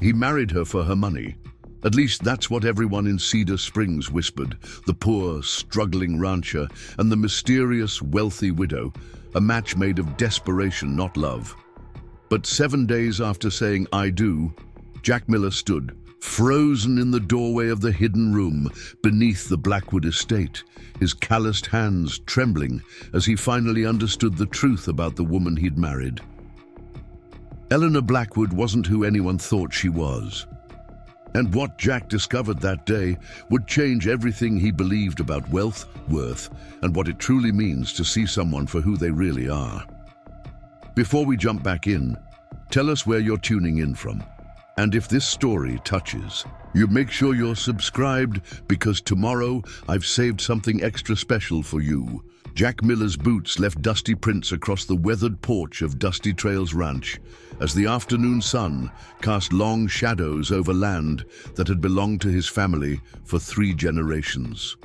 He married her for her money. At least that's what everyone in Cedar Springs whispered. The poor, struggling rancher and the mysterious, wealthy widow. A match made of desperation, not love. But 7 days after saying "I do," Jack Miller stood, frozen in the doorway of the hidden room beneath the Blackwood Estate, his calloused hands trembling as he finally understood the truth about the woman he'd married. Eleanor Blackwood wasn't who anyone thought she was. And what Jack discovered that day would change everything he believed about wealth, worth, and what it truly means to see someone for who they really are. Before we jump back in, tell us where you're tuning in from. And if this story touches you, make sure you're subscribed, because tomorrow I've saved something extra special for you. Jack Miller's boots left dusty prints across the weathered porch of Dusty Trails Ranch as the afternoon sun cast long shadows over land that had belonged to his family for 3 generations.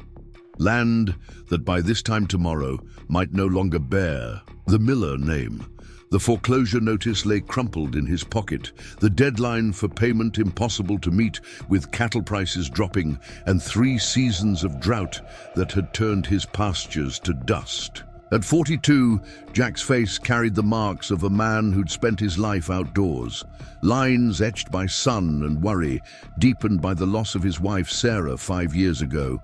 Land that by this time tomorrow might no longer bear the Miller name. The foreclosure notice lay crumpled in his pocket, the deadline for payment impossible to meet, with cattle prices dropping and 3 seasons of drought that had turned his pastures to dust. At 42, Jack's face carried the marks of a man who'd spent his life outdoors, lines etched by sun and worry, deepened by the loss of his wife Sarah 5 years ago.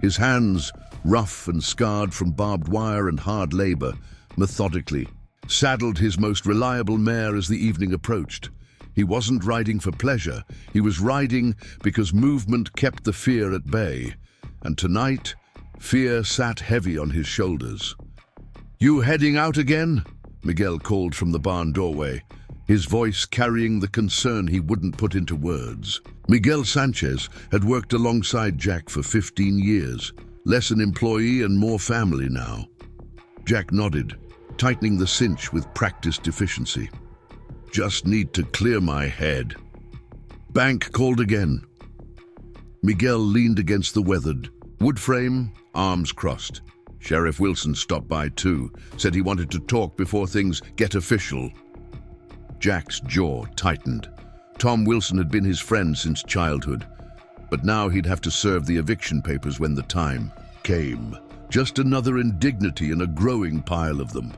His hands, rough and scarred from barbed wire and hard labor, methodically saddled his most reliable mare as the evening approached. He wasn't riding for pleasure. He was riding because movement kept the fear at bay. And tonight, fear sat heavy on his shoulders. "You heading out again?" Miguel called from the barn doorway, his voice carrying the concern he wouldn't put into words. Miguel Sanchez had worked alongside Jack for 15 years, less an employee and more family now. Jack nodded, tightening the cinch with practiced efficiency. "Just need to clear my head." Bank called again. Miguel leaned against the weathered wood frame, arms crossed. Sheriff Wilson stopped by too, said he wanted to talk before things get official. Jack's jaw tightened. Tom Wilson had been his friend since childhood, but now he'd have to serve the eviction papers when the time came. Just another indignity in a growing pile of them.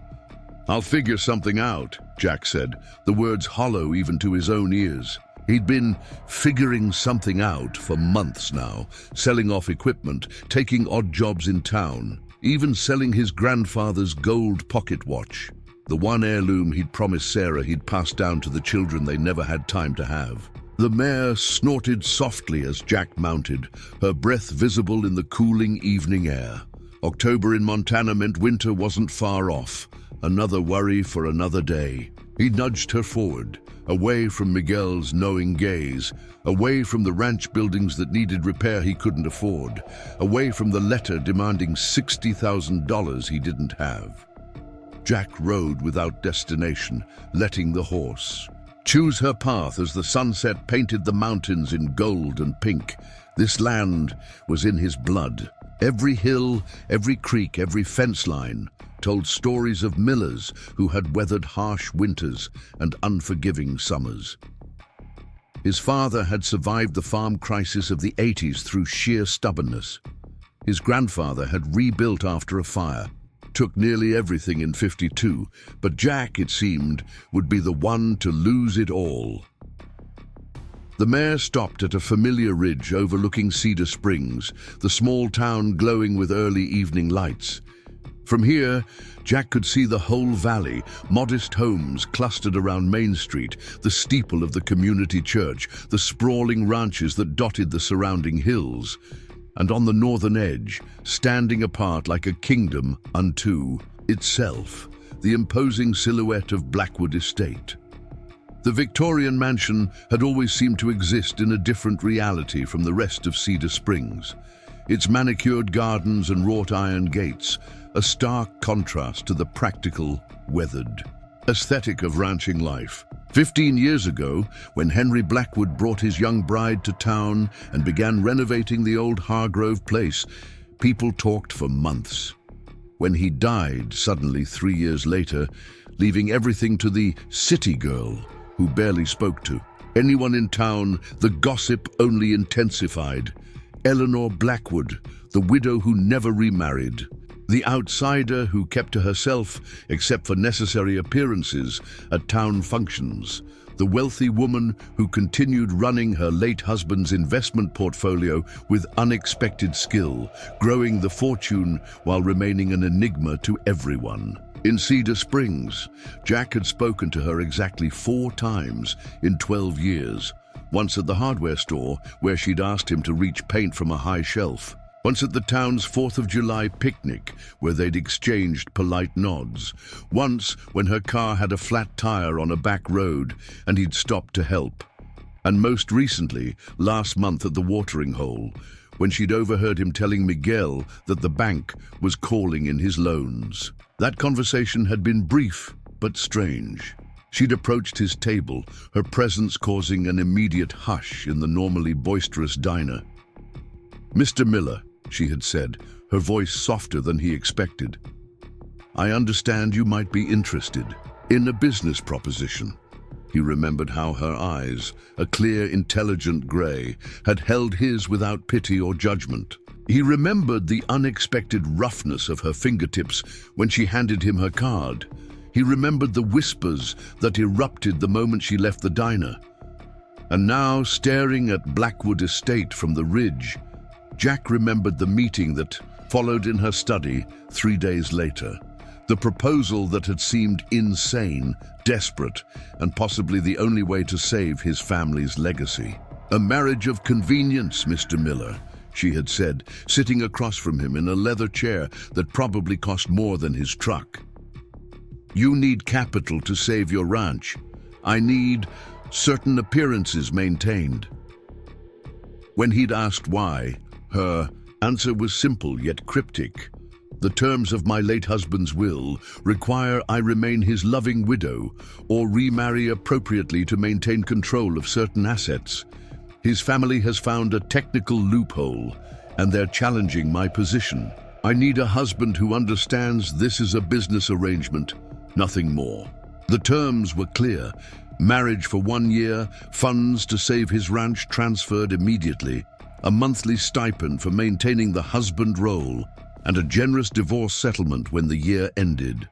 "I'll figure something out," Jack said, the words hollow even to his own ears. He'd been figuring something out for months now, selling off equipment, taking odd jobs in town, even selling his grandfather's gold pocket watch, the one heirloom he'd promised Sarah he'd pass down to the children they never had time to have. The mare snorted softly as Jack mounted, her breath visible in the cooling evening air. October in Montana meant winter wasn't far off. Another worry for another day. He nudged her forward, away from Miguel's knowing gaze, away from the ranch buildings that needed repair he couldn't afford, away from the letter demanding $60,000 he didn't have. Jack rode without destination, letting the horse choose her path as the sunset painted the mountains in gold and pink. This land was in his blood. Every hill, every creek, every fence line told stories of Millers who had weathered harsh winters and unforgiving summers. His father had survived the farm crisis of the 80s through sheer stubbornness. His grandfather had rebuilt after a fire, took nearly everything in 52, but Jack, it seemed, would be the one to lose it all. The mare stopped at a familiar ridge overlooking Cedar Springs, the small town glowing with early evening lights. From here, Jack could see the whole valley, modest homes clustered around Main Street, the steeple of the community church, the sprawling ranches that dotted the surrounding hills. And on the northern edge, standing apart like a kingdom unto itself, the imposing silhouette of Blackwood Estate. The Victorian mansion had always seemed to exist in a different reality from the rest of Cedar Springs. Its manicured gardens and wrought iron gates, a stark contrast to the practical, weathered aesthetic of ranching life. 15 years ago, when Henry Blackwood brought his young bride to town and began renovating the old Hargrove place, people talked for months. When he died suddenly 3 years later, leaving everything to the city girl who barely spoke to. Anyone in town, the gossip only intensified. Eleanor Blackwood, the widow who never remarried. The outsider who kept to herself, except for necessary appearances at town functions. The wealthy woman who continued running her late husband's investment portfolio with unexpected skill, growing the fortune while remaining an enigma to everyone. In Cedar Springs, Jack had spoken to her exactly 4 times in 12 years. Once at the hardware store, where she'd asked him to reach paint from a high shelf. Once at the town's 4th of July picnic, where they'd exchanged polite nods. Once when her car had a flat tire on a back road and he'd stopped to help. And most recently, last month at the watering hole, when she'd overheard him telling Miguel that the bank was calling in his loans. That conversation had been brief but strange. She'd approached his table, her presence causing an immediate hush in the normally boisterous diner. "Mr. Miller," she had said, her voice softer than he expected. "I understand you might be interested in a business proposition." He remembered how her eyes, a clear, intelligent grey, had held his without pity or judgment. He remembered the unexpected roughness of her fingertips when she handed him her card. He remembered the whispers that erupted the moment she left the diner. And now, staring at Blackwood Estate from the ridge, Jack remembered the meeting that followed in her study 3 days later. The proposal that had seemed insane, desperate, and possibly the only way to save his family's legacy. "A marriage of convenience, Mr. Miller," she had said, sitting across from him in a leather chair that probably cost more than his truck. "You need capital to save your ranch. I need certain appearances maintained." When he'd asked why, her answer was simple yet cryptic. "The terms of my late husband's will require I remain his loving widow or remarry appropriately to maintain control of certain assets. His family has found a technical loophole, and they're challenging my position. I need a husband who understands this is a business arrangement, nothing more." The terms were clear. Marriage for 1 year, funds to save his ranch transferred immediately, a monthly stipend for maintaining the husband role, and a generous divorce settlement when the year ended.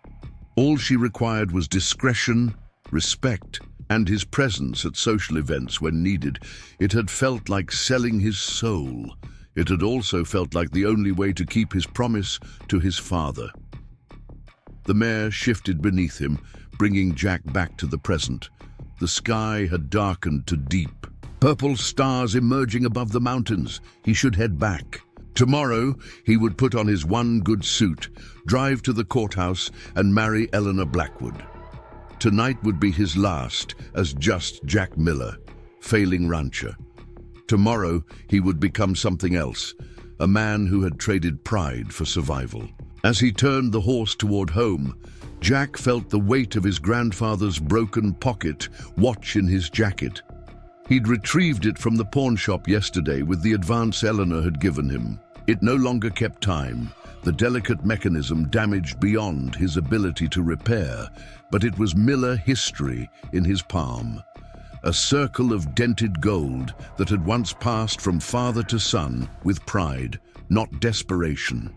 All she required was discretion, respect, and his presence at social events when needed. It had felt like selling his soul. It had also felt like the only way to keep his promise to his father. The mare shifted beneath him, bringing Jack back to the present. The sky had darkened to deep. Purple stars emerging above the mountains. He should head back. Tomorrow, he would put on his one good suit, drive to the courthouse, and marry Eleanor Blackwood. Tonight would be his last as just Jack Miller, failing rancher. Tomorrow, he would become something else, a man who had traded pride for survival. As he turned the horse toward home, Jack felt the weight of his grandfather's broken pocket watch in his jacket. He'd retrieved it from the pawn shop yesterday with the advance Eleanor had given him. It no longer kept time, the delicate mechanism damaged beyond his ability to repair, but it was Miller history in his palm. A circle of dented gold that had once passed from father to son with pride, not desperation.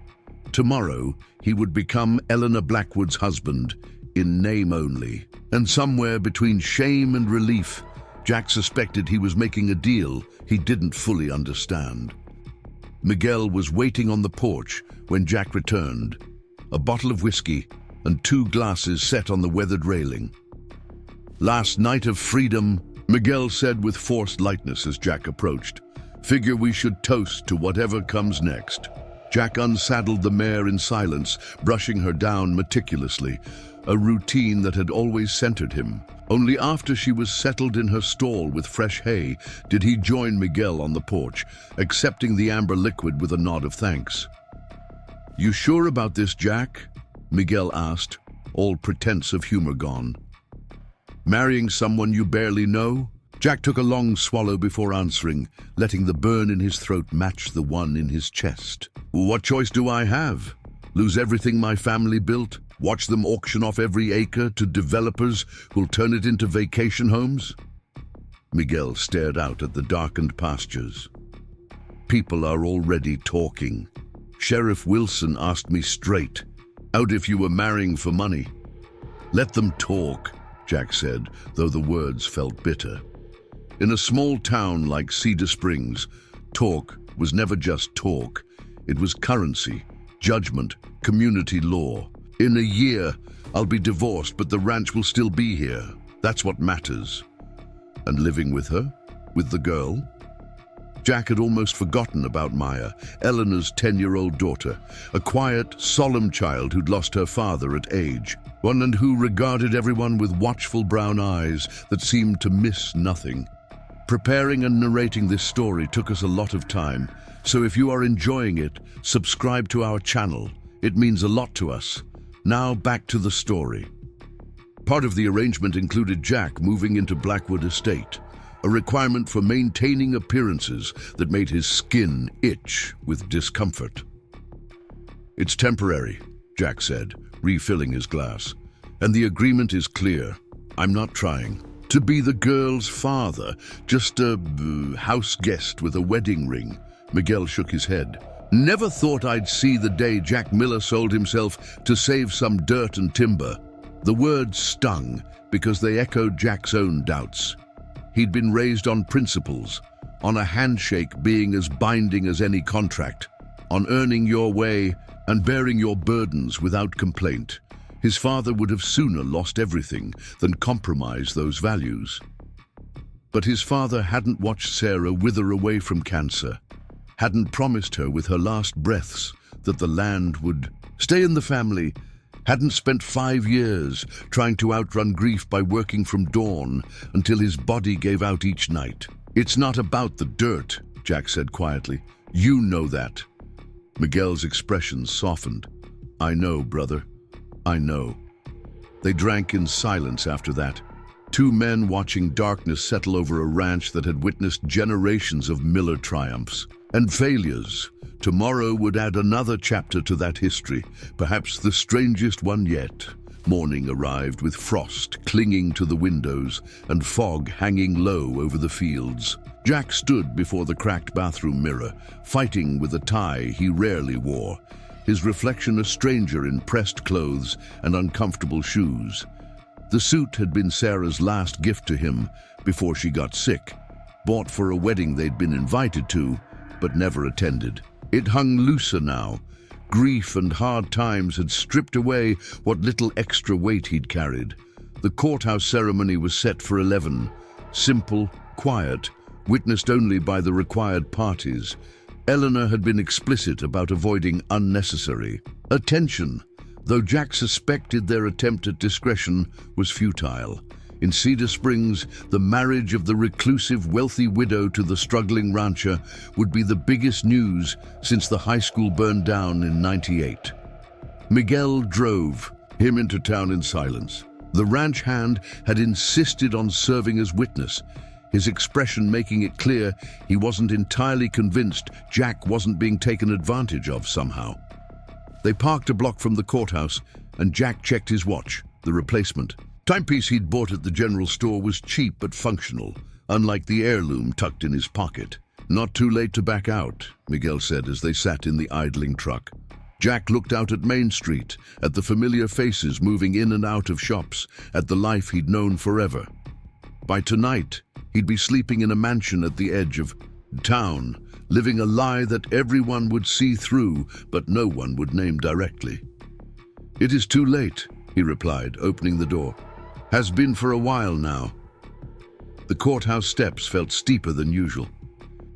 Tomorrow, he would become Eleanor Blackwood's husband, in name only. And somewhere between shame and relief, Jack suspected he was making a deal he didn't fully understand. Miguel was waiting on the porch when Jack returned, a bottle of whiskey and 2 glasses set on the weathered railing. "Last night of freedom," Miguel said with forced lightness as Jack approached. "Figure we should toast to whatever comes next." Jack unsaddled the mare in silence, brushing her down meticulously, a routine that had always centered him. Only after she was settled in her stall with fresh hay did he join Miguel on the porch, accepting the amber liquid with a nod of thanks. "You sure about this, Jack?" Miguel asked, all pretense of humor gone. "Marrying someone you barely know?" Jack took a long swallow before answering, letting the burn in his throat match the one in his chest. "What choice do I have? Lose everything my family built? Watch them auction off every acre to developers who'll turn it into vacation homes?" Miguel stared out at the darkened pastures. People are already talking. Sheriff Wilson asked me straight, out if you were marrying for money. Let them talk, Jack said, though the words felt bitter. In a small town like Cedar Springs, talk was never just talk. It was currency, judgment, community law. In a year, I'll be divorced, but the ranch will still be here. That's what matters. And living with her? With the girl? Jack had almost forgotten about Maya, Eleanor's 10-year-old daughter, a quiet, solemn child who'd lost her father at age, one and who regarded everyone with watchful brown eyes that seemed to miss nothing. Preparing and narrating this story took us a lot of time, so if you are enjoying it, subscribe to our channel. It means a lot to us. Now back to the story. Part of the arrangement included Jack moving into Blackwood Estate, a requirement for maintaining appearances that made his skin itch with discomfort. It's temporary, Jack said, refilling his glass. And the agreement is clear. I'm not trying to be the girl's father, just a house guest with a wedding ring. Miguel shook his head. Never thought I'd see the day Jack Miller sold himself to save some dirt and timber. The words stung because they echoed Jack's own doubts. He'd been raised on principles, on a handshake being as binding as any contract, on earning your way and bearing your burdens without complaint. His father would have sooner lost everything than compromise those values. But his father hadn't watched Sarah wither away from cancer, hadn't promised her with her last breaths that the land would stay in the family, hadn't spent 5 years trying to outrun grief by working from dawn until his body gave out each night. It's not about the dirt, Jack said quietly. You know that. Miguel's expression softened. I know, brother. I know. They drank in silence after that. Two men watching darkness settle over a ranch that had witnessed generations of Miller triumphs and failures. Tomorrow would add another chapter to that history, perhaps the strangest one yet. Morning arrived with frost clinging to the windows and fog hanging low over the fields. Jack stood before the cracked bathroom mirror, fighting with a tie he rarely wore, his reflection a stranger in pressed clothes and uncomfortable shoes. The suit had been Sarah's last gift to him before she got sick, bought for a wedding they'd been invited to, but never attended. It hung looser now. Grief and hard times had stripped away what little extra weight he'd carried. The courthouse ceremony was set for 11. Simple, quiet, witnessed only by the required parties. Eleanor had been explicit about avoiding unnecessary attention, though Jack suspected their attempt at discretion was futile. In Cedar Springs, the marriage of the reclusive, wealthy widow to the struggling rancher would be the biggest news since the high school burned down in '98. Miguel drove him into town in silence. The ranch hand had insisted on serving as witness, his expression making it clear he wasn't entirely convinced Jack wasn't being taken advantage of somehow. They parked a block from the courthouse, and Jack checked his watch, the replacement. Timepiece he'd bought at the general store was cheap but functional, unlike the heirloom tucked in his pocket. Not too late to back out, Miguel said as they sat in the idling truck. Jack looked out at Main Street, at the familiar faces moving in and out of shops, at the life he'd known forever. By tonight, he'd be sleeping in a mansion at the edge of town, living a lie that everyone would see through, but no one would name directly. It is too late, he replied, opening the door. Has been for a while now. The courthouse steps felt steeper than usual.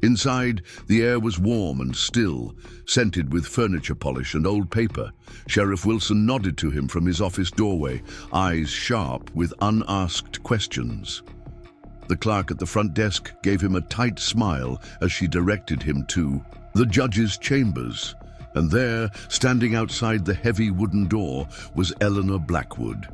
Inside, the air was warm and still, scented with furniture polish and old paper. Sheriff Wilson nodded to him from his office doorway, eyes sharp with unasked questions. The clerk at the front desk gave him a tight smile as she directed him to the judge's chambers. And there, standing outside the heavy wooden door, was Eleanor Blackwood.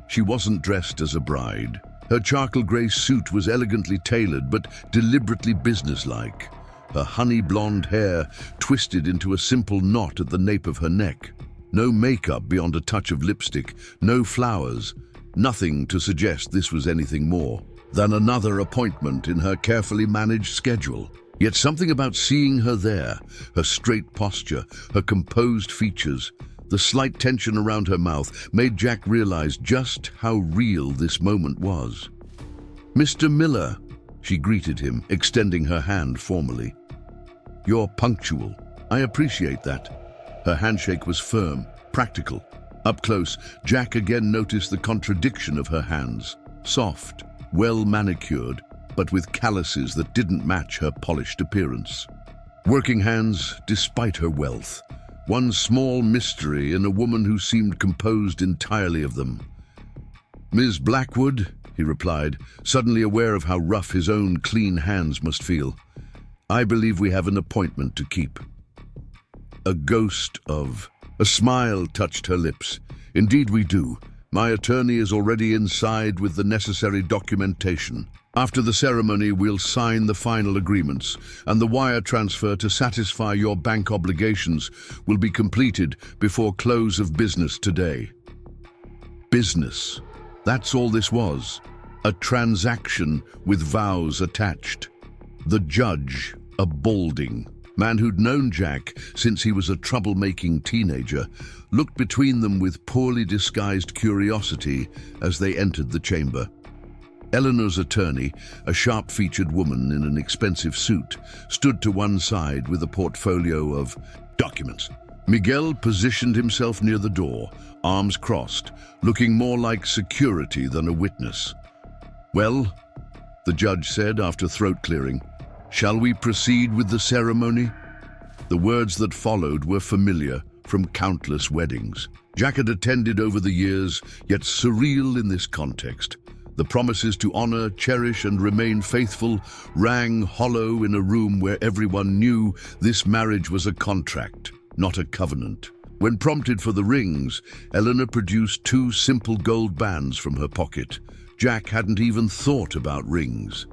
She wasn't dressed as a bride. Her charcoal grey suit was elegantly tailored but deliberately businesslike. Her honey blonde hair twisted into a simple knot at the nape of her neck. No makeup beyond a touch of lipstick, no flowers, nothing to suggest this was anything more. than another appointment in her carefully managed schedule. Yet something about seeing her there, her straight posture, her composed features, the slight tension around her mouth, made Jack realize just how real this moment was. "Mr. Miller," she greeted him, extending her hand formally. "You're punctual. I appreciate that." Her handshake was firm, practical. Up close, Jack again noticed the contradiction of her hands. Soft, well manicured, but with calluses that didn't match her polished appearance. Working hands despite her wealth. One small mystery in a woman who seemed composed entirely of them. "Ms. Blackwood," he replied, suddenly aware of how rough his own clean hands must feel. "I believe we have an appointment to keep." A smile touched her lips. "Indeed we do. My attorney is already inside with the necessary documentation. After the ceremony, we'll sign the final agreements, and the wire transfer to satisfy your bank obligations will be completed before close of business today." Business. That's all this was. A transaction with vows attached. The judge, a balding man who'd known Jack since he was a troublemaking teenager, looked between them with poorly disguised curiosity as they entered the chamber. Eleanor's attorney, a sharp-featured woman in an expensive suit, stood to one side with a portfolio of documents. Miguel positioned himself near the door, arms crossed, looking more like security than a witness. "Well," the judge said after throat-clearing, "shall we proceed with the ceremony?" The words that followed were familiar from countless weddings Jack had attended over the years, yet surreal in this context. The promises to honor, cherish, and remain faithful rang hollow in a room where everyone knew this marriage was a contract, not a covenant. When prompted for the rings, Eleanor produced 2 simple gold bands from her pocket. Jack hadn't even thought about rings.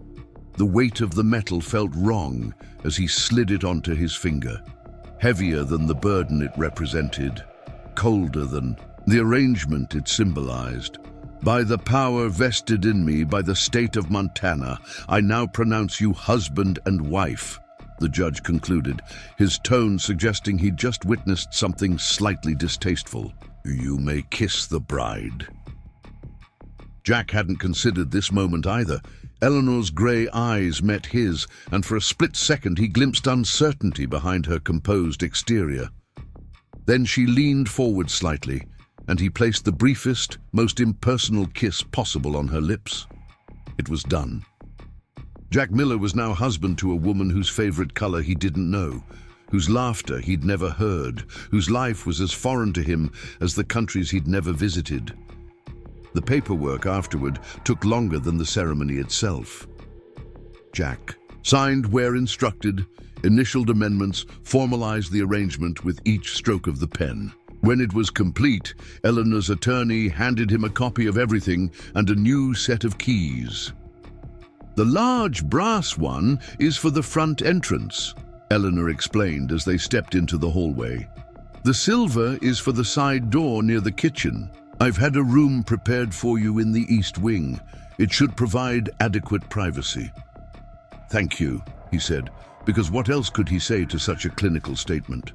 The weight of the metal felt wrong as he slid it onto his finger. Heavier than the burden it represented, colder than the arrangement it symbolized. "By the power vested in me by the state of Montana, I now pronounce you husband and wife," the judge concluded, his tone suggesting he'd just witnessed something slightly distasteful. "You may kiss the bride." Jack hadn't considered this moment either. Eleanor's grey eyes met his, and for a split second he glimpsed uncertainty behind her composed exterior. Then she leaned forward slightly, and he placed the briefest, most impersonal kiss possible on her lips. It was done. Jack Miller was now husband to a woman whose favorite color he didn't know, whose laughter he'd never heard, whose life was as foreign to him as the countries he'd never visited. The paperwork afterward took longer than the ceremony itself. Jack signed where instructed, initialed amendments, formalized the arrangement with each stroke of the pen. When it was complete, Eleanor's attorney handed him a copy of everything and a new set of keys. "The large brass one is for the front entrance," Eleanor explained as they stepped into the hallway. "The silver is for the side door near the kitchen. I've had a room prepared for you in the east wing. It should provide adequate privacy." "Thank you," he said, because what else could he say to such a clinical statement?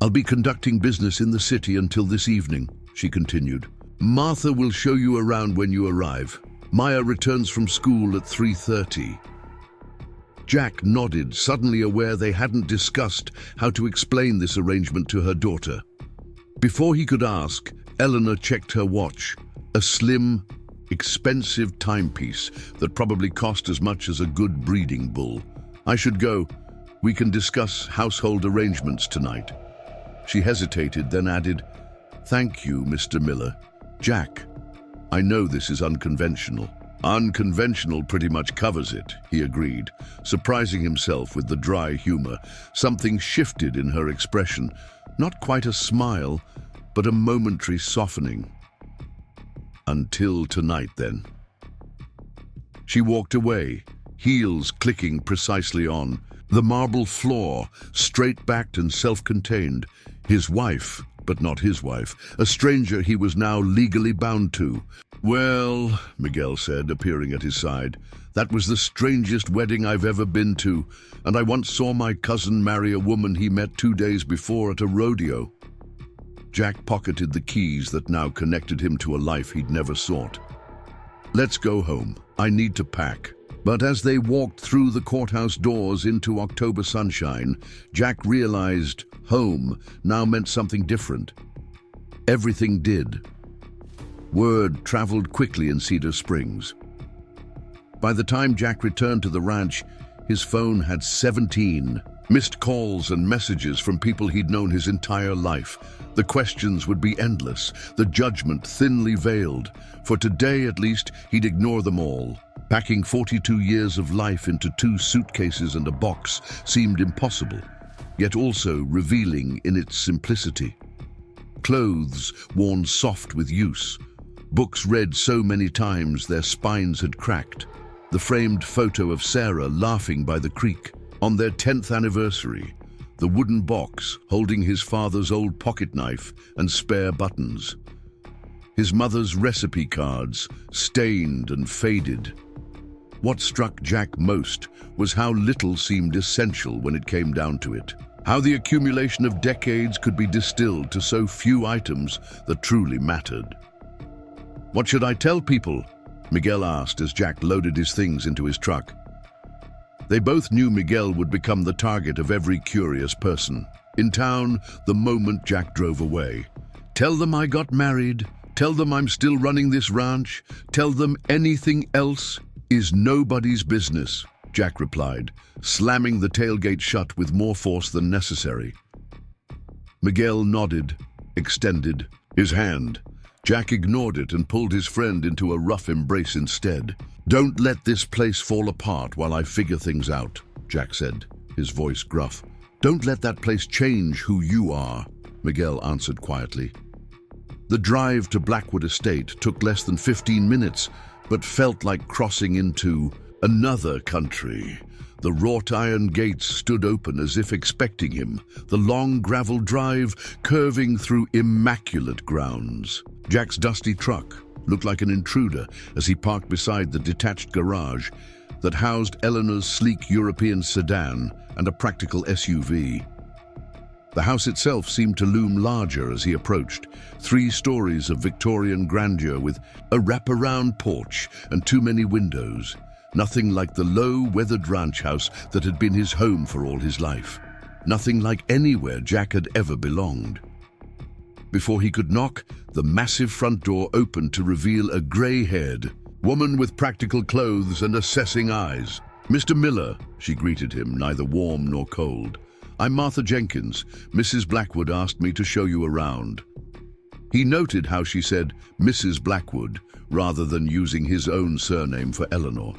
"I'll be conducting business in the city until this evening," she continued. "Martha will show you around when you arrive. Maya returns from school at 3:30. Jack nodded, suddenly aware they hadn't discussed how to explain this arrangement to her daughter. Before he could ask, Eleanor checked her watch, a slim, expensive timepiece that probably cost as much as a good breeding bull. "I should go. We can discuss household arrangements tonight." She hesitated, then added, "Thank you, Mr. Miller. Jack, I know this is unconventional." "Unconventional pretty much covers it," he agreed, surprising himself with the dry humor. Something shifted in her expression, not quite a smile, but a momentary softening. "Until tonight, then." She walked away, heels clicking precisely on the marble floor, straight-backed and self-contained. His wife, but not his wife, a stranger he was now legally bound to. "Well," Miguel said, appearing at his side, "that was the strangest wedding I've ever been to, and I once saw my cousin marry a woman he met 2 days before at a rodeo." Jack pocketed the keys that now connected him to a life he'd never sought. "Let's go home. I need to pack." But as they walked through the courthouse doors into October sunshine, Jack realized home now meant something different. Everything did. Word traveled quickly in Cedar Springs. By the time Jack returned to the ranch, his phone had 17 missed calls and messages from people he'd known his entire life. The questions would be endless, the judgment thinly veiled. For today, at least, he'd ignore them all. Packing 42 years of life into 2 suitcases and a box seemed impossible, yet also revealing in its simplicity. Clothes worn soft with use, books read so many times their spines had cracked, the framed photo of Sarah laughing by the creek. On their 10th anniversary, the wooden box holding his father's old pocket knife and spare buttons. His mother's recipe cards, stained and faded. What struck Jack most was how little seemed essential when it came down to it. How the accumulation of decades could be distilled to so few items that truly mattered. "What should I tell people?" Miguel asked as Jack loaded his things into his truck. They both knew Miguel would become the target of every curious person in town the moment Jack drove away. "Tell them I got married. Tell them I'm still running this ranch. Tell them anything else is nobody's business," Jack replied, slamming the tailgate shut with more force than necessary. Miguel nodded, extended his hand. Jack ignored it and pulled his friend into a rough embrace instead. "Don't let this place fall apart while I figure things out," Jack said, his voice gruff. "Don't let that place change who you are," Miguel answered quietly. The drive to Blackwood Estate took less than 15 minutes, but felt like crossing into another country. The wrought iron gates stood open as if expecting him, the long gravel drive curving through immaculate grounds. Jack's dusty truck looked like an intruder as he parked beside the detached garage that housed Eleanor's sleek European sedan and a practical SUV. The house itself seemed to loom larger as he approached, 3 stories of Victorian grandeur with a wraparound porch and too many windows. Nothing like the low, weathered ranch house that had been his home for all his life. Nothing like anywhere Jack had ever belonged. Before he could knock, the massive front door opened to reveal a gray-haired woman with practical clothes and assessing eyes. "Mr. Miller," she greeted him, neither warm nor cold. "I'm Martha Jenkins. Mrs. Blackwood asked me to show you around." He noted how she said Mrs. Blackwood rather than using his own surname for Eleanor.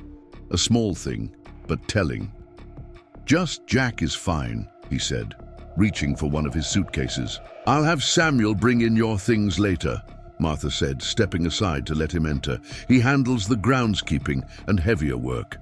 A small thing, but telling. "Just Jack is fine," he said, reaching for one of his suitcases. "I'll have Samuel bring in your things later," Martha said, stepping aside to let him enter. "He handles the groundskeeping and heavier work."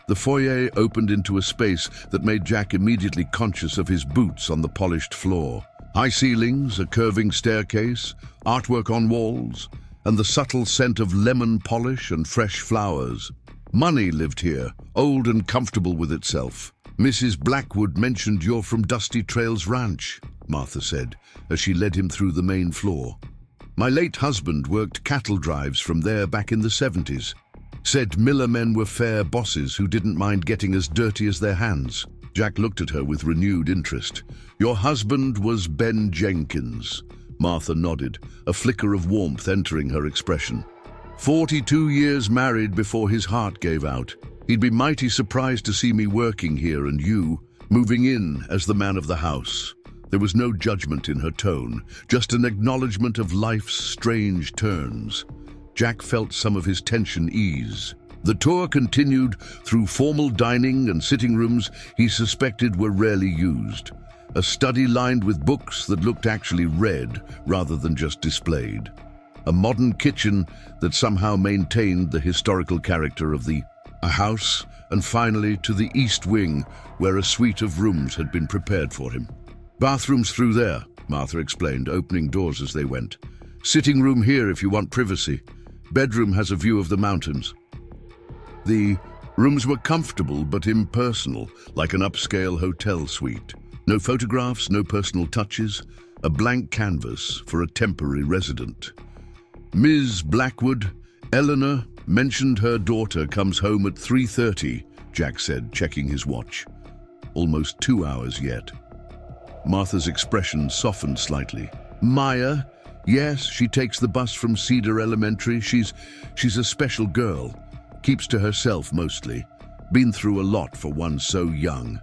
The foyer opened into a space that made Jack immediately conscious of his boots on the polished floor. High ceilings, a curving staircase, artwork on walls, and the subtle scent of lemon polish and fresh flowers. Money lived here, old and comfortable with itself. "Mrs. Blackwood mentioned you're from Dusty Trails Ranch," Martha said, as she led him through the main floor. "My late husband worked cattle drives from there back in the 70s. Said Miller men were fair bosses who didn't mind getting as dirty as their hands." Jack looked at her with renewed interest. "Your husband was Ben Jenkins." Martha nodded, a flicker of warmth entering her expression. 42 years married before his heart gave out. He'd be mighty surprised to see me working here and you, moving in as the man of the house." There was no judgment in her tone, just an acknowledgement of life's strange turns. Jack felt some of his tension ease. The tour continued through formal dining and sitting rooms he suspected were rarely used. A study lined with books that looked actually read rather than just displayed. A modern kitchen that somehow maintained the historical character of a house, and finally to the east wing where a suite of rooms had been prepared for him. "Bathrooms through there," Martha explained, opening doors as they went. "Sitting room here if you want privacy." Bedroom has a view of the mountains. The rooms were comfortable but impersonal, like an upscale hotel suite. No photographs, no personal touches, a blank canvas for a temporary resident. Ms. Blackwood, Eleanor, mentioned her daughter comes home at 3:30, Jack said, checking his watch. Almost 2 hours yet. Martha's expression softened slightly. Maya? Yes, she takes the bus from Cedar Elementary. She's a special girl. Keeps to herself mostly. Been through a lot for one so young.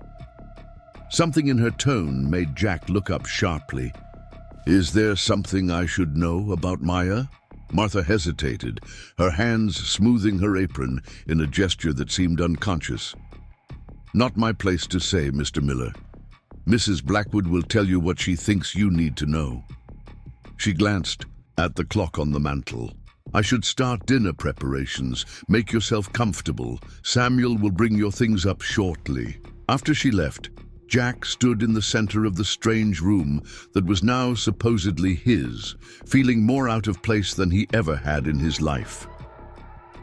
Something in her tone made Jack look up sharply. Is there something I should know about Maya? Martha hesitated, her hands smoothing her apron in a gesture that seemed unconscious. Not my place to say, Mr. Miller. Mrs. Blackwood will tell you what she thinks you need to know. She glanced at the clock on the mantel. I should start dinner preparations. Make yourself comfortable. Samuel will bring your things up shortly. After she left, Jack stood in the center of the strange room that was now supposedly his, feeling more out of place than he ever had in his life.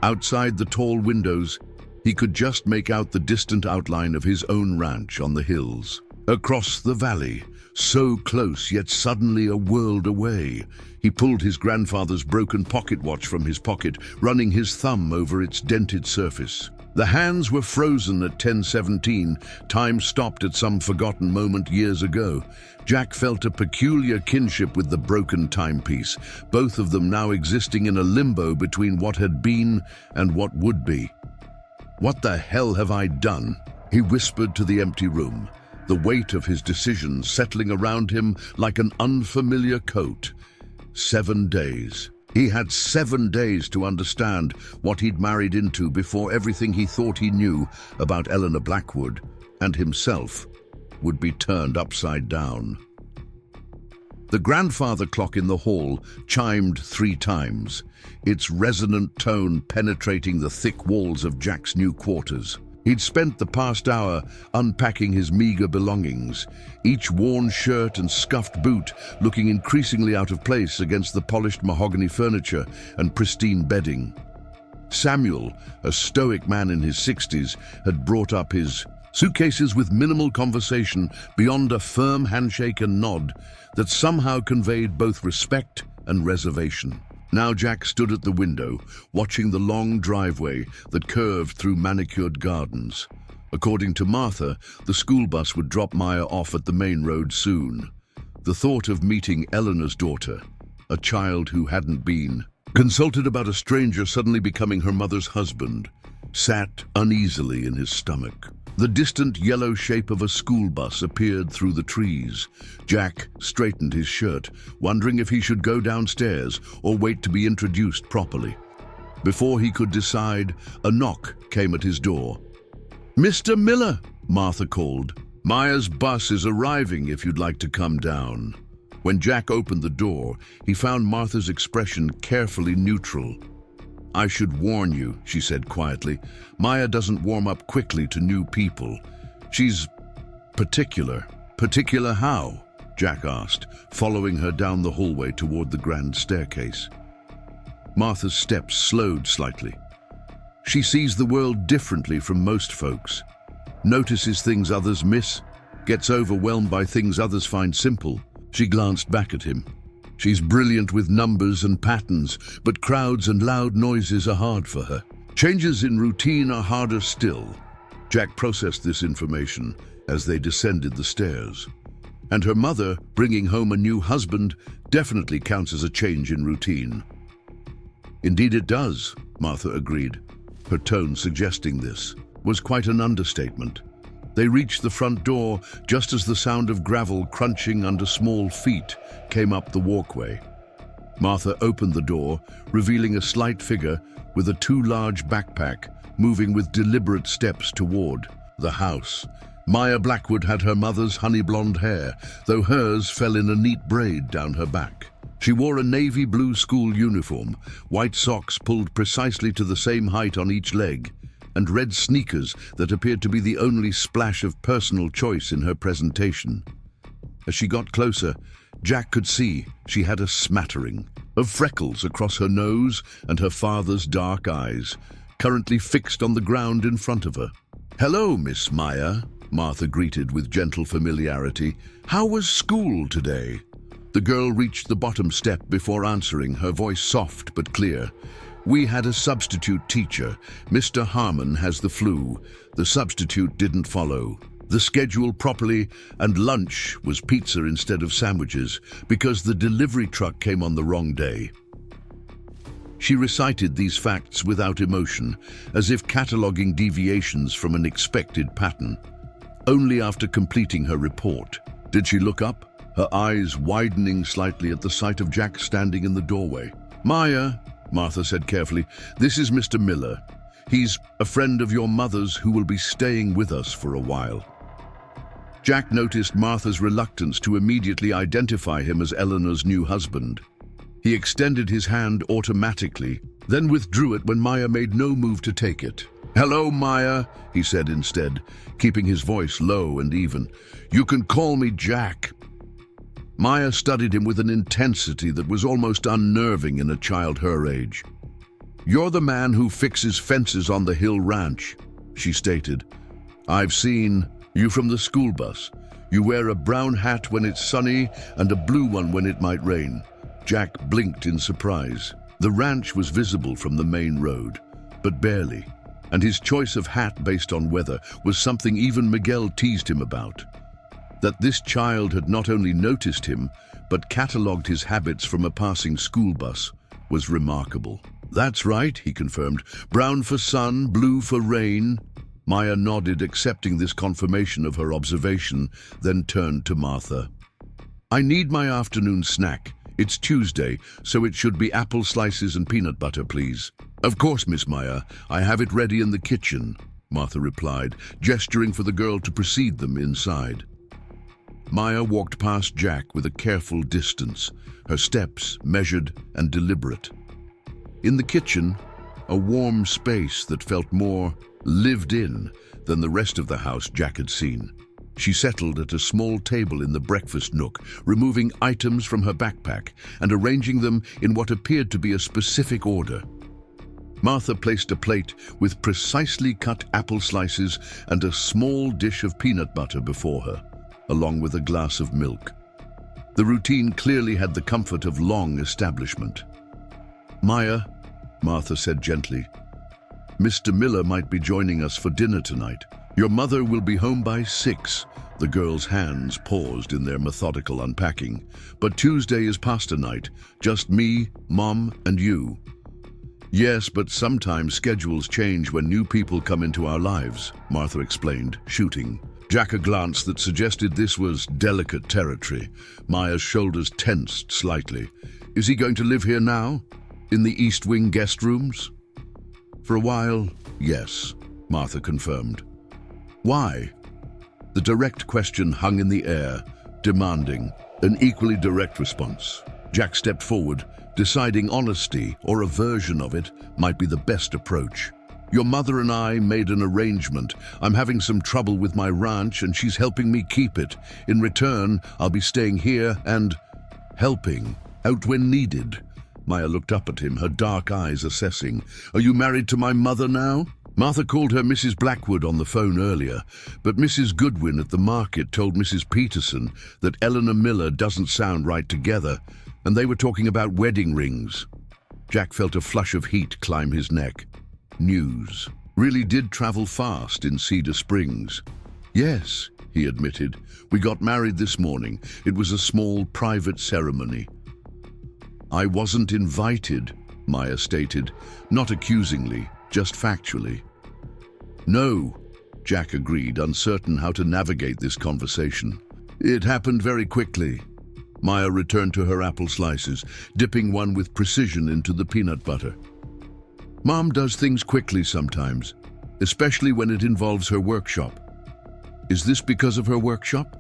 Outside the tall windows, he could just make out the distant outline of his own ranch on the hills. Across the valley, so close yet suddenly a world away, he pulled his grandfather's broken pocket watch from his pocket, running his thumb over its dented surface. The hands were frozen at 10:17, time stopped at some forgotten moment years ago. Jack felt a peculiar kinship with the broken timepiece, both of them now existing in a limbo between what had been and what would be. What the hell have I done? He whispered to the empty room, the weight of his decision settling around him like an unfamiliar coat. 7 days. He had 7 days to understand what he'd married into before everything he thought he knew about Eleanor Blackwood and himself would be turned upside down. The grandfather clock in the hall chimed 3 times, its resonant tone penetrating the thick walls of Jack's new quarters. He'd spent the past hour unpacking his meager belongings, each worn shirt and scuffed boot looking increasingly out of place against the polished mahogany furniture and pristine bedding. Samuel, a stoic man in his 60s, had brought up his suitcases with minimal conversation beyond a firm handshake and nod that somehow conveyed both respect and reservation. Now Jack stood at the window, watching the long driveway that curved through manicured gardens. According to Martha, the school bus would drop Maya off at the main road soon. The thought of meeting Eleanor's daughter, a child who hadn't been, consulted about a stranger suddenly becoming her mother's husband, sat uneasily in his stomach. The distant yellow shape of a school bus appeared through the trees. Jack straightened his shirt, wondering if he should go downstairs or wait to be introduced properly. Before he could decide, a knock came at his door. "Mr. Miller," Martha called. "Maya's bus is arriving if you'd like to come down." When Jack opened the door, he found Martha's expression carefully neutral. "I should warn you," she said quietly. "Maya doesn't warm up quickly to new people. She's particular." "Particular how?" Jack asked, following her down the hallway toward the grand staircase. Martha's steps slowed slightly. "She sees the world differently from most folks. Notices things others miss, gets overwhelmed by things others find simple." She glanced back at him. "She's brilliant with numbers and patterns, but crowds and loud noises are hard for her. Changes in routine are harder still." Jack processed this information as they descended the stairs. And her mother bringing home a new husband definitely counts as a change in routine. "Indeed it does," Martha agreed. Her tone suggesting this was quite an understatement. They reached the front door just as the sound of gravel crunching under small feet came up the walkway. Martha opened the door, revealing a slight figure with a too large backpack, moving with deliberate steps toward the house. Maya Blackwood had her mother's honey blonde hair, though hers fell in a neat braid down her back. She wore a navy blue school uniform, white socks pulled precisely to the same height on each leg, and red sneakers that appeared to be the only splash of personal choice in her presentation. As she got closer, Jack could see she had a smattering of freckles across her nose and her father's dark eyes, currently fixed on the ground in front of her. "Hello, Miss Maya," Martha greeted with gentle familiarity. "How was school today?" The girl reached the bottom step before answering, her voice soft but clear. "We had a substitute teacher. Mr. Harmon has the flu. The substitute didn't follow the schedule properly, and lunch was pizza instead of sandwiches because the delivery truck came on the wrong day." She recited these facts without emotion, as if cataloguing deviations from an expected pattern. Only after completing her report did she look up, her eyes widening slightly at the sight of Jack standing in the doorway. "Maya," Martha said carefully, "this is Mr. Miller. He's a friend of your mother's who will be staying with us for a while." Jack noticed Martha's reluctance to immediately identify him as Eleanor's new husband. He extended his hand automatically, then withdrew it when Maya made no move to take it. "Hello, Maya," he said instead, keeping his voice low and even. "You can call me Jack." Maya studied him with an intensity that was almost unnerving in a child her age. "You're the man who fixes fences on the Hill Ranch," she stated. "I've seen you from the school bus. You wear a brown hat when it's sunny and a blue one when it might rain." Jack blinked in surprise. The ranch was visible from the main road, but barely, and his choice of hat based on weather was something even Miguel teased him about. That this child had not only noticed him, but catalogued his habits from a passing school bus was remarkable. "That's right," he confirmed. "Brown for sun, blue for rain." Maya nodded, accepting this confirmation of her observation, then turned to Martha. "I need my afternoon snack. It's Tuesday, so it should be apple slices and peanut butter, please." "Of course, Miss Maya. I have it ready in the kitchen," Martha replied, gesturing for the girl to precede them inside. Maya walked past Jack with a careful distance, her steps measured and deliberate. In the kitchen, a warm space that felt more lived in than the rest of the house Jack had seen. She settled at a small table in the breakfast nook, removing items from her backpack and arranging them in what appeared to be a specific order. Martha placed a plate with precisely cut apple slices and a small dish of peanut butter before her, along with a glass of milk. The routine clearly had the comfort of long establishment. "Maya," Martha said gently, "Mr. Miller might be joining us for dinner tonight. Your mother will be home by 6. The girls' hands paused in their methodical unpacking. "But Tuesday is pasta night. Just me, Mom, and you." "Yes, but sometimes schedules change when new people come into our lives," Martha explained, shooting Jack a glance that suggested this was delicate territory. Maya's shoulders tensed slightly. "Is he going to live here now? In the East Wing guest rooms?" "For a while, yes," Martha confirmed. "Why?" The direct question hung in the air, demanding an equally direct response. Jack stepped forward, deciding honesty, or a version of it, might be the best approach. "Your mother and I made an arrangement. I'm having some trouble with my ranch and she's helping me keep it. In return, I'll be staying here and helping out when needed." Maya looked up at him, her dark eyes assessing. "Are you married to my mother now?" Martha called her Mrs. Blackwood on the phone earlier, but Mrs. Goodwin at the market told Mrs. Peterson that Eleanor Miller doesn't sound right together, and they were talking about wedding rings. Jack felt a flush of heat climb his neck. News really did travel fast in Cedar Springs. "Yes," he admitted. "We got married this morning. It was a small private ceremony." "I wasn't invited," Maya stated, not accusingly, just factually. "No," Jack agreed, uncertain how to navigate this conversation. "It happened very quickly." Maya returned to her apple slices, dipping one with precision into the peanut butter. "Mom does things quickly sometimes, especially when it involves her workshop." "Is this because of her workshop?"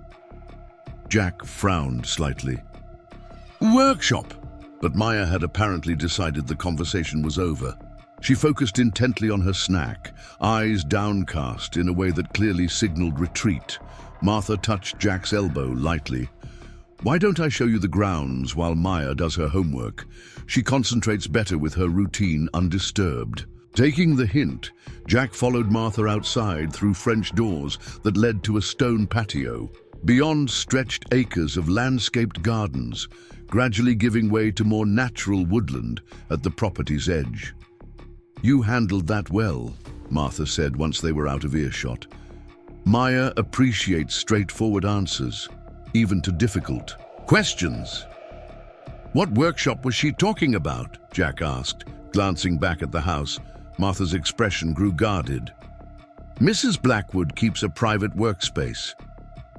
Jack frowned slightly. "Workshop?" But Maya had apparently decided the conversation was over. She focused intently on her snack, eyes downcast in a way that clearly signaled retreat. Martha touched Jack's elbow lightly. Why don't I show you the grounds while Maya does her homework? She concentrates better with her routine undisturbed. Taking the hint, Jack followed Martha outside through French doors that led to a stone patio. Beyond stretched acres of landscaped gardens, gradually giving way to more natural woodland at the property's edge. "You handled that well," Martha said once they were out of earshot. Maya appreciates straightforward answers, even to difficult questions. "What workshop was she talking about?" Jack asked, glancing back at the house. Martha's expression grew guarded. "Mrs. Blackwood keeps a private workspace.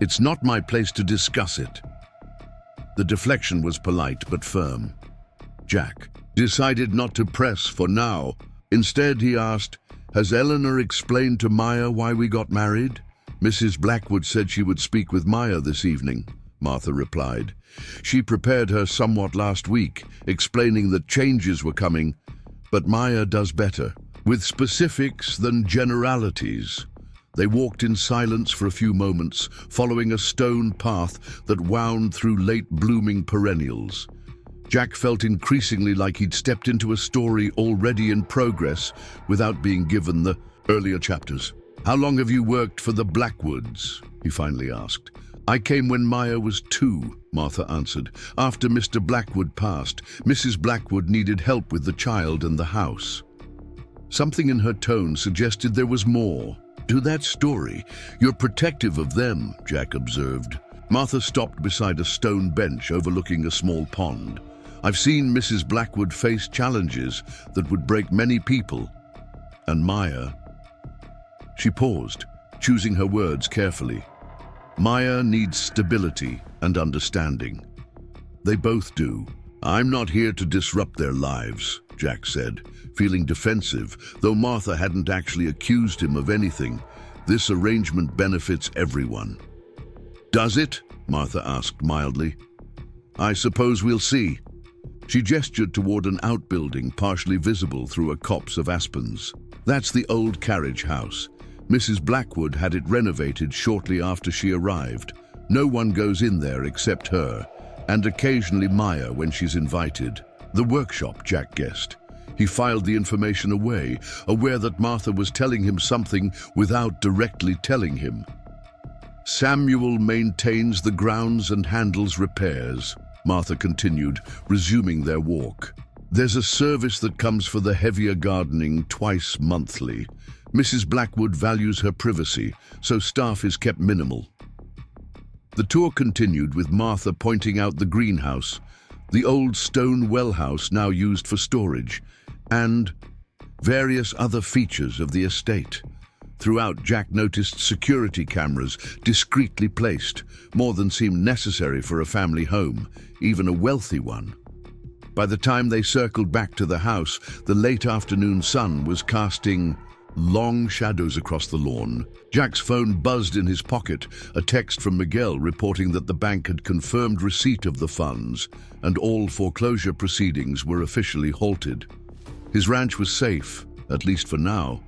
It's not my place to discuss it." The deflection was polite but firm. Jack decided not to press for now. Instead, he asked, "Has Eleanor explained to Maya why we got married?" "Mrs. Blackwood said she would speak with Maya this evening," Martha replied. "She prepared her somewhat last week, explaining that changes were coming, but Maya does better with specifics than generalities." They walked in silence for a few moments, following a stone path that wound through late-blooming perennials. Jack felt increasingly like he'd stepped into a story already in progress without being given the earlier chapters. "How long have you worked for the Blackwoods?" he finally asked. "I came when Maya was 2, Martha answered. "After Mr. Blackwood passed, Mrs. Blackwood needed help with the child and the house." Something in her tone suggested there was more to that story. "You're protective of them," Jack observed. Martha stopped beside a stone bench overlooking a small pond. "I've seen Mrs. Blackwood face challenges that would break many people. And Maya..." She paused, choosing her words carefully. "Maya needs stability and understanding." "They both do. I'm not here to disrupt their lives," Jack said, feeling defensive, though Martha hadn't actually accused him of anything. This arrangement benefits everyone. "Does it?" Martha asked mildly. "I suppose we'll see." She gestured toward an outbuilding partially visible through a copse of aspens. "That's the old carriage house. Mrs. Blackwood had it renovated shortly after she arrived. No one goes in there except her, and occasionally Maya when she's invited." "The workshop," Jack guessed. He filed the information away, aware that Martha was telling him something without directly telling him. "Samuel maintains the grounds and handles repairs," Martha continued, resuming their walk. "There's a service that comes for the heavier gardening twice monthly. Mrs. Blackwood values her privacy, so staff is kept minimal." The tour continued with Martha pointing out the greenhouse, the old stone well house now used for storage, and various other features of the estate. Throughout, Jack noticed security cameras discreetly placed, more than seemed necessary for a family home, even a wealthy one. By the time they circled back to the house, the late afternoon sun was casting long shadows across the lawn. Jack's phone buzzed in his pocket, a text from Miguel reporting that the bank had confirmed receipt of the funds and all foreclosure proceedings were officially halted. His ranch was safe, at least for now.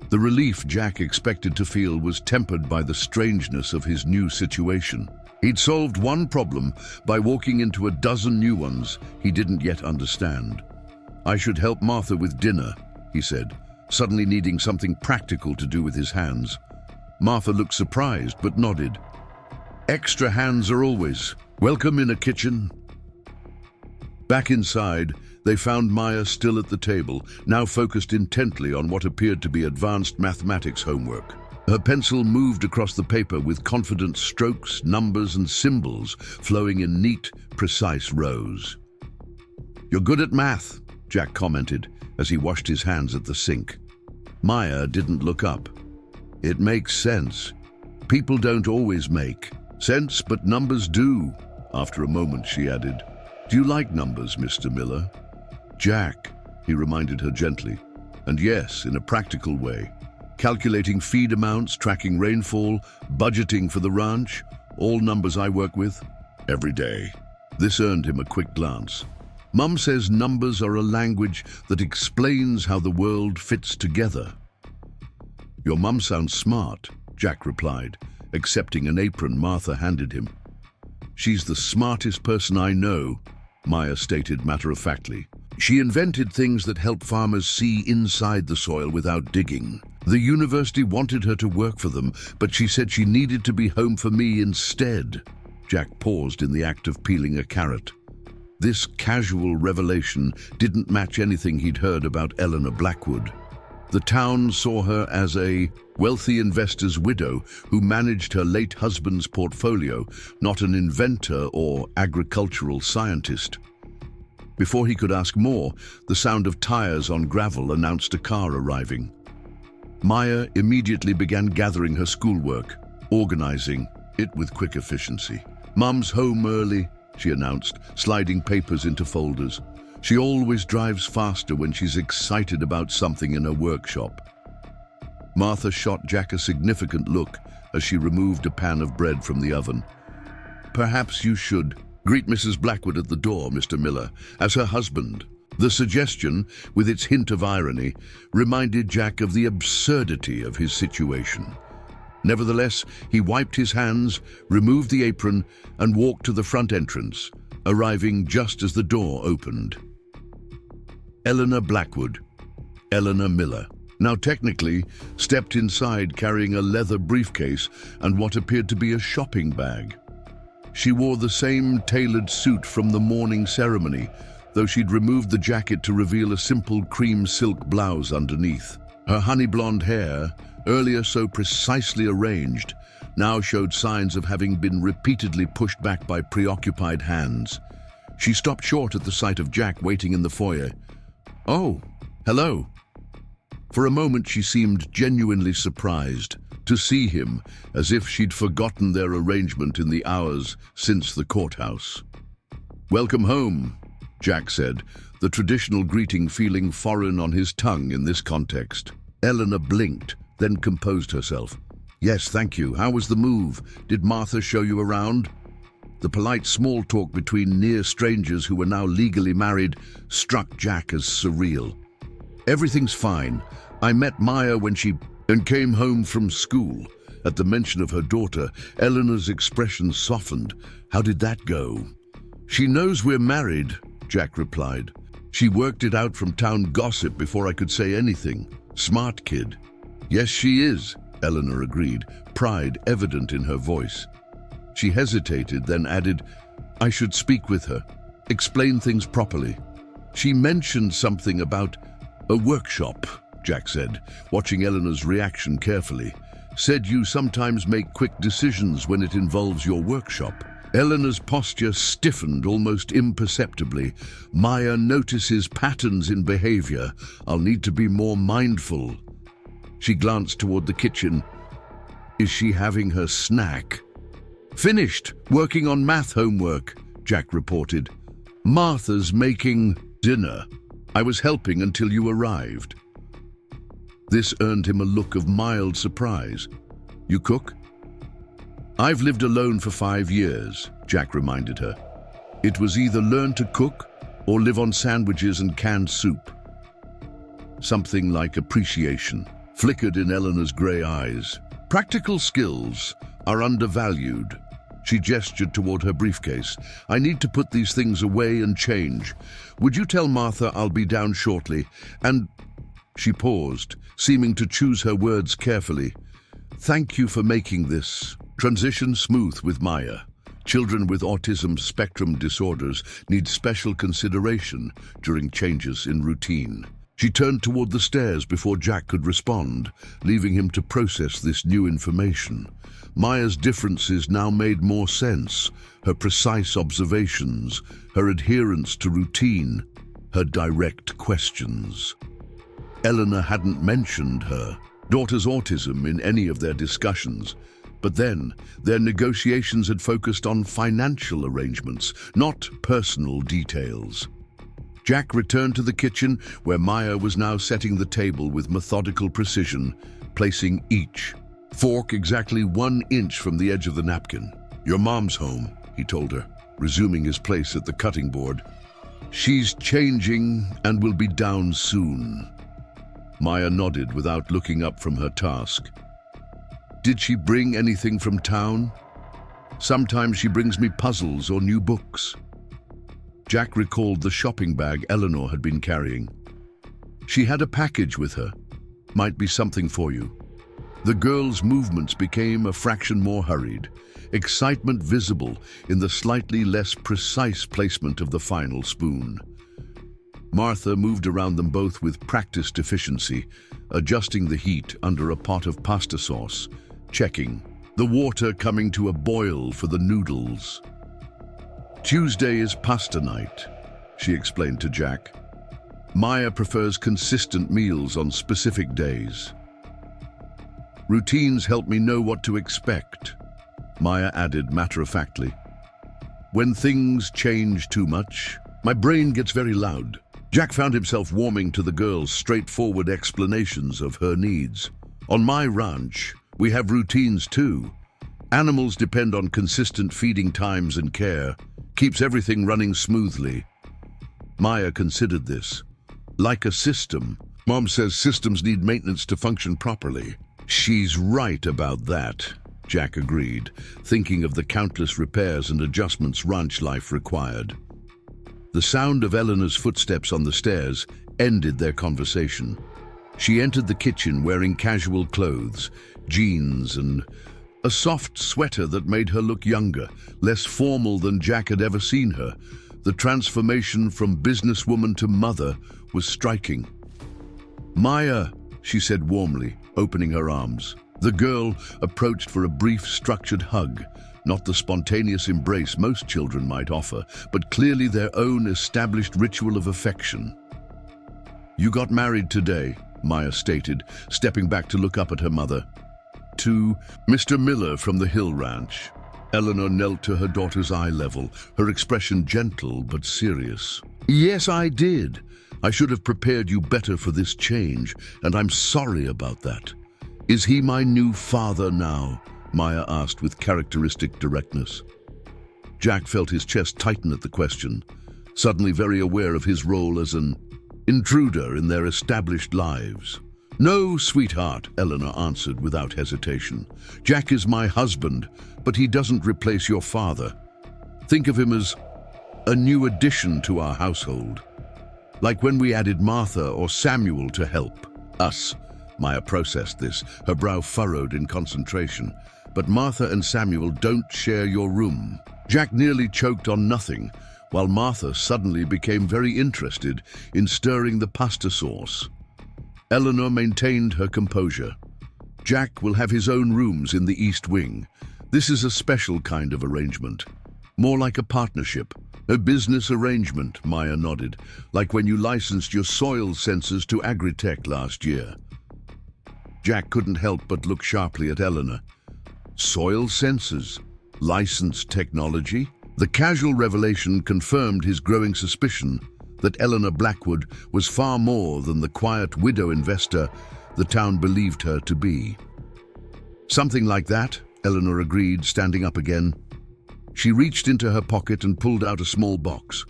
The relief Jack expected to feel was tempered by the strangeness of his new situation. He'd solved one problem by walking into a dozen new ones he didn't yet understand. "I should help Martha with dinner," he said, suddenly needing something practical to do with his hands. Martha looked surprised but nodded. "Extra hands are always welcome in a kitchen." Back inside, they found Maya still at the table, now focused intently on what appeared to be advanced mathematics homework. Her pencil moved across the paper with confident strokes, numbers, and symbols flowing in neat, precise rows. "You're good at math," Jack commented as he washed his hands at the sink. Maya didn't look up. "It makes sense. People don't always make sense, but numbers do." After a moment, she added, "Do you like numbers, Mr. Miller?" "Jack," he reminded her gently, "and yes, in a practical way. Calculating feed amounts, tracking rainfall, budgeting for the ranch, all numbers I work with every day." This earned him a quick glance. "Mum says numbers are a language that explains how the world fits together." "Your mum sounds smart," Jack replied, accepting an apron Martha handed him. She's the smartest person I know, Maya stated matter-of-factly. She invented things that help farmers see inside the soil without digging. The university wanted her to work for them, but she said she needed to be home for me instead. Jack paused in the act of peeling a carrot. This casual revelation didn't match anything he'd heard about Eleanor Blackwood. The town saw her as a wealthy investor's widow who managed her late husband's portfolio, not an inventor or agricultural scientist. Before he could ask more, the sound of tires on gravel announced a car arriving. Maya immediately began gathering her schoolwork, organizing it with quick efficiency. "Mum's home early," she announced, sliding papers into folders. She always drives faster when she's excited about something in her workshop. Martha shot Jack a significant look as she removed a pan of bread from the oven. "Perhaps you should greet Mrs. Blackwood at the door, Mr. Miller, as her husband." The suggestion, with its hint of irony, reminded Jack of the absurdity of his situation. Nevertheless, he wiped his hands, removed the apron, and walked to the front entrance, arriving just as the door opened. Eleanor Blackwood, Eleanor Miller, now technically stepped inside carrying a leather briefcase and what appeared to be a shopping bag. She wore the same tailored suit from the morning ceremony, though she'd removed the jacket to reveal a simple cream silk blouse underneath. Her honey blonde hair, earlier so precisely arranged, now showed signs of having been repeatedly pushed back by preoccupied hands. She stopped short at the sight of Jack waiting in the foyer. "Oh, hello." For a moment she seemed genuinely surprised to see him, as if she'd forgotten their arrangement in the hours since the courthouse. "Welcome home," Jack said, the traditional greeting feeling foreign on his tongue in this context. Eleanor blinked, then composed herself. "Yes, thank you. How was the move? Did Martha show you around?" The polite small talk between near strangers who were now legally married struck Jack as surreal. "Everything's fine. I met Maya when she came home from school." At the mention of her daughter, Eleanor's expression softened. "How did that go?" "She knows we're married," Jack replied. "She worked it out from town gossip before I could say anything. Smart kid." "Yes, she is," Eleanor agreed, pride evident in her voice. She hesitated, then added, "I should speak with her, explain things properly." "She mentioned something about a workshop," Jack said, watching Eleanor's reaction carefully. "Said you sometimes make quick decisions when it involves your workshop." Eleanor's posture stiffened almost imperceptibly. "Maya notices patterns in behavior. I'll need to be more mindful." She glanced toward the kitchen. "Is she having her snack?" "Finished working on math homework," Jack reported. "Martha's making dinner. I was helping until you arrived." This earned him a look of mild surprise. "You cook?" "I've lived alone for 5 years," Jack reminded her. "It was either learn to cook or live on sandwiches and canned soup." Something like appreciation flickered in Eleanor's gray eyes. "Practical skills are undervalued." She gestured toward her briefcase. "I need to put these things away and change. Would you tell Martha I'll be down shortly? And—" She paused, seeming to choose her words carefully. "Thank you for making this transition smooth with Maya. Children with autism spectrum disorders need special consideration during changes in routine." She turned toward the stairs before Jack could respond, leaving him to process this new information. Maya's differences now made more sense. Her precise observations, her adherence to routine, her direct questions. Eleanor hadn't mentioned her daughter's autism in any of their discussions, but then their negotiations had focused on financial arrangements, not personal details. Jack returned to the kitchen, where Maya was now setting the table with methodical precision, placing each fork exactly 1 inch from the edge of the napkin. "Your mom's home," he told her, resuming his place at the cutting board. "She's changing and will be down soon." Maya nodded without looking up from her task. "Did she bring anything from town?" Sometimes she brings me puzzles or new books. Jack recalled the shopping bag Eleanor had been carrying. She had a package with her. Might be something for you. The girl's movements became a fraction more hurried, excitement visible in the slightly less precise placement of the final spoon. Martha moved around them both with practiced efficiency, adjusting the heat under a pot of pasta sauce, checking, the water coming to a boil for the noodles. Tuesday is pasta night, she explained to Jack. Maya prefers consistent meals on specific days. Routines help me know what to expect, Maya added matter-of-factly. When things change too much, my brain gets very loud. Jack found himself warming to the girl's straightforward explanations of her needs. On my ranch, we have routines too. Animals depend on consistent feeding times and care, keeps everything running smoothly. Maya considered this. Like a system. Mom says systems need maintenance to function properly. She's right about that, Jack agreed, thinking of the countless repairs and adjustments ranch life required. The sound of Eleanor's footsteps on the stairs ended their conversation. She entered the kitchen wearing casual clothes, jeans and a soft sweater that made her look younger, less formal than Jack had ever seen her. The transformation from businesswoman to mother was striking. Maya, she said warmly, opening her arms. The girl approached for a brief, structured hug, not the spontaneous embrace most children might offer, but clearly their own established ritual of affection. You got married today, Maya stated, stepping back to look up at her mother. To Mr. Miller from the Hill Ranch. Eleanor knelt to her daughter's eye level, her expression gentle but serious. Yes, I did. I should have prepared you better for this change, and I'm sorry about that. Is he my new father now? Maya asked with characteristic directness. Jack felt his chest tighten at the question, suddenly very aware of his role as an intruder in their established lives. No, sweetheart, Eleanor answered without hesitation. Jack is my husband, but he doesn't replace your father. Think of him as a new addition to our household. Like when we added Martha or Samuel to help us. Maya processed this, her brow furrowed in concentration. But Martha and Samuel don't share your room. Jack nearly choked on nothing, while Martha suddenly became very interested in stirring the pasta sauce. Eleanor maintained her composure. Jack will have his own rooms in the East Wing. This is a special kind of arrangement. More like a partnership. A business arrangement, Maya nodded, like when you licensed your soil sensors to Agritech last year. Jack couldn't help but look sharply at Eleanor. Soil sensors? Licensed technology? The casual revelation confirmed his growing suspicion that Eleanor Blackwood was far more than the quiet widow investor the town believed her to be. Something like that, Eleanor agreed, standing up again. She reached into her pocket and pulled out a small box.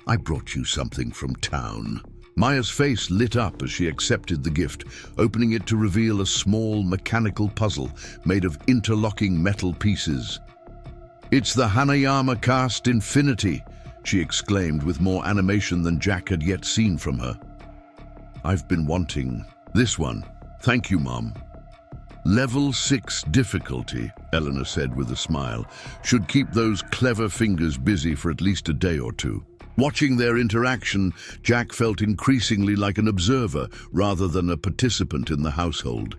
I brought you something from town. Maya's face lit up as she accepted the gift, opening it to reveal a small mechanical puzzle made of interlocking metal pieces. It's the Hanayama cast Infinity, she exclaimed with more animation than Jack had yet seen from her. I've been wanting this one. Thank you, Mom. Level 6 difficulty, Eleanor said with a smile, should keep those clever fingers busy for at least a day or two. Watching their interaction, Jack felt increasingly like an observer rather than a participant in the household.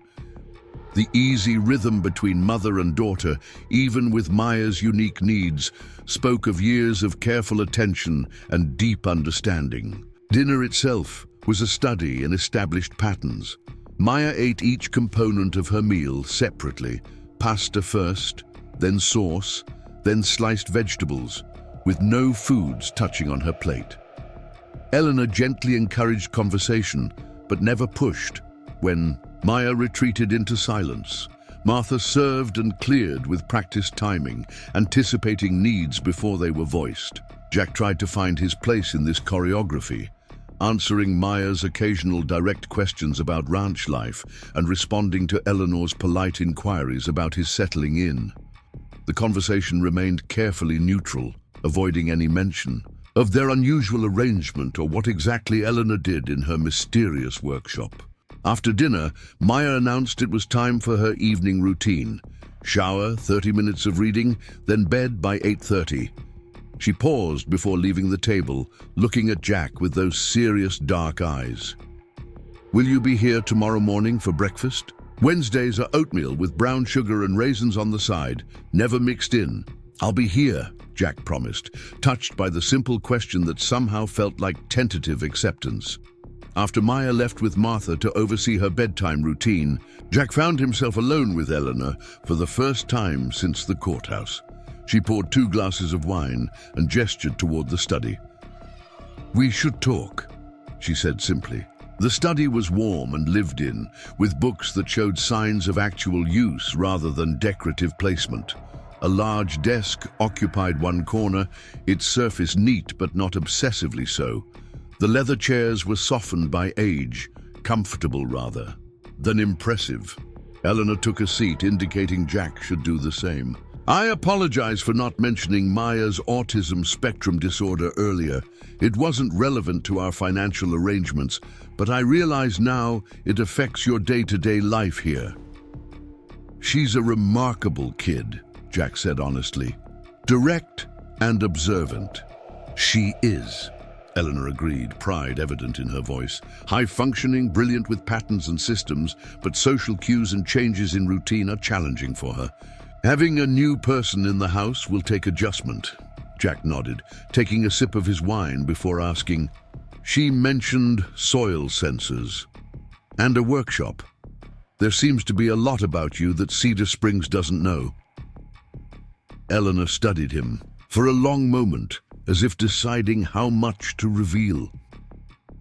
The easy rhythm between mother and daughter, even with Maya's unique needs, spoke of years of careful attention and deep understanding. Dinner itself was a study in established patterns. Maya ate each component of her meal separately, pasta first, then sauce, then sliced vegetables, with no foods touching on her plate. Eleanor gently encouraged conversation, but never pushed. When Maya retreated into silence, Martha served and cleared with practiced timing, anticipating needs before they were voiced. Jack tried to find his place in this choreography, answering Maya's occasional direct questions about ranch life and responding to Eleanor's polite inquiries about his settling in. The conversation remained carefully neutral, avoiding any mention of their unusual arrangement or what exactly Eleanor did in her mysterious workshop. After dinner, Maya announced it was time for her evening routine. Shower, 30 minutes of reading, then bed by 8:30. She paused before leaving the table, looking at Jack with those serious dark eyes. "Will you be here tomorrow morning for breakfast? Wednesdays are oatmeal with brown sugar and raisins on the side, never mixed in." "I'll be here," Jack promised, touched by the simple question that somehow felt like tentative acceptance. After Maya left with Martha to oversee her bedtime routine, Jack found himself alone with Eleanor for the first time since the courthouse. She poured 2 glasses of wine and gestured toward the study. "We should talk," she said simply. The study was warm and lived in, with books that showed signs of actual use rather than decorative placement. A large desk occupied one corner, its surface neat but not obsessively so. The leather chairs were softened by age, comfortable rather than impressive. Eleanor took a seat, indicating Jack should do the same. "I apologize for not mentioning Maya's autism spectrum disorder earlier. It wasn't relevant to our financial arrangements, but I realize now it affects your day-to-day life here." "She's a remarkable kid," Jack said honestly. "Direct and observant." "She is," Eleanor agreed, pride evident in her voice. "High-functioning, brilliant with patterns and systems, but social cues and changes in routine are challenging for her. Having a new person in the house will take adjustment." Jack nodded, taking a sip of his wine before asking, "She mentioned soil sensors and a workshop. There seems to be a lot about you that Cedar Springs doesn't know." Eleanor studied him for a long moment, as if deciding how much to reveal.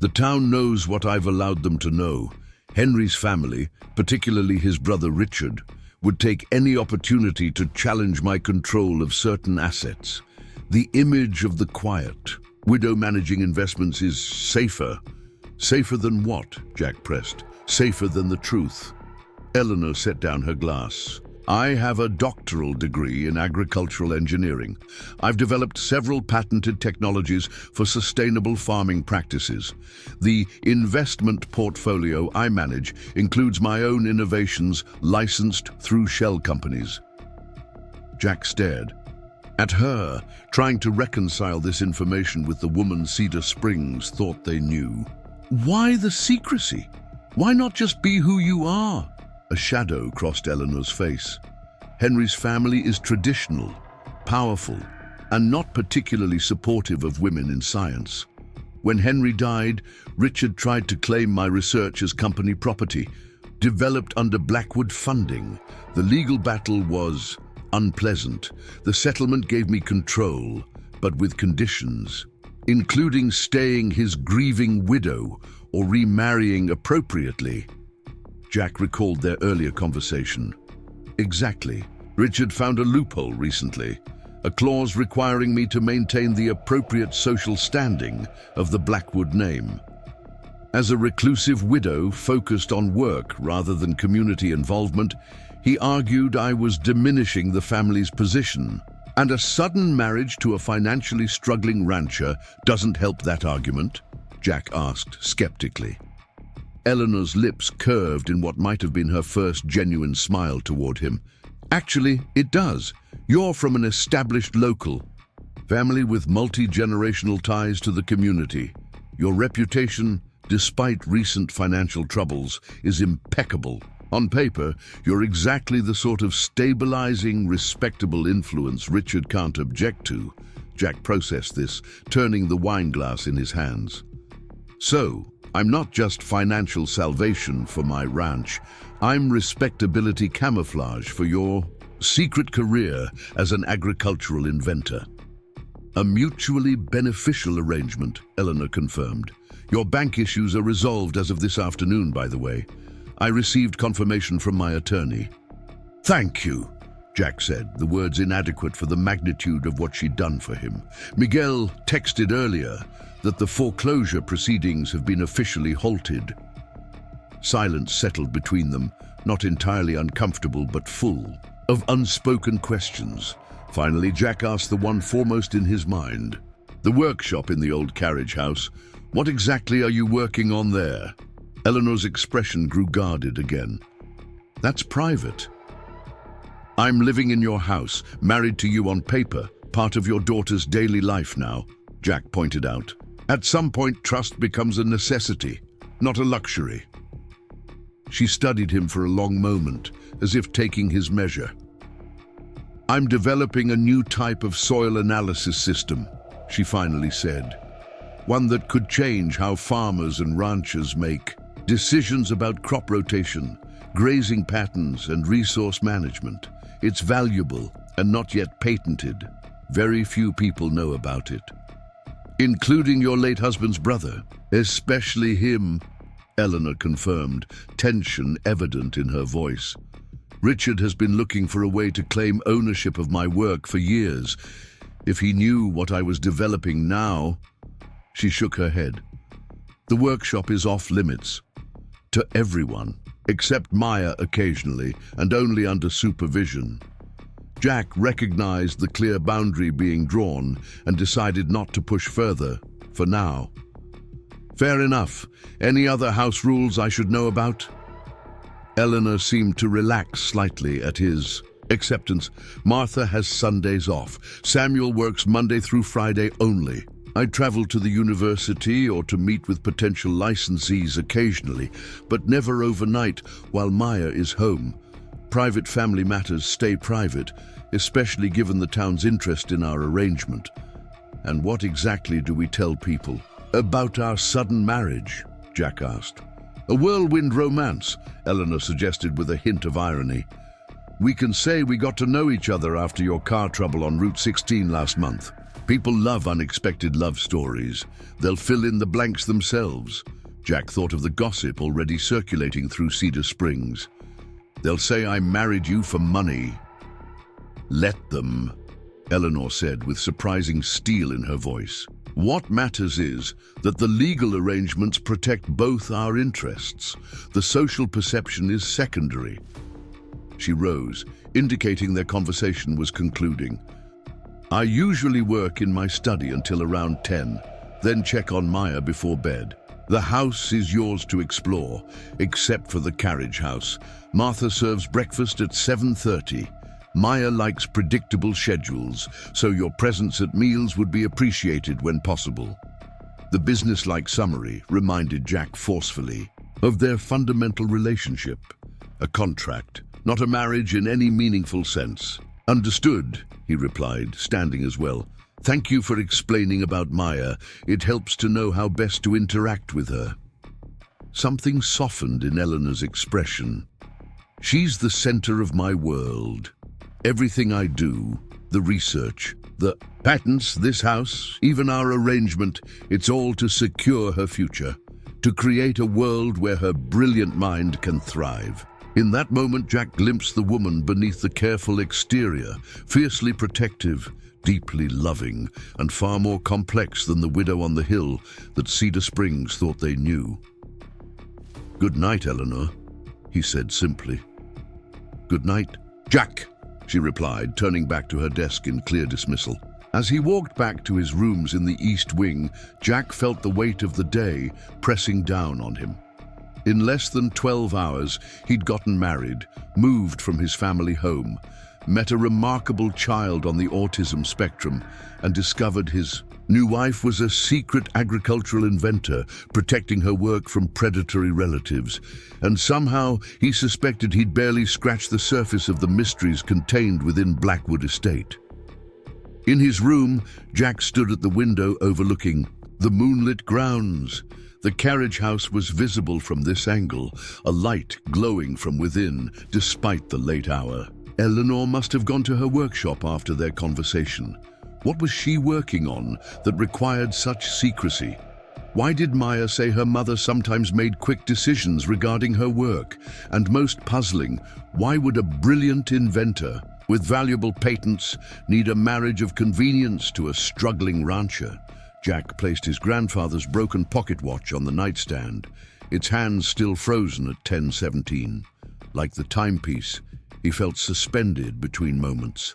"The town knows what I've allowed them to know. Henry's family, particularly his brother Richard, would take any opportunity to challenge my control of certain assets. The image of the quiet, widow managing investments is safer." "Safer than what?" Jack pressed. "Safer than the truth." Eleanor set down her glass. "I have a doctoral degree in agricultural engineering. I've developed several patented technologies for sustainable farming practices. The investment portfolio I manage includes my own innovations licensed through shell companies." Jack stared at her, trying to reconcile this information with the woman Cedar Springs thought they knew. "Why the secrecy? Why not just be who you are?" A shadow crossed Eleanor's face. "Henry's family is traditional, powerful, and not particularly supportive of women in science. When Henry died, Richard tried to claim my research as company property, developed under Blackwood funding. The legal battle was unpleasant. The settlement gave me control, but with conditions, including staying his grieving widow or remarrying appropriately." Jack recalled their earlier conversation. "Exactly. Richard found a loophole recently, a clause requiring me to maintain the appropriate social standing of the Blackwood name. As a reclusive widow focused on work rather than community involvement, he argued I was diminishing the family's position. And a sudden marriage to a financially struggling rancher doesn't help that argument?" Jack asked skeptically. Eleanor's lips curved in what might have been her first genuine smile toward him. "Actually, it does. You're from an established local family with multi-generational ties to the community. Your reputation, despite recent financial troubles, is impeccable. On paper, you're exactly the sort of stabilizing, respectable influence Richard can't object to." Jack processed this, turning the wine glass in his hands. "So, I'm not just financial salvation for my ranch. I'm respectability camouflage for your secret career as an agricultural inventor." "A mutually beneficial arrangement," Eleanor confirmed. "Your bank issues are resolved as of this afternoon, by the way. I received confirmation from my attorney." "Thank you," Jack said, the words inadequate for the magnitude of what she'd done for him. "Miguel texted earlier that the foreclosure proceedings have been officially halted." Silence settled between them, not entirely uncomfortable but full. of unspoken questions. Finally, Jack asked the one foremost in his mind. The workshop in the old carriage house. What exactly are you working on there? Eleanor's expression grew guarded again. That's private. I'm living in your house, married to you on paper, part of your daughter's daily life now, Jack pointed out. At some point, trust becomes a necessity, not a luxury. She studied him for a long moment, as if taking his measure. I'm developing a new type of soil analysis system, she finally said. One that could change how farmers and ranchers make decisions about crop rotation, grazing patterns, and resource management. It's valuable and not yet patented. Very few people know about it. Including your late husband's brother, especially him, Eleanor confirmed, tension evident in her voice. Richard has been looking for a way to claim ownership of my work for years. If he knew what I was developing now... She shook her head. The workshop is off limits. To everyone, except Maya occasionally, and only under supervision. Jack recognized the clear boundary being drawn and decided not to push further, for now. Fair enough. Any other house rules I should know about? Eleanor seemed to relax slightly at his acceptance. Martha has Sundays off. Samuel works Monday through Friday only. I travel to the university or to meet with potential licensees occasionally, but never overnight while Maya is home. Private family matters stay private, especially given the town's interest in our arrangement. And what exactly do we tell people? About our sudden marriage? Jack asked. A whirlwind romance, Eleanor suggested with a hint of irony. We can say we got to know each other after your car trouble on Route 16 last month. People love unexpected love stories. They'll fill in the blanks themselves. Jack thought of the gossip already circulating through Cedar Springs. They'll say I married you for money. Let them, Eleanor said with surprising steel in her voice. What matters is that the legal arrangements protect both our interests. The social perception is secondary. She rose, indicating their conversation was concluding. I usually work in my study until around 10, then check on Maya before bed. The house is yours to explore, except for the carriage house. Martha serves breakfast at 7:30. Maya likes predictable schedules, so your presence at meals would be appreciated when possible. The businesslike summary reminded Jack forcefully of their fundamental relationship, a contract, not a marriage in any meaningful sense. Understood, he replied, standing as well. Thank you for explaining about Maya. It helps to know how best to interact with her. Something softened in Eleanor's expression. She's the center of my world. Everything I do, the research, the patents, this house, even our arrangement, it's all to secure her future, to create a world where her brilliant mind can thrive. In that moment, Jack glimpsed the woman beneath the careful exterior, fiercely protective, deeply loving, and far more complex than the widow on the hill that Cedar Springs thought they knew. Good night, Eleanor, he said simply. Good night, Jack, she replied, turning back to her desk in clear dismissal. As he walked back to his rooms in the East Wing, Jack felt the weight of the day pressing down on him. In less than 12 hours, he'd gotten married, moved from his family home, met a remarkable child on the autism spectrum, and discovered his new wife was a secret agricultural inventor protecting her work from predatory relatives. And somehow, he suspected he'd barely scratched the surface of the mysteries contained within Blackwood Estate. In his room, Jack stood at the window overlooking the moonlit grounds. The carriage house was visible from this angle, a light glowing from within, despite the late hour. Eleanor must have gone to her workshop after their conversation. What was she working on that required such secrecy? Why did Maya say her mother sometimes made quick decisions regarding her work? And most puzzling, why would a brilliant inventor with valuable patents need a marriage of convenience to a struggling rancher? Jack placed his grandfather's broken pocket watch on the nightstand, its hands still frozen at 10:17. Like the timepiece, He felt suspended between moments.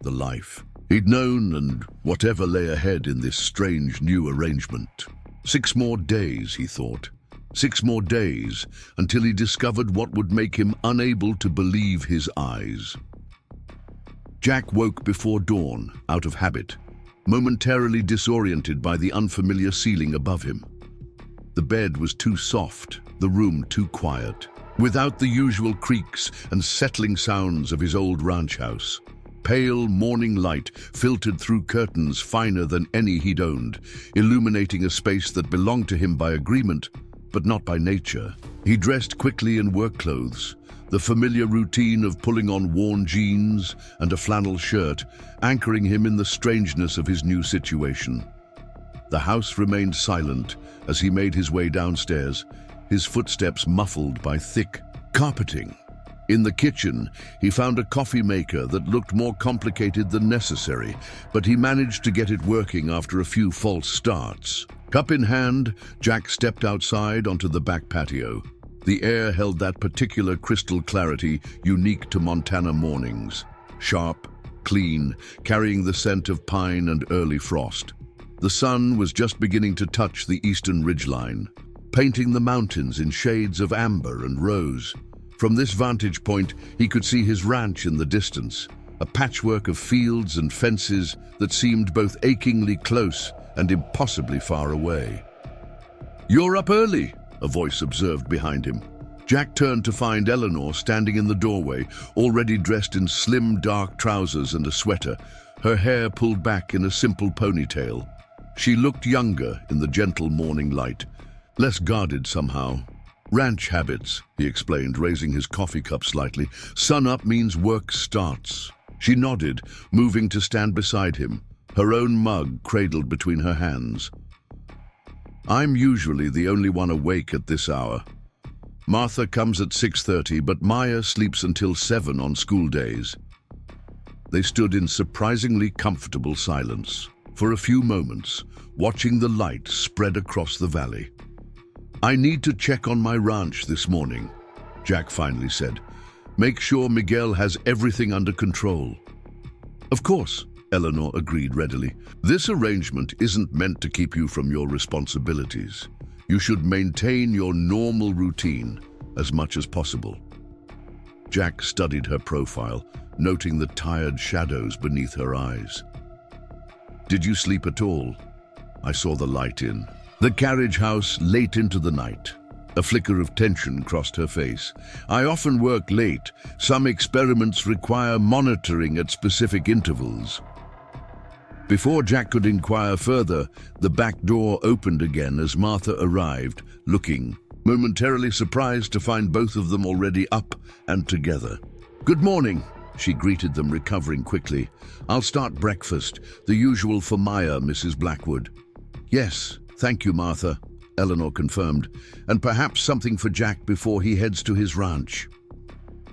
The life he'd known and whatever lay ahead in this strange new arrangement. 6 more days, he thought. 6 more days until he discovered what would make him unable to believe his eyes. Jack woke before dawn, out of habit, momentarily disoriented by the unfamiliar ceiling above him. The bed was too soft, the room too quiet, without the usual creaks and settling sounds of his old ranch house. Pale morning light filtered through curtains finer than any he'd owned, illuminating a space that belonged to him by agreement, but not by nature. He dressed quickly in work clothes, the familiar routine of pulling on worn jeans and a flannel shirt, anchoring him in the strangeness of his new situation. The house remained silent as he made his way downstairs, his footsteps muffled by thick carpeting. In the kitchen, he found a coffee maker that looked more complicated than necessary, but he managed to get it working after a few false starts. Cup in hand, Jack stepped outside onto the back patio. The air held that particular crystal clarity unique to Montana mornings. Sharp, clean, carrying the scent of pine and early frost. The sun was just beginning to touch the eastern ridgeline, painting the mountains in shades of amber and rose. From this vantage point, he could see his ranch in the distance, a patchwork of fields and fences that seemed both achingly close and impossibly far away. "You're up early," a voice observed behind him. Jack turned to find Eleanor standing in the doorway, already dressed in slim, dark trousers and a sweater, her hair pulled back in a simple ponytail. She looked younger in the gentle morning light, less guarded somehow. "Ranch habits," he explained, raising his coffee cup slightly. "Sun up means work starts." She nodded, moving to stand beside him, her own mug cradled between her hands. "I'm usually the only one awake at this hour. Martha comes at 6:30, but Maya sleeps until 7 on school days." They stood in surprisingly comfortable silence for a few moments, watching the light spread across the valley. "I need to check on my ranch this morning," Jack finally said. "Make sure Miguel has everything under control." "Of course," Eleanor agreed readily. "This arrangement isn't meant to keep you from your responsibilities. You should maintain your normal routine as much as possible." Jack studied her profile, noting the tired shadows beneath her eyes. "Did you sleep at all?" "I saw the light in the carriage house late into the night." A flicker of tension crossed her face. "I often work late. Some experiments require monitoring at specific intervals." Before Jack could inquire further, the back door opened again as Martha arrived, looking, momentarily surprised to find both of them already up and together. "Good morning," she greeted them, recovering quickly. "I'll start breakfast, the usual for Maya, Mrs. Blackwood." "Yes, thank you, Martha," Eleanor confirmed, "and perhaps something for Jack before he heads to his ranch."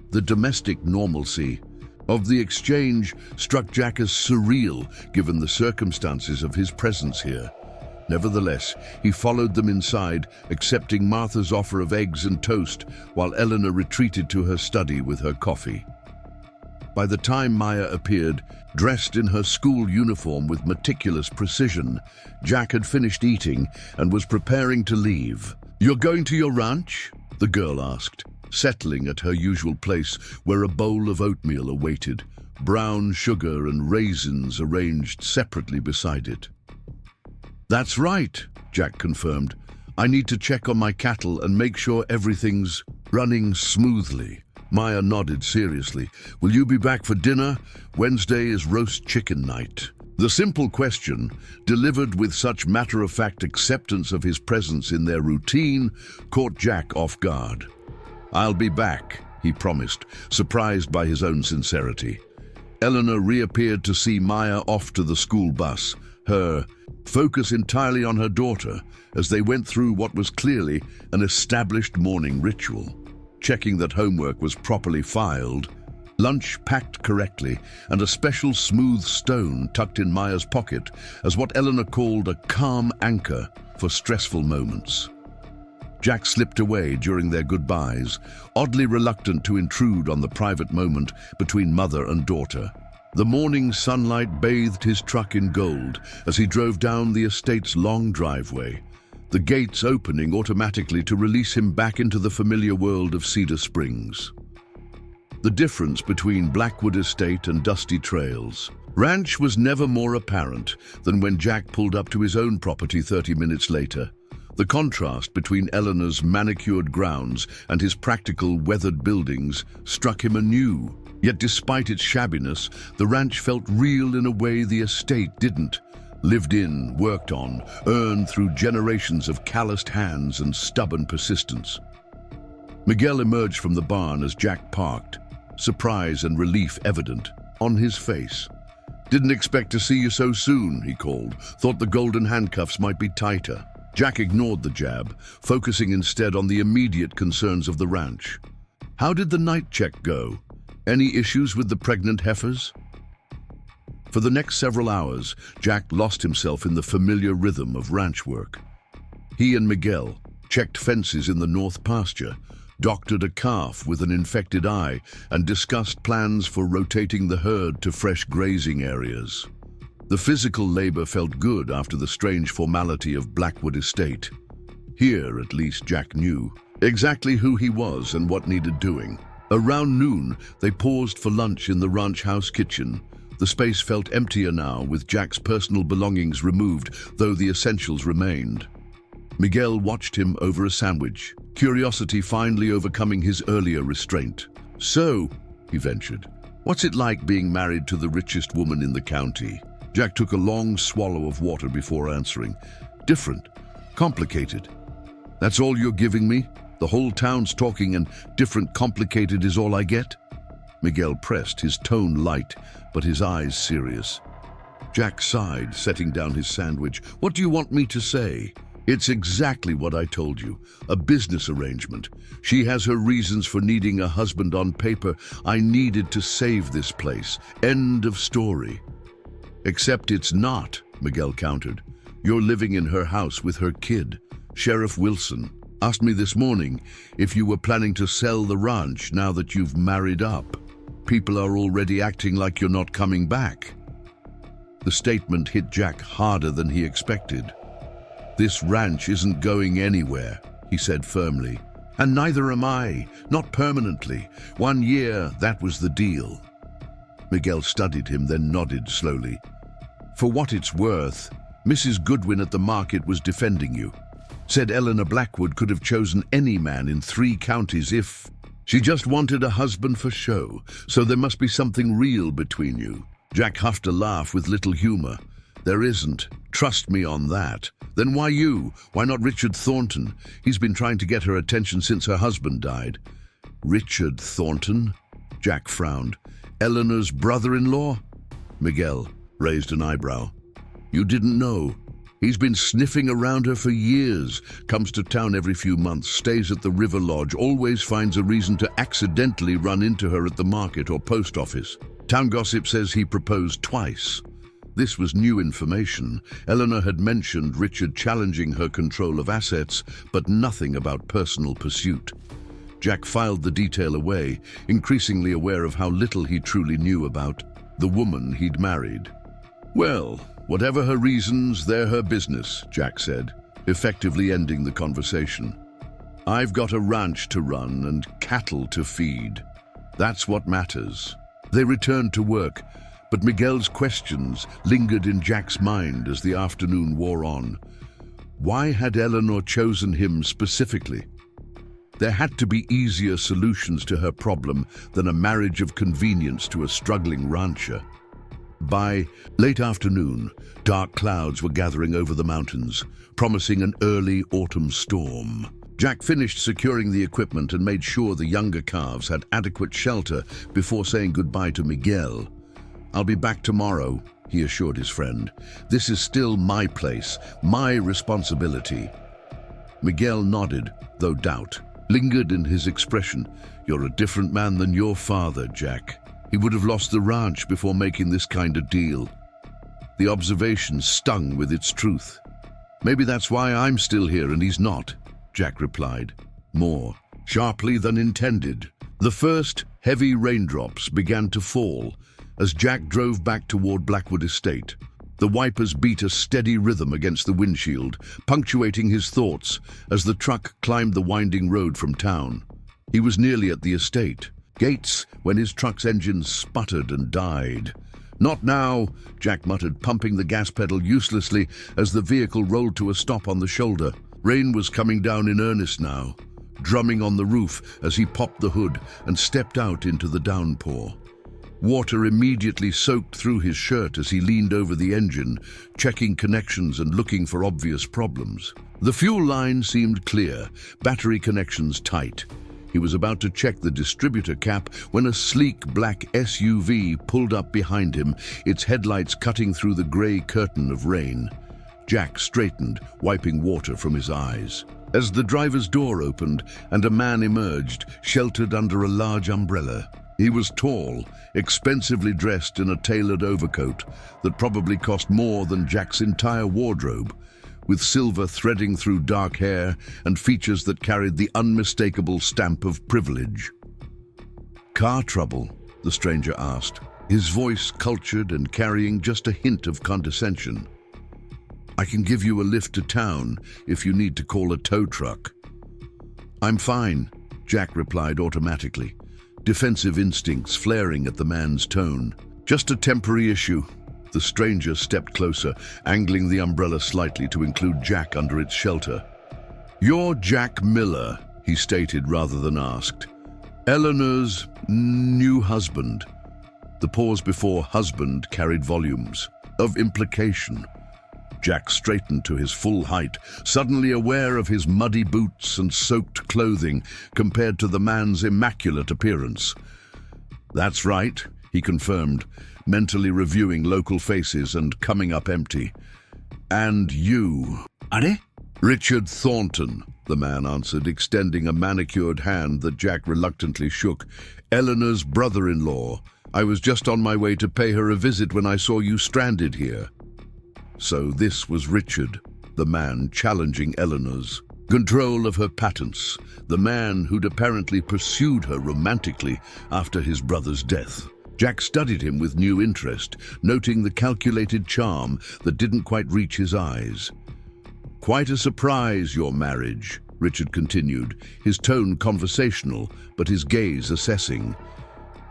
The domestic normalcy of the exchange struck Jack as surreal given the circumstances of his presence here. Nevertheless, he followed them inside, accepting Martha's offer of eggs and toast while Eleanor retreated to her study with her coffee. By the time Maya appeared, dressed in her school uniform with meticulous precision, Jack had finished eating and was preparing to leave. "You're going to your ranch?" the girl asked, settling at her usual place where a bowl of oatmeal awaited, brown sugar and raisins arranged separately beside it. "That's right," Jack confirmed. "I need to check on my cattle and make sure everything's running smoothly." Maya nodded seriously. "Will you be back for dinner? Wednesday is roast chicken night." The simple question, delivered with such matter-of-fact acceptance of his presence in their routine, caught Jack off guard. "I'll be back," he promised, surprised by his own sincerity. Eleanor reappeared to see Maya off to the school bus, her focus entirely on her daughter as they went through what was clearly an established morning ritual. Checking that homework was properly filed, lunch packed correctly, and a special smooth stone tucked in Maya's pocket as what Eleanor called a calm anchor for stressful moments. Jack slipped away during their goodbyes, oddly reluctant to intrude on the private moment between mother and daughter. The morning sunlight bathed his truck in gold as he drove down the estate's long driveway, the gates opening automatically to release him back into the familiar world of Cedar Springs. The difference between Blackwood Estate and dusty trails. Ranch was never more apparent than when Jack pulled up to his own property 30 minutes later. The contrast between Eleanor's manicured grounds and his practical, weathered buildings struck him anew. Yet despite its shabbiness, the ranch felt real in a way the estate didn't. Lived in, worked on, earned through generations of calloused hands and stubborn persistence. Miguel emerged from the barn as Jack parked, surprise and relief evident on his face. "Didn't expect to see you so soon," he called. "Thought the golden handcuffs might be tighter." Jack ignored the jab, focusing instead on the immediate concerns of the ranch. How did the night check go? Any issues with the pregnant heifers? For the next several hours, Jack lost himself in the familiar rhythm of ranch work. He and Miguel checked fences in the north pasture, doctored a calf with an infected eye, and discussed plans for rotating the herd to fresh grazing areas. The physical labor felt good after the strange formality of Blackwood Estate. Here, at least, Jack knew exactly who he was and what needed doing. Around noon, they paused for lunch in the ranch house kitchen. The space felt emptier now, with Jack's personal belongings removed, though the essentials remained. Miguel watched him over a sandwich, curiosity finally overcoming his earlier restraint. "So," he ventured, "what's it like being married to the richest woman in the county?" Jack took a long swallow of water before answering. "Different. Complicated. That's all you're giving me? The whole town's talking and different complicated is all I get?" Miguel pressed, his tone light, but his eyes serious. Jack sighed, setting down his sandwich. "What do you want me to say?" "It's exactly what I told you. A business arrangement. She has her reasons for needing a husband on paper. I needed to save this place. End of story." "Except it's not," Miguel countered. "You're living in her house with her kid. Sheriff Wilson asked me this morning if you were planning to sell the ranch now that you've married up. People are already acting like you're not coming back." The statement hit Jack harder than he expected. "This ranch isn't going anywhere," he said firmly. "And neither am I. Not permanently. 1 year, that was the deal." Miguel studied him, then nodded slowly. "For what it's worth, Mrs. Goodwin at the market was defending you. Said Eleanor Blackwood could have chosen any man in 3 counties if... She just wanted a husband for show, so there must be something real between you." Jack huffed a laugh with little humor. "There isn't. Trust me on that." "Then why you? Why not Richard Thornton? He's been trying to get her attention since her husband died." "Richard Thornton?" Jack frowned. "Eleanor's brother-in-law?" Miguel raised an eyebrow. "You didn't know? He's been sniffing around her for years, comes to town every few months, stays at the River Lodge, always finds a reason to accidentally run into her at the market or post office. Town gossip says he proposed twice." This was new information. Eleanor had mentioned Richard challenging her control of assets, but nothing about personal pursuit. Jack filed the detail away, increasingly aware of how little he truly knew about the woman he'd married. "Well, whatever her reasons, they're her business," Jack said, effectively ending the conversation. "I've got a ranch to run and cattle to feed. That's what matters." They returned to work, but Miguel's questions lingered in Jack's mind as the afternoon wore on. Why had Eleanor chosen him specifically? There had to be easier solutions to her problem than a marriage of convenience to a struggling rancher. By late afternoon, dark clouds were gathering over the mountains, promising an early autumn storm. Jack finished securing the equipment and made sure the younger calves had adequate shelter before saying goodbye to Miguel. "I'll be back tomorrow," he assured his friend. "This is still my place, my responsibility." Miguel nodded, though doubt lingered in his expression. "You're a different man than your father, Jack. He would have lost the ranch before making this kind of deal." The observation stung with its truth. "Maybe that's why I'm still here and he's not." Jack replied, more sharply than intended. The first heavy raindrops began to fall as Jack drove back toward Blackwood Estate. The wipers beat a steady rhythm against the windshield, punctuating his thoughts as the truck climbed the winding road from town. He was nearly at the estate gates when his truck's engine sputtered and died. "Not now," Jack muttered, pumping the gas pedal uselessly as the vehicle rolled to a stop on the shoulder. Rain was coming down in earnest now, drumming on the roof as he popped the hood and stepped out into the downpour. Water immediately soaked through his shirt as he leaned over the engine, checking connections and looking for obvious problems. The fuel line seemed clear, battery connections tight. He was about to check the distributor cap when a sleek black SUV pulled up behind him, its headlights cutting through the gray curtain of rain. Jack straightened, wiping water from his eyes, as the driver's door opened and a man emerged, sheltered under a large umbrella. He was tall, expensively dressed in a tailored overcoat that probably cost more than Jack's entire wardrobe, with silver threading through dark hair and features that carried the unmistakable stamp of privilege. "Car trouble?" the stranger asked, his voice cultured and carrying just a hint of condescension. "I can give you a lift to town if you need to call a tow truck." "I'm fine," Jack replied automatically, defensive instincts flaring at the man's tone. "Just a temporary issue." The stranger stepped closer, angling the umbrella slightly to include Jack under its shelter. "You're Jack Miller," he stated rather than asked. "Eleanor's new husband." The pause before husband carried volumes of implication. Jack straightened to his full height, suddenly aware of his muddy boots and soaked clothing compared to the man's immaculate appearance. "That's right," he confirmed, mentally reviewing local faces and coming up empty. "And you?" "Are?" "Richard Thornton," the man answered, extending a manicured hand that Jack reluctantly shook. "Eleanor's brother-in-law. I was just on my way to pay her a visit when I saw you stranded here." So this was Richard, the man challenging Eleanor's control of her patents, the man who'd apparently pursued her romantically after his brother's death. Jack studied him with new interest, noting the calculated charm that didn't quite reach his eyes. "Quite a surprise, your marriage," Richard continued, his tone conversational, but his gaze assessing.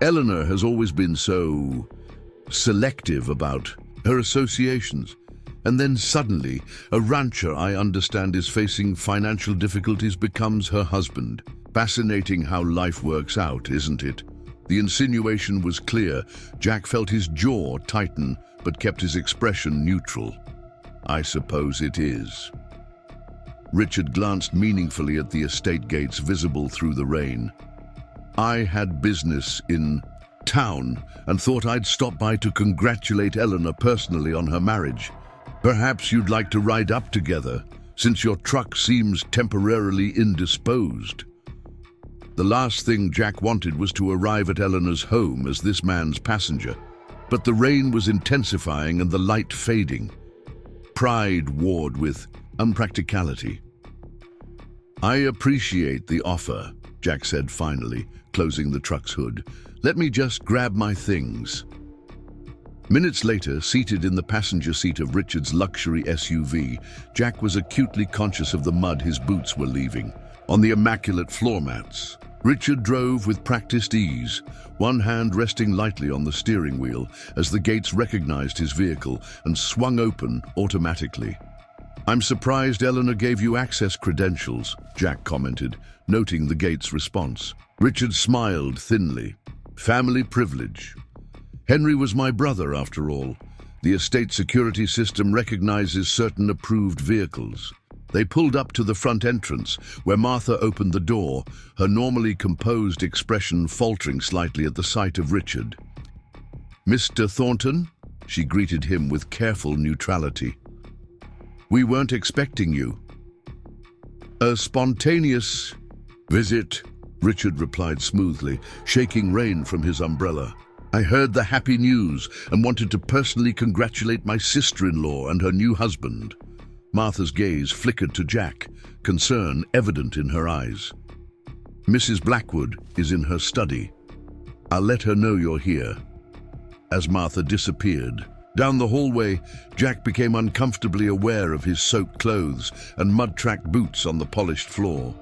"Eleanor has always been so selective about her associations. And then suddenly, a rancher I understand is facing financial difficulties becomes her husband. Fascinating how life works out, isn't it?" The insinuation was clear. Jack felt his jaw tighten, but kept his expression neutral. "I suppose it is." Richard glanced meaningfully at the estate gates visible through the rain. "I had business in town and thought I'd stop by to congratulate Eleanor personally on her marriage. Perhaps you'd like to ride up together, since your truck seems temporarily indisposed." The last thing Jack wanted was to arrive at Eleanor's home as this man's passenger, but the rain was intensifying and the light fading. Pride warred with unpracticality. "I appreciate the offer," Jack said finally, closing the truck's hood. "Let me just grab my things." Minutes later, seated in the passenger seat of Richard's luxury SUV, Jack was acutely conscious of the mud his boots were leaving on the immaculate floor mats. Richard drove with practiced ease, one hand resting lightly on the steering wheel as the gates recognized his vehicle and swung open automatically. "I'm surprised Eleanor gave you access credentials," Jack commented, noting the gate's response. Richard smiled thinly. "Family privilege. Henry was my brother, after all. The estate security system recognizes certain approved vehicles." They pulled up to the front entrance, where Martha opened the door, her normally composed expression faltering slightly at the sight of Richard. "Mr. Thornton?" She greeted him with careful neutrality. "We weren't expecting you." "A spontaneous visit," Richard replied smoothly, shaking rain from his umbrella. "I heard the happy news and wanted to personally congratulate my sister-in-law and her new husband." Martha's gaze flickered to Jack, concern evident in her eyes. "Mrs. Blackwood is in her study. I'll let her know you're here." As Martha disappeared, down the hallway, Jack became uncomfortably aware of his soaked clothes and mud-tracked boots on the polished floor.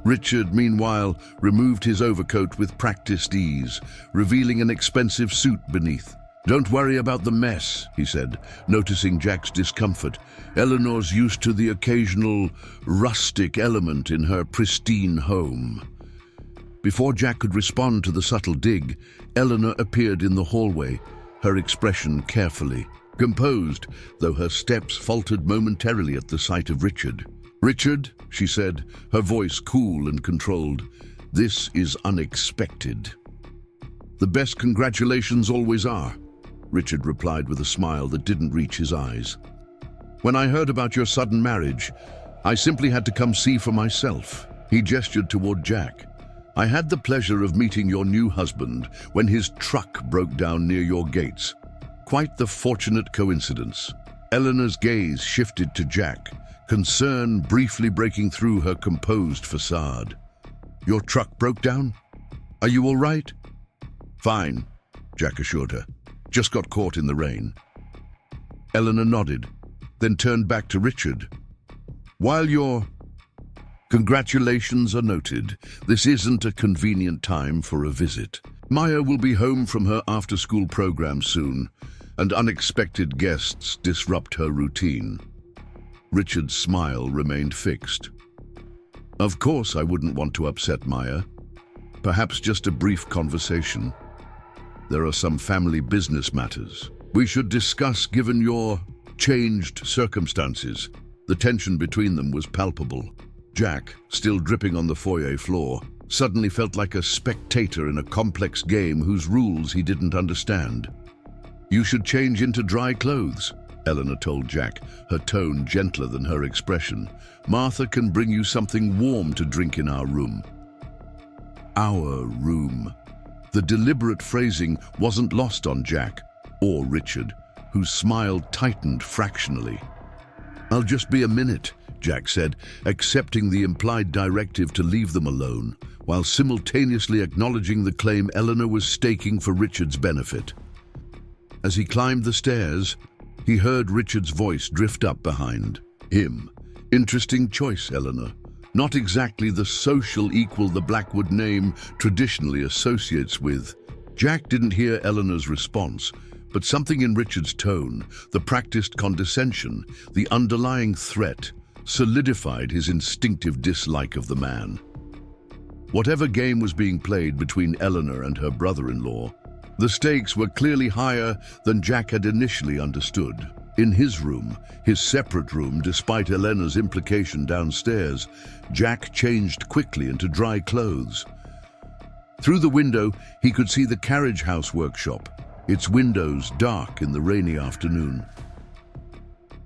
Richard, meanwhile, removed his overcoat with practiced ease, revealing an expensive suit beneath. "Don't worry about the mess," he said, noticing Jack's discomfort. "Eleanor's used to the occasional rustic element in her pristine home." Before Jack could respond to the subtle dig, Eleanor appeared in the hallway, her expression carefully composed, though her steps faltered momentarily at the sight of Richard. "Richard," she said, her voice cool and controlled, "this is unexpected." "The best congratulations always are," Richard replied with a smile that didn't reach his eyes. "When I heard about your sudden marriage, I simply had to come see for myself." He gestured toward Jack. "I had the pleasure of meeting your new husband when his truck broke down near your gates. Quite the fortunate coincidence." Eleanor's gaze shifted to Jack, concern briefly breaking through her composed facade. "Your truck broke down? Are you all right?" "Fine," Jack assured her. "Just got caught in the rain." Eleanor nodded, then turned back to Richard. "While your congratulations are noted, this isn't a convenient time for a visit. Maya will be home from her after-school program soon, and unexpected guests disrupt her routine." Richard's smile remained fixed. "Of course I wouldn't want to upset Maya. Perhaps just a brief conversation. There are some family business matters we should discuss given your changed circumstances." The tension between them was palpable. Jack, still dripping on the foyer floor, suddenly felt like a spectator in a complex game whose rules he didn't understand. "You should change into dry clothes," Eleanor told Jack, her tone gentler than her expression. "Martha can bring you something warm to drink in our room." "Our room." The deliberate phrasing wasn't lost on Jack or Richard, whose smile tightened fractionally. "I'll just be a minute," Jack said, accepting the implied directive to leave them alone, while simultaneously acknowledging the claim Eleanor was staking for Richard's benefit. As he climbed the stairs, he heard Richard's voice drift up behind him. "Interesting choice, Eleanor. Not exactly the social equal the Blackwood name traditionally associates with." Jack didn't hear Eleanor's response, but something in Richard's tone, the practiced condescension, the underlying threat, solidified his instinctive dislike of the man. Whatever game was being played between Eleanor and her brother-in-law, the stakes were clearly higher than Jack had initially understood. In his room, his separate room, despite Eleanor's implication downstairs, Jack changed quickly into dry clothes. Through the window, he could see the carriage house workshop, its windows dark in the rainy afternoon.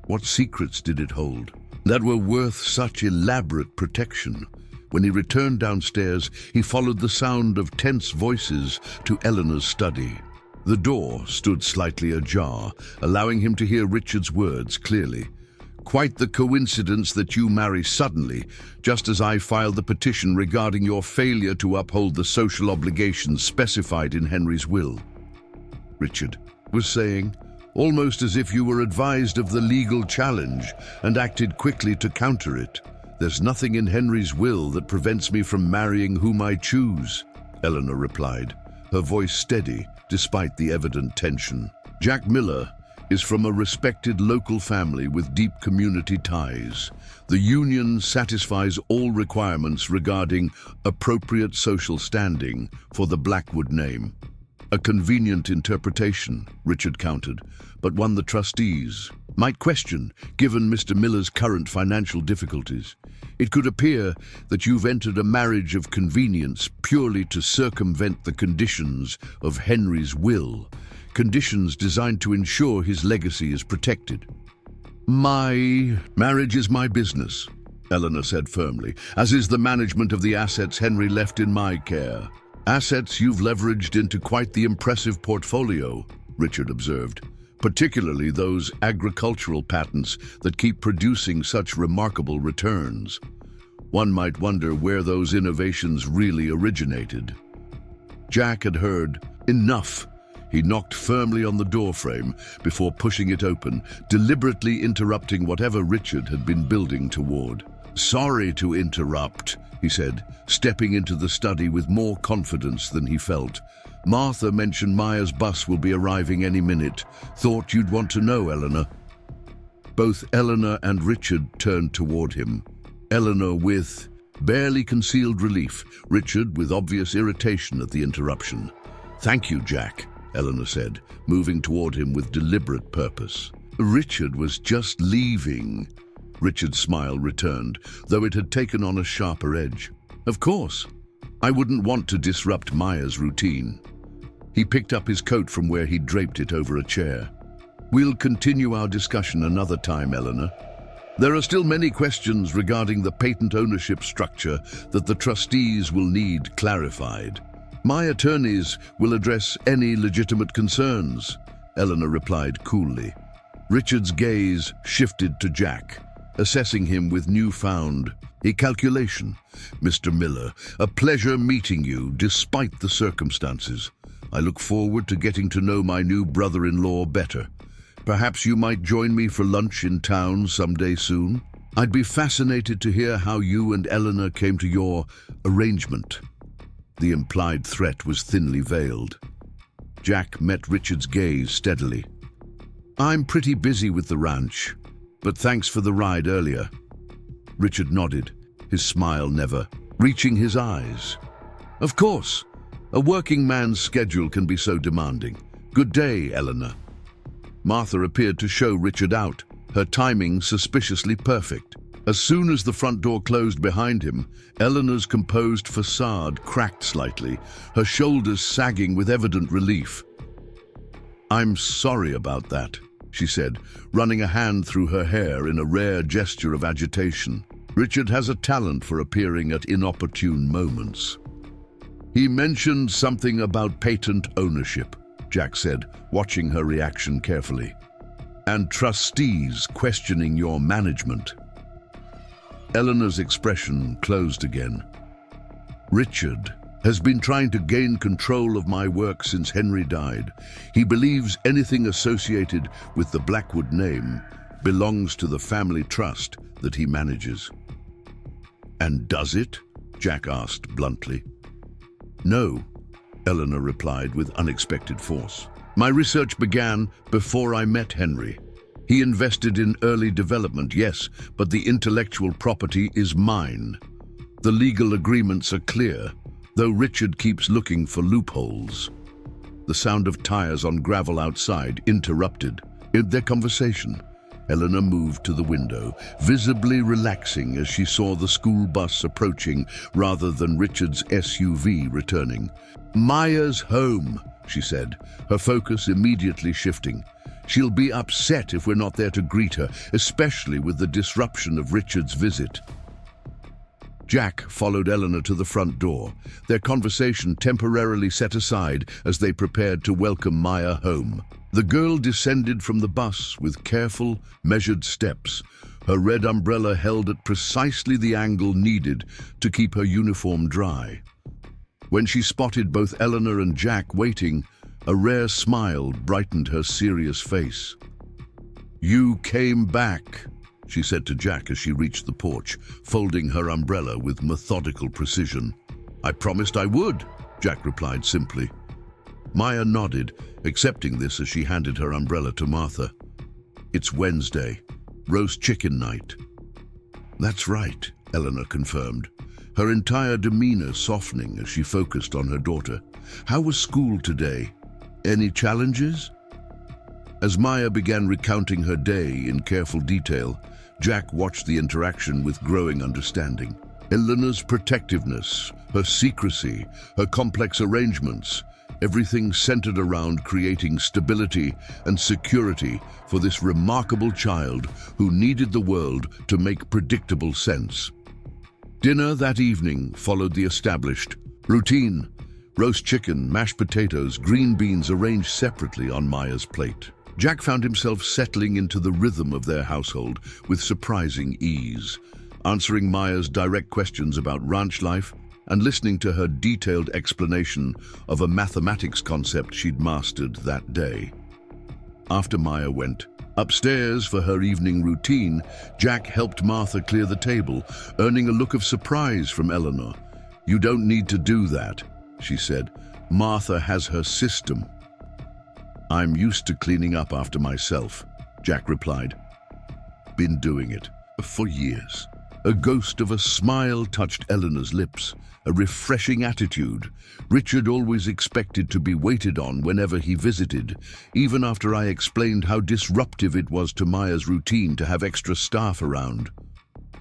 What secrets did it hold that were worth such elaborate protection? When he returned downstairs, he followed the sound of tense voices to Eleanor's study. The door stood slightly ajar, allowing him to hear Richard's words clearly. "Quite the coincidence that you marry suddenly, just as I filed the petition regarding your failure to uphold the social obligations specified in Henry's will," Richard was saying, "almost as if you were advised of the legal challenge and acted quickly to counter it." "There's nothing in Henry's will that prevents me from marrying whom I choose," Eleanor replied, her voice steady despite the evident tension. "Jack Miller is from a respected local family with deep community ties. The union satisfies all requirements regarding appropriate social standing for the Blackwood name." "A convenient interpretation," Richard countered, "but one the trustees might question, given Mr. Miller's current financial difficulties. It could appear that you've entered a marriage of convenience purely to circumvent the conditions of Henry's will, conditions designed to ensure his legacy is protected." "My marriage is my business," Eleanor said firmly, "as is the management of the assets Henry left in my care." "Assets you've leveraged into quite the impressive portfolio," Richard observed, "particularly those agricultural patents that keep producing such remarkable returns." One might wonder where those innovations really originated. Jack had heard enough. He knocked firmly on the doorframe before pushing it open, deliberately interrupting whatever Richard had been building toward. "Sorry to interrupt," he said, stepping into the study with more confidence than he felt. "Martha mentioned Maya's bus will be arriving any minute. Thought you'd want to know, Eleanor." Both Eleanor and Richard turned toward him. Eleanor with barely concealed relief, Richard with obvious irritation at the interruption. "Thank you, Jack," Eleanor said, moving toward him with deliberate purpose. "Richard was just leaving." Richard's smile returned, though it had taken on a sharper edge. "Of course. I wouldn't want to disrupt Maya's routine." He picked up his coat from where he'd draped it over a chair. "We'll continue our discussion another time, Eleanor. There are still many questions regarding the patent ownership structure that the trustees will need clarified. My attorneys will address any legitimate concerns," Eleanor replied coolly. Richard's gaze shifted to Jack, assessing him with newfound calculation. "Mr. Miller, a pleasure meeting you despite the circumstances. I look forward to getting to know my new brother-in-law better. Perhaps you might join me for lunch in town someday soon. I'd be fascinated to hear how you and Eleanor came to your arrangement." The implied threat was thinly veiled. Jack met Richard's gaze steadily. "I'm pretty busy with the ranch, but thanks for the ride earlier." Richard nodded, his smile never reaching his eyes. "Of course. A working man's schedule can be so demanding. Good day, Eleanor." Martha appeared to show Richard out, her timing suspiciously perfect. As soon as the front door closed behind him, Eleanor's composed facade cracked slightly, her shoulders sagging with evident relief. "I'm sorry about that," she said, running a hand through her hair in a rare gesture of agitation. Richard has a talent for appearing at inopportune moments. "He mentioned something about patent ownership," Jack said, watching her reaction carefully. "And trustees questioning your management." Eleanor's expression closed again. "Richard has been trying to gain control of my work since Henry died. He believes anything associated with the Blackwood name belongs to the family trust that he manages." "And does it?" Jack asked bluntly. "No," Eleanor replied with unexpected force. "My research began before I met Henry. He invested in early development, yes, but the intellectual property is mine. The legal agreements are clear, though Richard keeps looking for loopholes." The sound of tires on gravel outside interrupted their conversation. Eleanor moved to the window, visibly relaxing as she saw the school bus approaching rather than Richard's SUV returning. "Maya's home," she said, her focus immediately shifting. "She'll be upset if we're not there to greet her, especially with the disruption of Richard's visit." Jack followed Eleanor to the front door, their conversation temporarily set aside as they prepared to welcome Maya home. The girl descended from the bus with careful, measured steps, her red umbrella held at precisely the angle needed to keep her uniform dry. When she spotted both Eleanor and Jack waiting, a rare smile brightened her serious face. "You came back," she said to Jack as she reached the porch, folding her umbrella with methodical precision. "I promised I would," Jack replied simply. Maya nodded, accepting this as she handed her umbrella to Martha. "It's Wednesday, roast chicken night." "That's right," Eleanor confirmed, her entire demeanor softening as she focused on her daughter. "How was school today? Any challenges?" As Maya began recounting her day in careful detail, Jack watched the interaction with growing understanding. Eleanor's protectiveness, her secrecy, her complex arrangements, everything centered around creating stability and security for this remarkable child who needed the world to make predictable sense. Dinner that evening followed the established routine: roast chicken, mashed potatoes, green beans arranged separately on Maya's plate. Jack found himself settling into the rhythm of their household with surprising ease. answering Maya's direct questions about ranch life and listening to her detailed explanation of a mathematics concept she'd mastered that day. After Maya went upstairs for her evening routine, Jack helped Martha clear the table, earning a look of surprise from Eleanor. "You don't need to do that," she said. "Martha has her system." "I'm used to cleaning up after myself," Jack replied. "Been doing it for years." A ghost of a smile touched Eleanor's lips, a refreshing attitude. Richard always expected to be waited on whenever he visited, even after I explained how disruptive it was to Maya's routine to have extra staff around.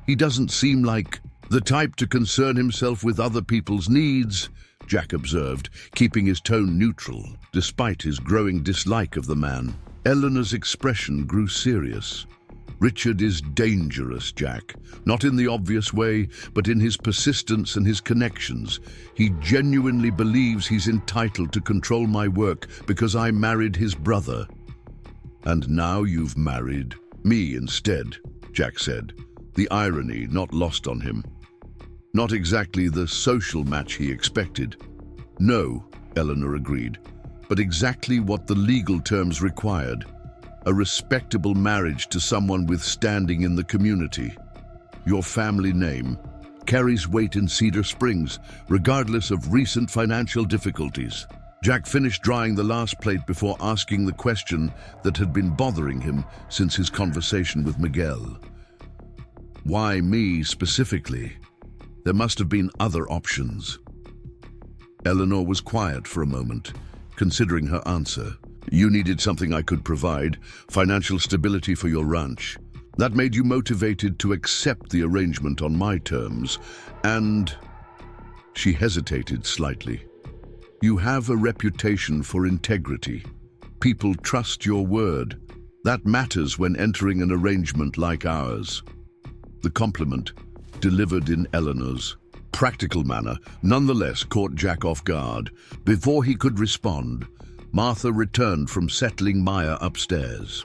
"He doesn't seem like the type to concern himself with other people's needs," Jack observed, keeping his tone neutral, despite his growing dislike of the man. Eleanor's expression grew serious. "Richard is dangerous, Jack. Not in the obvious way, but in his persistence and his connections. He genuinely believes he's entitled to control my work because I married his brother." "And now you've married me instead," Jack said, the irony not lost on him. Not exactly the social match he expected. "No," Eleanor agreed, "but exactly what the legal terms required. A respectable marriage to someone with standing in the community. Your family name carries weight in Cedar Springs, regardless of recent financial difficulties." Jack finished drying the last plate before asking the question that had been bothering him since his conversation with Miguel. "Why me specifically? There must have been other options." Eleanor was quiet for a moment, considering her answer. "You needed something I could provide, financial stability for your ranch. That made you motivated to accept the arrangement on my terms, and..." She hesitated slightly. "You have a reputation for integrity. People trust your word. That matters when entering an arrangement like ours." The compliment, delivered in Eleanor's practical manner, nonetheless caught Jack off guard. Before he could respond, Martha returned from settling Maya upstairs.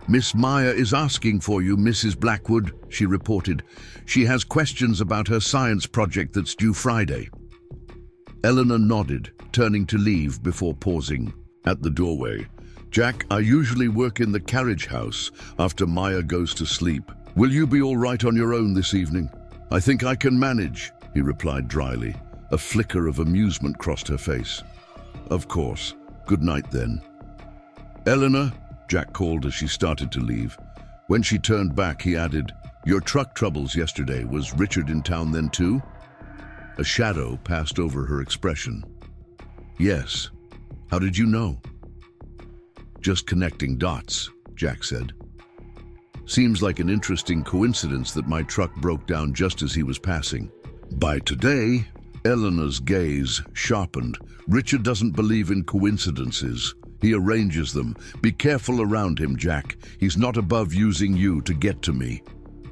"Miss Maya is asking for you, Mrs. Blackwood," she reported. "She has questions about her science project that's due Friday." Eleanor nodded, turning to leave before pausing at the doorway. "Jack, I usually work in the carriage house after Maya goes to sleep. Will you be all right on your own this evening?" "I think I can manage," he replied dryly. A flicker of amusement crossed her face. "Of course. Good night then." "Eleanor," Jack called as she started to leave. When she turned back, he added, "Your truck troubles yesterday. Was Richard in town then too?" A shadow passed over her expression. "Yes. How did you know?" "Just connecting dots," Jack said. "Seems like an interesting coincidence that my truck broke down just as he was passing." By today, Eleanor's gaze sharpened. "Richard doesn't believe in coincidences. He arranges them. Be careful around him, Jack. He's not above using you to get to me."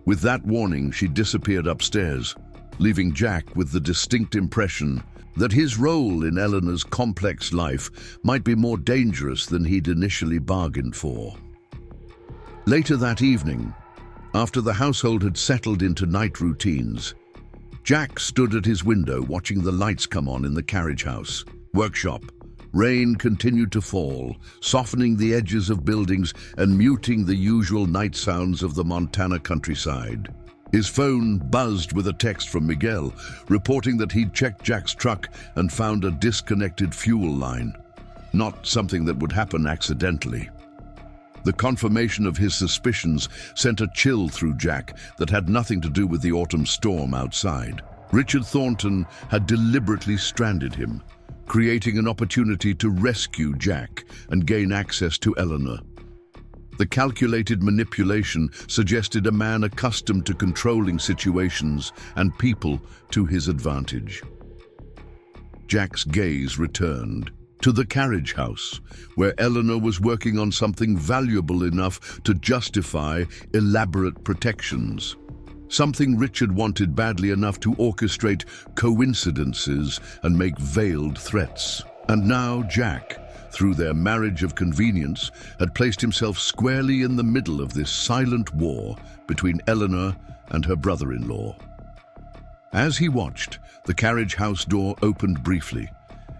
With that warning, she disappeared upstairs, leaving Jack with the distinct impression that his role in Eleanor's complex life might be more dangerous than he'd initially bargained for. Later that evening, after the household had settled into night routines, Jack stood at his window watching the lights come on in the carriage house workshop. Rain continued to fall, softening the edges of buildings and muting the usual night sounds of the Montana countryside. His phone buzzed with a text from Miguel, reporting that he'd checked Jack's truck and found a disconnected fuel line. Not something that would happen accidentally. The confirmation of his suspicions sent a chill through Jack that had nothing to do with the autumn storm outside. Richard Thornton had deliberately stranded him, creating an opportunity to rescue Jack and gain access to Eleanor. The calculated manipulation suggested a man accustomed to controlling situations and people to his advantage. Jack's gaze returned to the carriage house, where Eleanor was working on something valuable enough to justify elaborate protections. Something Richard wanted badly enough to orchestrate coincidences and make veiled threats. And now Jack, through their marriage of convenience, had placed himself squarely in the middle of this silent war between Eleanor and her brother-in-law. As he watched, the carriage house door opened briefly,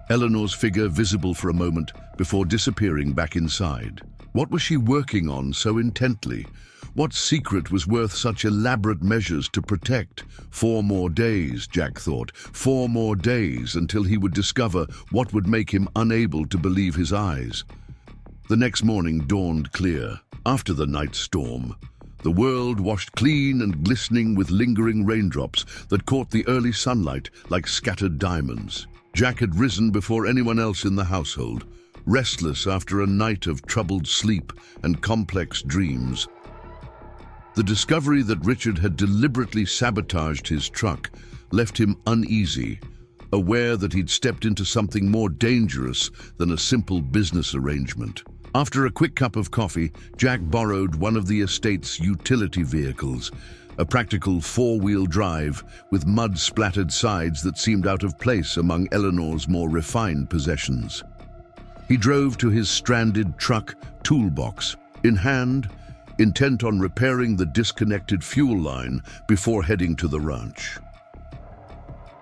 Eleanor's figure visible for a moment before disappearing back inside. What was she working on so intently? What secret was worth such elaborate measures to protect? 4 more days, Jack thought. 4 more days until he would discover what would make him unable to believe his eyes. The next morning dawned clear. After the night storm, the world washed clean and glistening with lingering raindrops that caught the early sunlight like scattered diamonds. Jack had risen before anyone else in the household, restless after a night of troubled sleep and complex dreams. The discovery that Richard had deliberately sabotaged his truck left him uneasy, aware that he'd stepped into something more dangerous than a simple business arrangement. After a quick cup of coffee, Jack borrowed one of the estate's utility vehicles, a practical 4-wheel drive with mud-splattered sides that seemed out of place among Eleanor's more refined possessions. He drove to his stranded truck toolbox, in hand, intent on repairing the disconnected fuel line before heading to the ranch.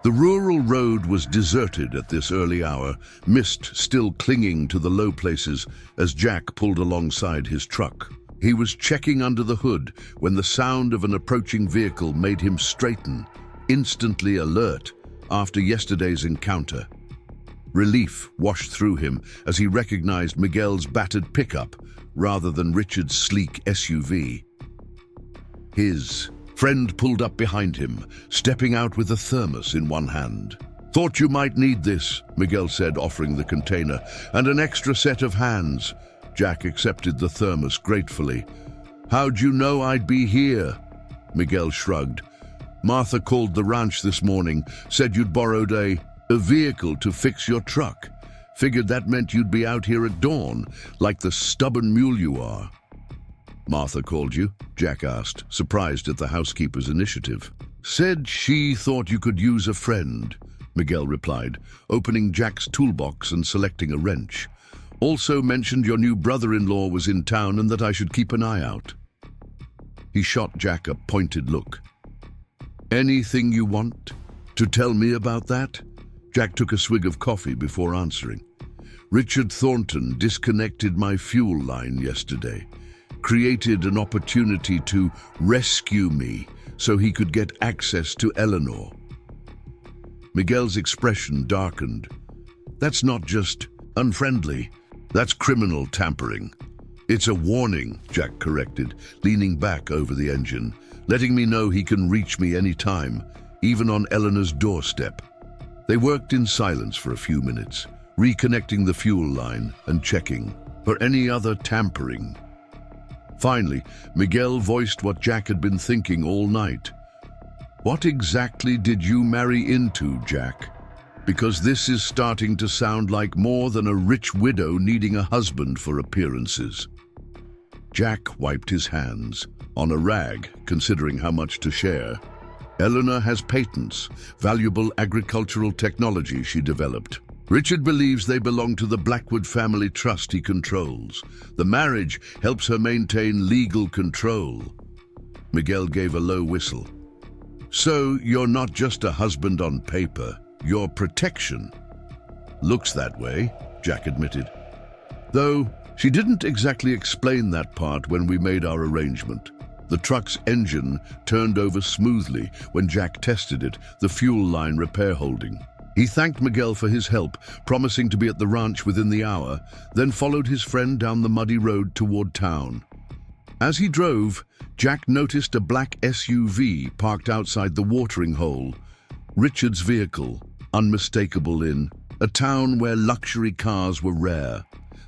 The rural road was deserted at this early hour, mist still clinging to the low places as Jack pulled alongside his truck. He was checking under the hood when the sound of an approaching vehicle made him straighten, instantly alert after yesterday's encounter. Relief washed through him as he recognized Miguel's battered pickup rather than Richard's sleek SUV. His friend pulled up behind him, stepping out with a thermos in one hand. "Thought you might need this," Miguel said, offering the container, "and an extra set of hands." Jack accepted the thermos gratefully. "How'd you know I'd be here?" Miguel shrugged. "Martha called the ranch this morning, said you'd borrowed a vehicle to fix your truck. Figured that meant you'd be out here at dawn, like the stubborn mule you are." "Martha called you?" Jack asked, surprised at the housekeeper's initiative. "Said she thought you could use a friend," Miguel replied, opening Jack's toolbox and selecting a wrench. "Also mentioned your new brother-in-law was in town and that I should keep an eye out." He shot Jack a pointed look. "Anything you want to tell me about that?" Jack took a swig of coffee before answering. "Richard Thornton disconnected my fuel line yesterday, created an opportunity to rescue me so he could get access to Eleanor." Miguel's expression darkened. "That's not just unfriendly, that's criminal tampering." "It's a warning," Jack corrected, leaning back over the engine, "letting me know he can reach me any time, even on Eleanor's doorstep." They worked in silence for a few minutes, reconnecting the fuel line and checking for any other tampering. Finally, Miguel voiced what Jack had been thinking all night. "What exactly did you marry into, Jack? Because this is starting to sound like more than a rich widow needing a husband for appearances." Jack wiped his hands, on a rag, considering how much to share. "Eleanor has patents, valuable agricultural technology she developed. Richard believes they belong to the Blackwood family trust he controls. The marriage helps her maintain legal control." Miguel gave a low whistle. "So you're not just a husband on paper, you're protection." "Looks that way," Jack admitted. "Though she didn't exactly explain that part when we made our arrangement." The truck's engine turned over smoothly when Jack tested it, the fuel line repair holding. He thanked Miguel for his help, promising to be at the ranch within the hour, then followed his friend down the muddy road toward town. As he drove, Jack noticed a black SUV parked outside the watering hole. Richard's vehicle, unmistakable in a town where luxury cars were rare.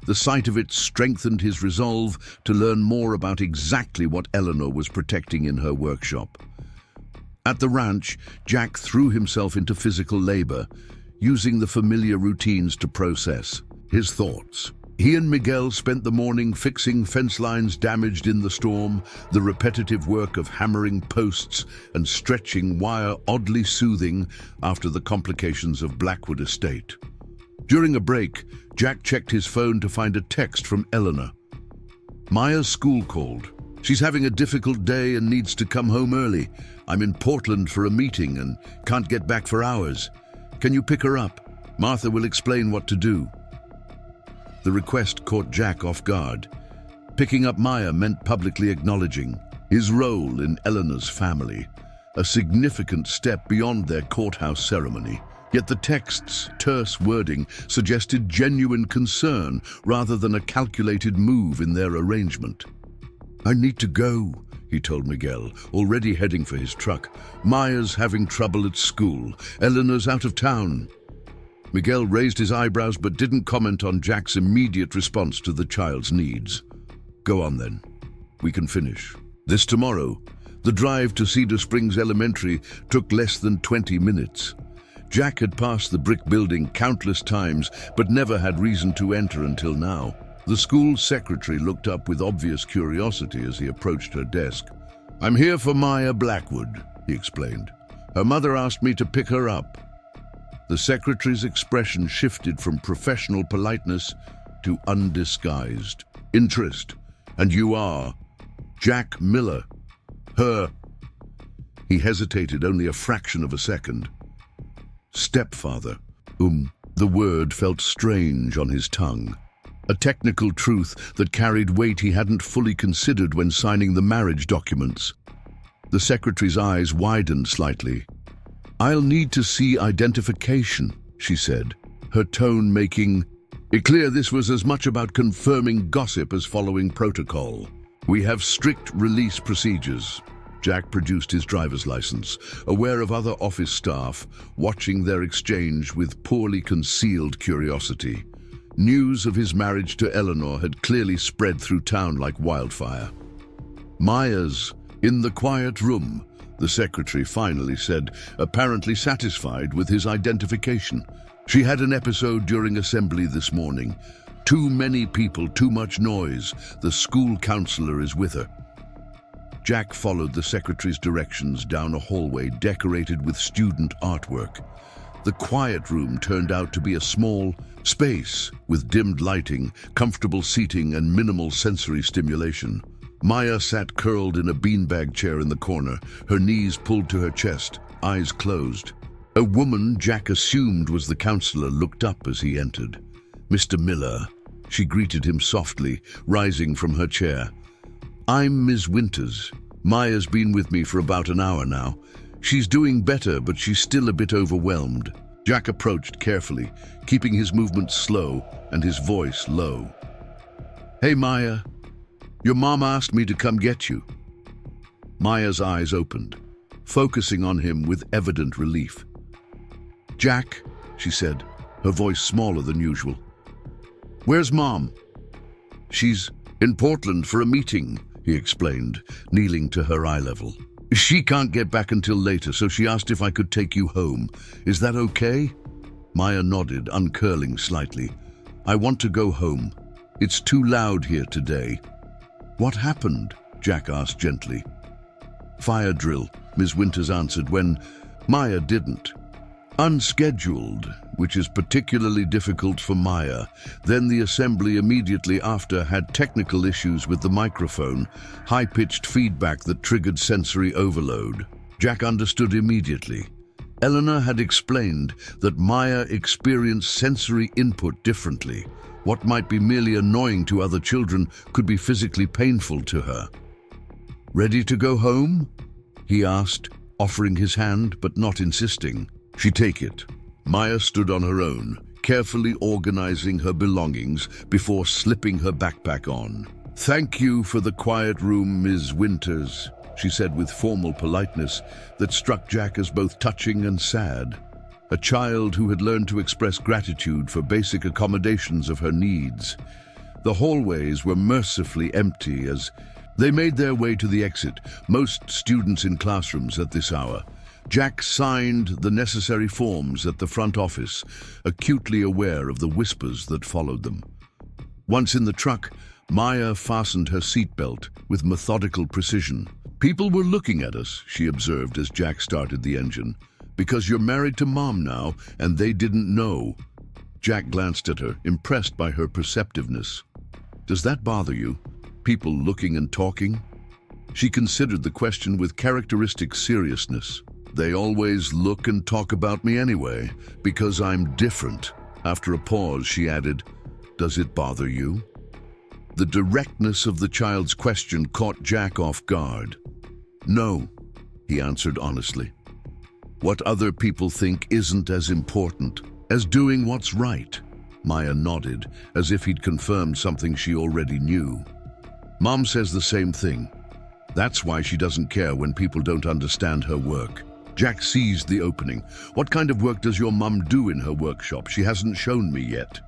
The sight of it strengthened his resolve to learn more about exactly what Eleanor was protecting in her workshop. At the ranch, Jack threw himself into physical labor, using the familiar routines to process his thoughts. He and Miguel spent the morning fixing fence lines damaged in the storm, the repetitive work of hammering posts and stretching wire oddly soothing after the complications of Blackwood Estate. During a break, Jack checked his phone to find a text from Eleanor. "Maya's school called. She's having a difficult day and needs to come home early. I'm in Portland for a meeting and can't get back for hours. Can you pick her up? Martha will explain what to do." The request caught Jack off guard. Picking up Maya meant publicly acknowledging his role in Eleanor's family, a significant step beyond their courthouse ceremony. Yet the text's terse wording suggested genuine concern rather than a calculated move in their arrangement. "I need to go," he told Miguel, already heading for his truck. "Maya's having trouble at school. Eleanor's out of town." Miguel raised his eyebrows but didn't comment on Jack's immediate response to the child's needs. "Go on then. We can finish this tomorrow." The drive to Cedar Springs Elementary took less than 20 minutes. Jack had passed the brick building countless times, but never had reason to enter until now. The school secretary looked up with obvious curiosity as he approached her desk. "I'm here for Maya Blackwood," he explained. "Her mother asked me to pick her up." The secretary's expression shifted from professional politeness to undisguised interest. "And you are Jack Miller. Her—" He hesitated only a fraction of a second. "Stepfather." The word felt strange on his tongue. A technical truth that carried weight he hadn't fully considered when signing the marriage documents. The secretary's eyes widened slightly. "I'll need to see identification," she said, her tone making it clear this was as much about confirming gossip as following protocol. "We have strict release procedures." Jack produced his driver's license, aware of other office staff watching their exchange with poorly concealed curiosity. News of his marriage to Eleanor had clearly spread through town like wildfire. "Maya's in the quiet room," the secretary finally said, apparently satisfied with his identification. "She had an episode during assembly this morning. Too many people, too much noise. The school counselor is with her." Jack followed the secretary's directions down a hallway decorated with student artwork. The quiet room turned out to be a small space with dimmed lighting, comfortable seating, and minimal sensory stimulation. Maya sat curled in a beanbag chair in the corner, her knees pulled to her chest, eyes closed. A woman Jack assumed was the counselor looked up as he entered. "Mr. Miller," she greeted him softly, rising from her chair. "I'm Ms. Winters. Maya's been with me for about an hour now. She's doing better, but she's still a bit overwhelmed." Jack approached carefully, keeping his movements slow and his voice low. "Hey, Maya. Your mom asked me to come get you." Maya's eyes opened, focusing on him with evident relief. "Jack," she said, her voice smaller than usual. "Where's Mom?" "She's in Portland for a meeting," he explained, kneeling to her eye level. "She can't get back until later, so she asked if I could take you home. Is that okay?" Maya nodded, uncurling slightly. "I want to go home. It's too loud here today." "What happened?" Jack asked gently. "Fire drill," Ms. Winters answered when Maya didn't. "Unscheduled, which is particularly difficult for Maya. Then the assembly immediately after had technical issues with the microphone, high-pitched feedback that triggered sensory overload." Jack understood immediately. Eleanor had explained that Maya experienced sensory input differently. What might be merely annoying to other children could be physically painful to her. "Ready to go home?" he asked, offering his hand but not insisting. "She take it." Maya stood on her own, carefully organizing her belongings before slipping her backpack on. "Thank you for the quiet room, Ms. Winters," she said with formal politeness that struck Jack as both touching and sad. A child who had learned to express gratitude for basic accommodations of her needs. The hallways were mercifully empty as they made their way to the exit, most students in classrooms at this hour. Jack signed the necessary forms at the front office, acutely aware of the whispers that followed them. Once in the truck, Maya fastened her seatbelt with methodical precision. "People were looking at us," she observed as Jack started the engine. "Because you're married to Mom now, and they didn't know." Jack glanced at her, impressed by her perceptiveness. "Does that bother you? People looking and talking?" She considered the question with characteristic seriousness. They always look and talk about me anyway, because I'm different. After a pause, she added, "Does it bother you?" The directness of the child's question caught Jack off guard. "No," he answered honestly. "What other people think isn't as important as doing what's right." Maya nodded, as if he'd confirmed something she already knew. "Mom says the same thing. That's why she doesn't care when people don't understand her work." Jack seized the opening. "What kind of work does your mum do in her workshop? She hasn't shown me yet."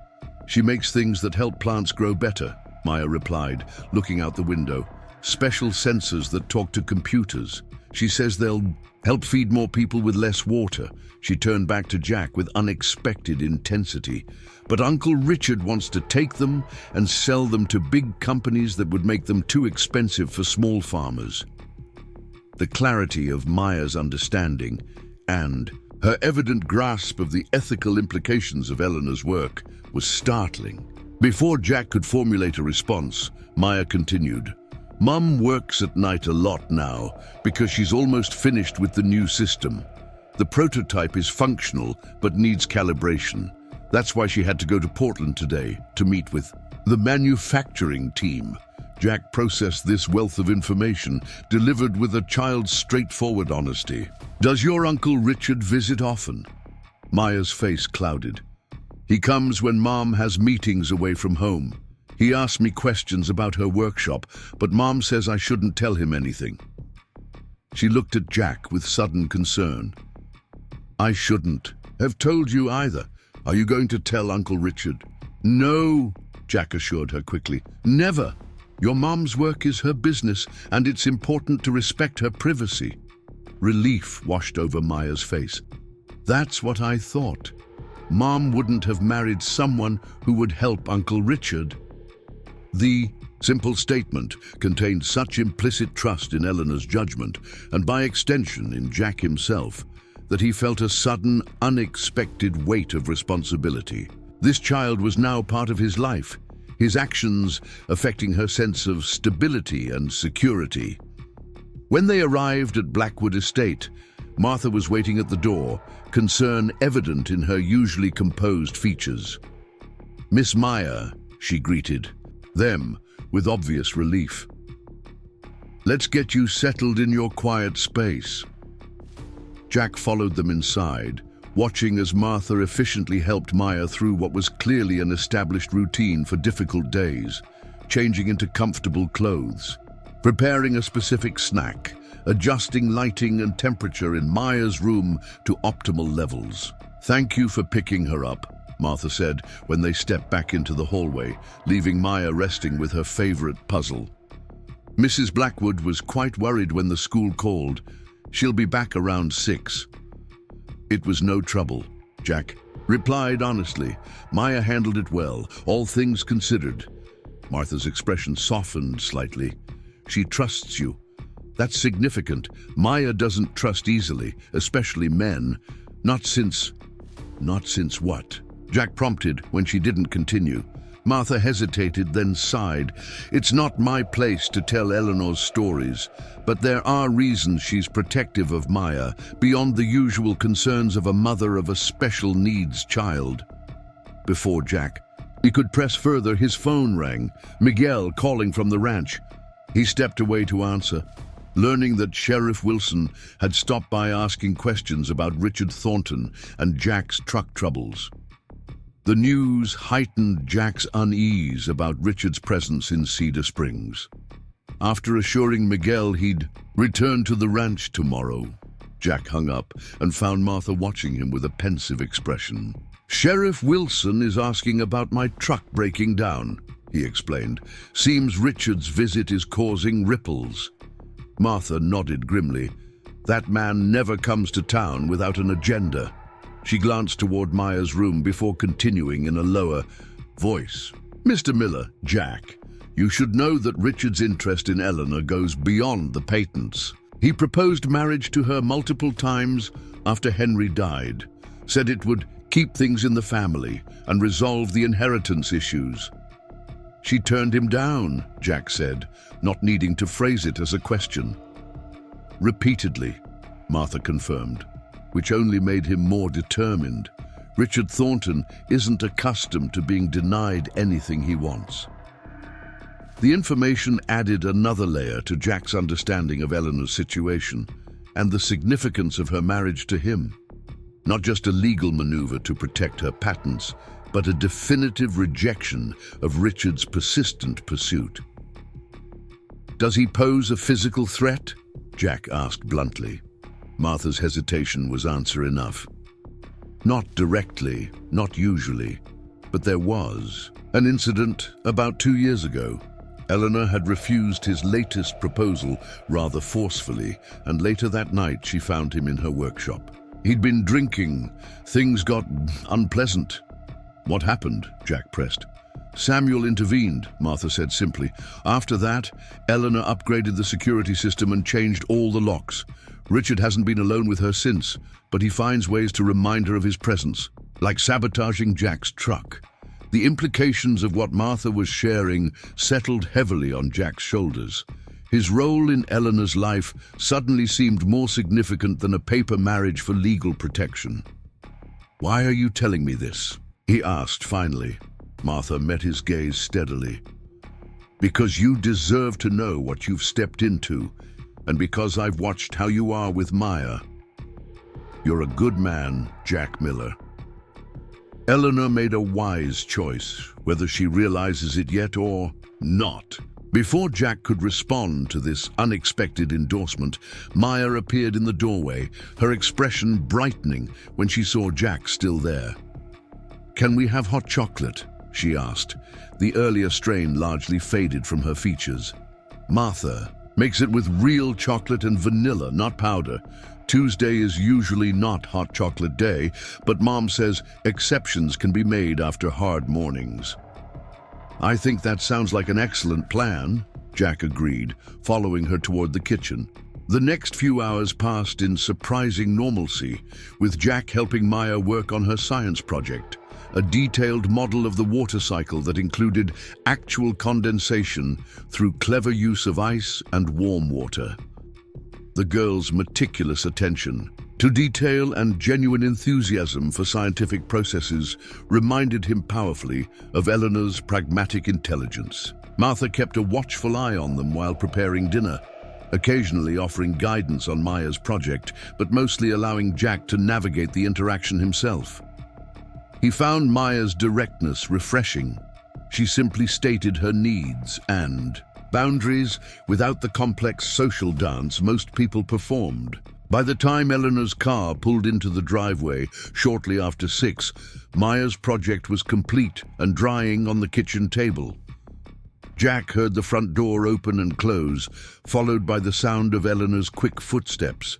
"She makes things that help plants grow better," Maya replied, looking out the window. "Special sensors that talk to computers. She says they'll help feed more people with less water." She turned back to Jack with unexpected intensity. "But Uncle Richard wants to take them and sell them to big companies that would make them too expensive for small farmers." The clarity of Maya's understanding and her evident grasp of the ethical implications of Eleanor's work was startling. Before Jack could formulate a response, Maya continued, "Mum works at night a lot now because she's almost finished with the new system. The prototype is functional but needs calibration. That's why she had to go to Portland today to meet with the manufacturing team." Jack processed this wealth of information, delivered with a child's straightforward honesty. "Does your Uncle Richard visit often?" Maya's face clouded. "He comes when Mom has meetings away from home. He asks me questions about her workshop, but Mom says I shouldn't tell him anything." She looked at Jack with sudden concern. "I shouldn't have told you either. Are you going to tell Uncle Richard?" "No," Jack assured her quickly. "Never. Your mom's work is her business, and it's important to respect her privacy." Relief washed over Maya's face. "That's what I thought. Mom wouldn't have married someone who would help Uncle Richard." The simple statement contained such implicit trust in Eleanor's judgment, and by extension in Jack himself, that he felt a sudden, unexpected weight of responsibility. This child was now part of his life, his actions affecting her sense of stability and security. When they arrived at Blackwood Estate, Martha was waiting at the door, concern evident in her usually composed features. "Miss Maya," she greeted them with obvious relief. "Let's get you settled in your quiet space." Jack followed them inside, watching as Martha efficiently helped Maya through what was clearly an established routine for difficult days, changing into comfortable clothes, preparing a specific snack, adjusting lighting and temperature in Maya's room to optimal levels. "Thank you for picking her up," Martha said when they stepped back into the hallway, leaving Maya resting with her favorite puzzle. Mrs. Blackwood was quite worried when the school called. "She'll be back around 6. "It was no trouble," Jack replied honestly. "Maya handled it well, all things considered." Martha's expression softened slightly. "She trusts you. That's significant. Maya doesn't trust easily, especially men. Not since what?" Jack prompted when she didn't continue. Martha hesitated, then sighed. "It's not my place to tell Eleanor's stories, but there are reasons she's protective of Maya, beyond the usual concerns of a mother of a special needs child." Before Jack could press further, his phone rang, Miguel calling from the ranch. He stepped away to answer, learning that Sheriff Wilson had stopped by asking questions about Richard Thornton and Jack's truck troubles. The news heightened Jack's unease about Richard's presence in Cedar Springs. After assuring Miguel he'd return to the ranch tomorrow, Jack hung up and found Martha watching him with a pensive expression. "Sheriff Wilson is asking about my truck breaking down," he explained. "Seems Richard's visit is causing ripples." Martha nodded grimly. "That man never comes to town without an agenda." She glanced toward Maya's room before continuing in a lower voice. "Mr. Miller, Jack, you should know that Richard's interest in Eleanor goes beyond the patents. He proposed marriage to her multiple times after Henry died, said it would keep things in the family and resolve the inheritance issues." She turned him down, Jack said, not needing to phrase it as a question. Repeatedly, Martha confirmed, which only made him more determined. Richard Thornton isn't accustomed to being denied anything he wants. The information added another layer to Jack's understanding of Eleanor's situation and the significance of her marriage to him. Not just a legal maneuver to protect her patents, but a definitive rejection of Richard's persistent pursuit. "Does he pose a physical threat?" Jack asked bluntly. Martha's hesitation was answer enough. Not directly, not usually, but there was an incident about 2 years ago. Eleanor had refused his latest proposal rather forcefully, and later that night she found him in her workshop. He'd been drinking. Things got unpleasant. "What happened?" Jack pressed. "Samuel intervened," Martha said simply. "After that, Eleanor upgraded the security system and changed all the locks. Richard hasn't been alone with her since, but he finds ways to remind her of his presence, like sabotaging Jack's truck." The implications of what Martha was sharing settled heavily on Jack's shoulders. His role in Eleanor's life suddenly seemed more significant than a paper marriage for legal protection. "Why are you telling me this?" he asked finally. Martha met his gaze steadily. "Because you deserve to know what you've stepped into, and because I've watched how you are with Maya. You're a good man, Jack Miller." Eleanor made a wise choice, whether she realizes it yet or not. Before Jack could respond to this unexpected endorsement, Maya appeared in the doorway, her expression brightening when she saw Jack still there. "Can we have hot chocolate?" she asked. The earlier strain largely faded from her features. "Martha makes it with real chocolate and vanilla, not powder. Tuesday is usually not hot chocolate day, but Mom says exceptions can be made after hard mornings." "I think that sounds like an excellent plan," Jack agreed, following her toward the kitchen. The next few hours passed in surprising normalcy, with Jack helping Maya work on her science project, a detailed model of the water cycle that included actual condensation through clever use of ice and warm water. The girl's meticulous attention to detail and genuine enthusiasm for scientific processes reminded him powerfully of Eleanor's pragmatic intelligence. Martha kept a watchful eye on them while preparing dinner, occasionally offering guidance on Maya's project, but mostly allowing Jack to navigate the interaction himself. He found Maya's directness refreshing. She simply stated her needs and boundaries without the complex social dance most people performed. By the time Eleanor's car pulled into the driveway shortly after 6, Maya's project was complete and drying on the kitchen table. Jack heard the front door open and close, followed by the sound of Eleanor's quick footsteps.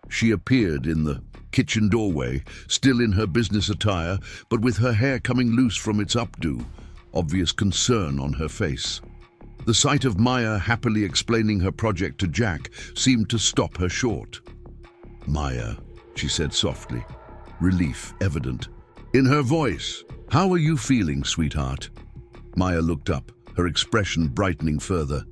She appeared in the kitchen doorway, still in her business attire, but with her hair coming loose from its updo, obvious concern on her face. The sight of Maya happily explaining her project to Jack seemed to stop her short. "Maya," she said softly, relief evident in her voice. "How are you feeling, sweetheart?" Maya looked up, her expression brightening further.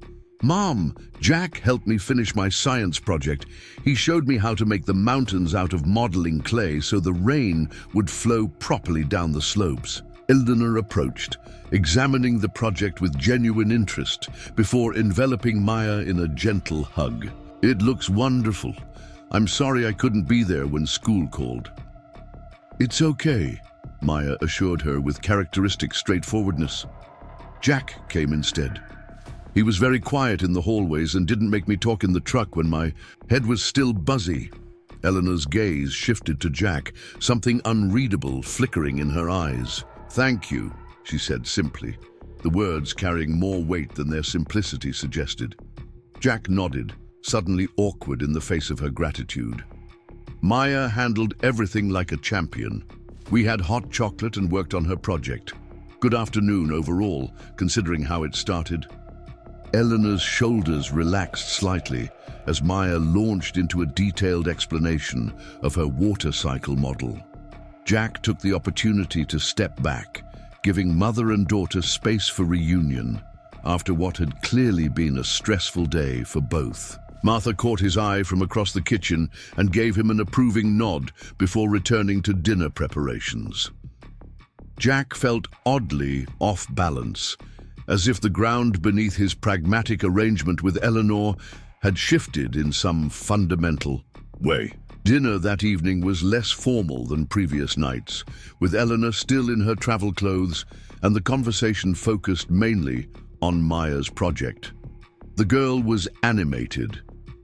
"Mom, Jack helped me finish my science project. He showed me how to make the mountains out of modeling clay so the rain would flow properly down the slopes." Eleanor approached, examining the project with genuine interest before enveloping Maya in a gentle hug. "It looks wonderful. I'm sorry I couldn't be there when school called." "It's okay," Maya assured her with characteristic straightforwardness. Jack came instead. He was very quiet in the hallways and didn't make me talk in the truck when my head was still buzzy. Eleanor's gaze shifted to Jack, something unreadable flickering in her eyes. "Thank you," she said simply, the words carrying more weight than their simplicity suggested. Jack nodded, suddenly awkward in the face of her gratitude. Maya handled everything like a champion. We had hot chocolate and worked on her project. Good afternoon overall, considering how it started. Eleanor's shoulders relaxed slightly as Maya launched into a detailed explanation of her water cycle model. Jack took the opportunity to step back, giving mother and daughter space for reunion after what had clearly been a stressful day for both. Martha caught his eye from across the kitchen and gave him an approving nod before returning to dinner preparations. Jack felt oddly off balance, as if the ground beneath his pragmatic arrangement with Eleanor had shifted in some fundamental way. Dinner that evening was less formal than previous nights, with Eleanor still in her travel clothes and the conversation focused mainly on Maya's project. The girl was animated,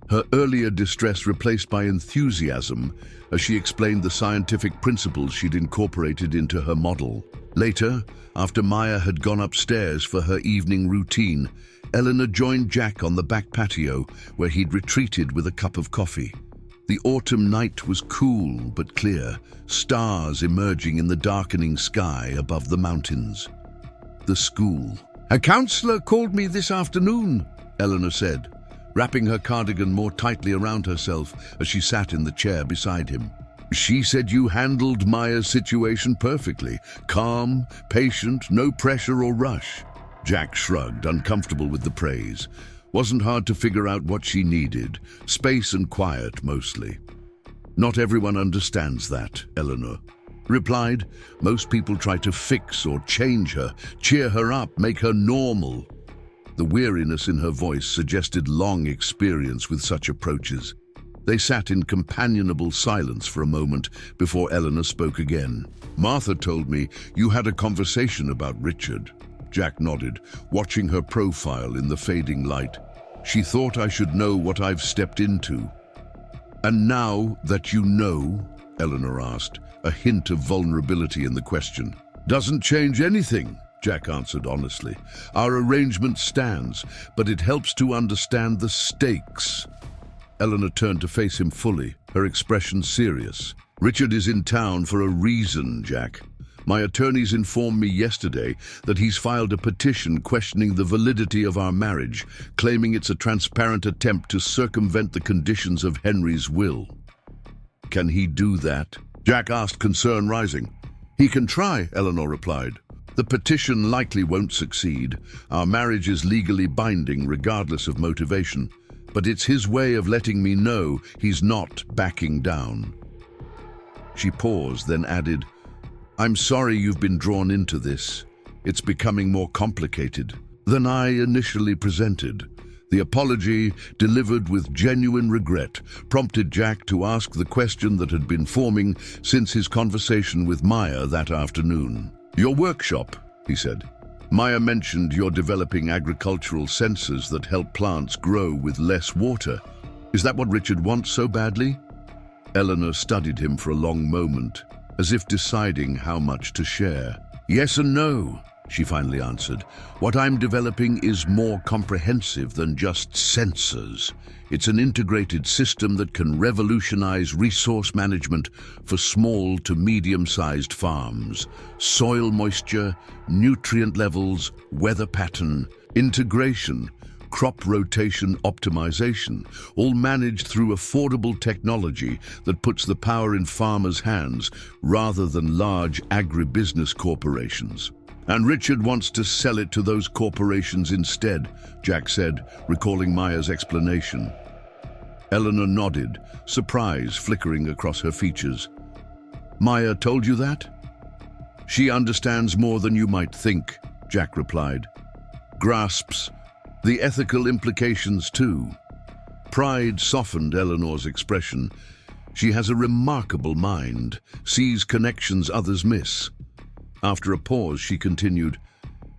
her earlier distress replaced by enthusiasm as she explained the scientific principles she'd incorporated into her model. Later, after Maya had gone upstairs for her evening routine, Eleanor joined Jack on the back patio where he'd retreated with a cup of coffee. The autumn night was cool but clear, stars emerging in the darkening sky above the mountains. The school. "A counselor called me this afternoon," Eleanor said, wrapping her cardigan more tightly around herself as she sat in the chair beside him. "She said you handled Maya's situation perfectly. Calm, patient, no pressure or rush." Jack shrugged, uncomfortable with the praise. Wasn't hard to figure out what she needed. Space and quiet, mostly. "Not everyone understands that," Eleanor replied. "Most people try to fix or change her, cheer her up, make her normal." The weariness in her voice suggested long experience with such approaches. They sat in companionable silence for a moment before Eleanor spoke again. "Martha told me you had a conversation about Richard." Jack nodded, watching her profile in the fading light. "She thought I should know what I've stepped into." "And now that you know?" Eleanor asked, a hint of vulnerability in the question. "Doesn't change anything," Jack answered honestly. "Our arrangement stands, but it helps to understand the stakes." Eleanor turned to face him fully, her expression serious. "Richard is in town for a reason, Jack. My attorneys informed me yesterday that he's filed a petition questioning the validity of our marriage, claiming it's a transparent attempt to circumvent the conditions of Henry's will." "Can he do that?" Jack asked, concern rising. "He can try," Eleanor replied. "The petition likely won't succeed. Our marriage is legally binding regardless of motivation. But it's his way of letting me know he's not backing down." She paused, then added, "I'm sorry you've been drawn into this. It's becoming more complicated than I initially presented." The apology, delivered with genuine regret, prompted Jack to ask the question that had been forming since his conversation with Maya that afternoon. "Your workshop," he said. "Maya mentioned you're developing agricultural sensors that help plants grow with less water. Is that what Richard wants so badly?" Eleanor studied him for a long moment, as if deciding how much to share. "Yes and no," she finally answered. "What I'm developing is more comprehensive than just sensors. It's an integrated system that can revolutionize resource management for small to medium-sized farms. Soil moisture, nutrient levels, weather pattern, integration, crop rotation optimization, all managed through affordable technology that puts the power in farmers' hands rather than large agribusiness corporations. And Richard wants to sell it to those corporations instead," Jack said, recalling Maya's explanation. Eleanor nodded, surprise flickering across her features. "Maya told you that?" "She understands more than you might think," Jack replied. "Grasps the ethical implications too." Pride softened Eleanor's expression. She has a remarkable mind, sees connections others miss. After a pause, she continued,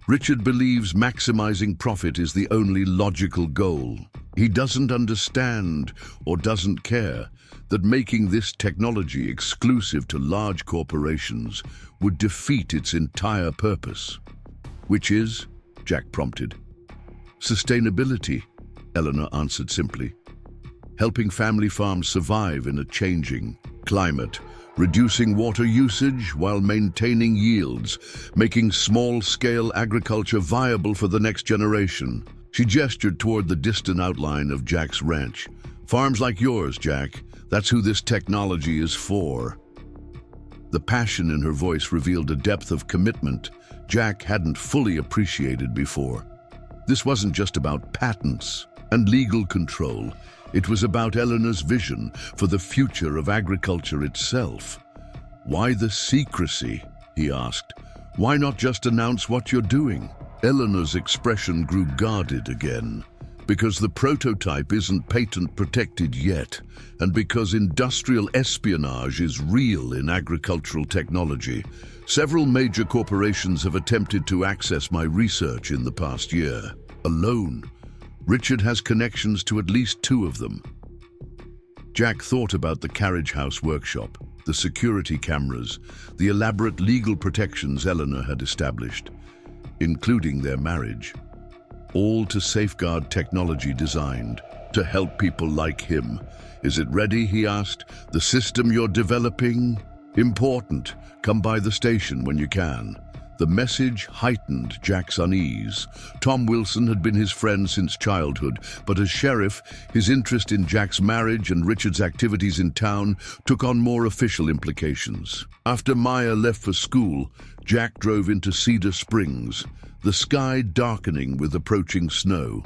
"Richard believes maximizing profit is the only logical goal. He doesn't understand, or doesn't care, that making this technology exclusive to large corporations would defeat its entire purpose." "Which is?" Jack prompted. "Sustainability," Eleanor answered simply. "Helping family farms survive in a changing climate, reducing water usage while maintaining yields, making small-scale agriculture viable for the next generation." She gestured toward the distant outline of Jack's ranch. "Farms like yours, Jack, that's who this technology is for." The passion in her voice revealed a depth of commitment Jack hadn't fully appreciated before. This wasn't just about patents and legal control. It was about Eleanor's vision for the future of agriculture itself. "Why the secrecy?" he asked. "Why not just announce what you're doing?" Eleanor's expression grew guarded again. "Because the prototype isn't patent protected yet, and because industrial espionage is real in agricultural technology. Several major corporations have attempted to access my research in the past year. Alone, Richard has connections to at least 2 of them." Jack thought about the carriage house workshop, the security cameras, the elaborate legal protections Eleanor had established, including their marriage, all to safeguard technology designed to help people like him. "Is it ready?" he asked. "The system you're developing? Important. Come by the station when you can." The message heightened Jack's unease. Tom Wilson had been his friend since childhood, but as sheriff, his interest in Jack's marriage and Richard's activities in town took on more official implications. After Maya left for school, Jack drove into Cedar Springs, the sky darkening with approaching snow.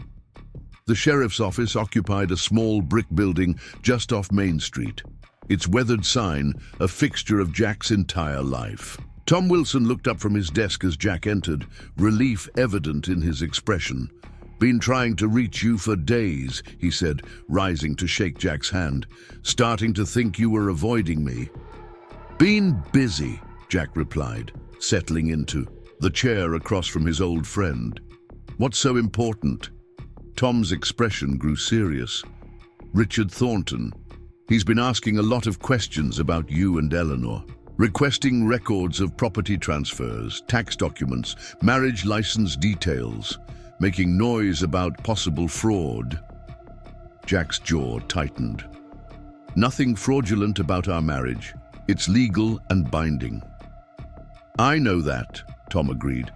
The sheriff's office occupied a small brick building just off Main Street, its weathered sign a fixture of Jack's entire life. Tom Wilson looked up from his desk as Jack entered, relief evident in his expression. "Been trying to reach you for days," he said, rising to shake Jack's hand. "Starting to think you were avoiding me." "Been busy," Jack replied, settling into the chair across from his old friend. "What's so important?" Tom's expression grew serious. "Richard Thornton. He's been asking a lot of questions about you and Eleanor. Requesting records of property transfers, tax documents, marriage license details, making noise about possible fraud." Jack's jaw tightened. "Nothing fraudulent about our marriage. It's legal and binding." "I know that," Tom agreed.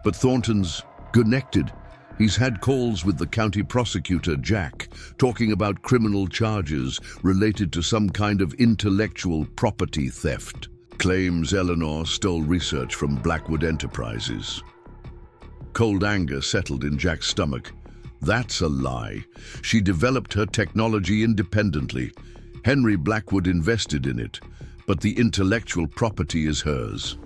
"But Thornton's connected. He's had calls with the county prosecutor, Jack, talking about criminal charges related to some kind of intellectual property theft. Claims Eleanor stole research from Blackwood Enterprises." Cold anger settled in Jack's stomach. "That's a lie. She developed her technology independently. Henry Blackwood invested in it, but the intellectual property is hers."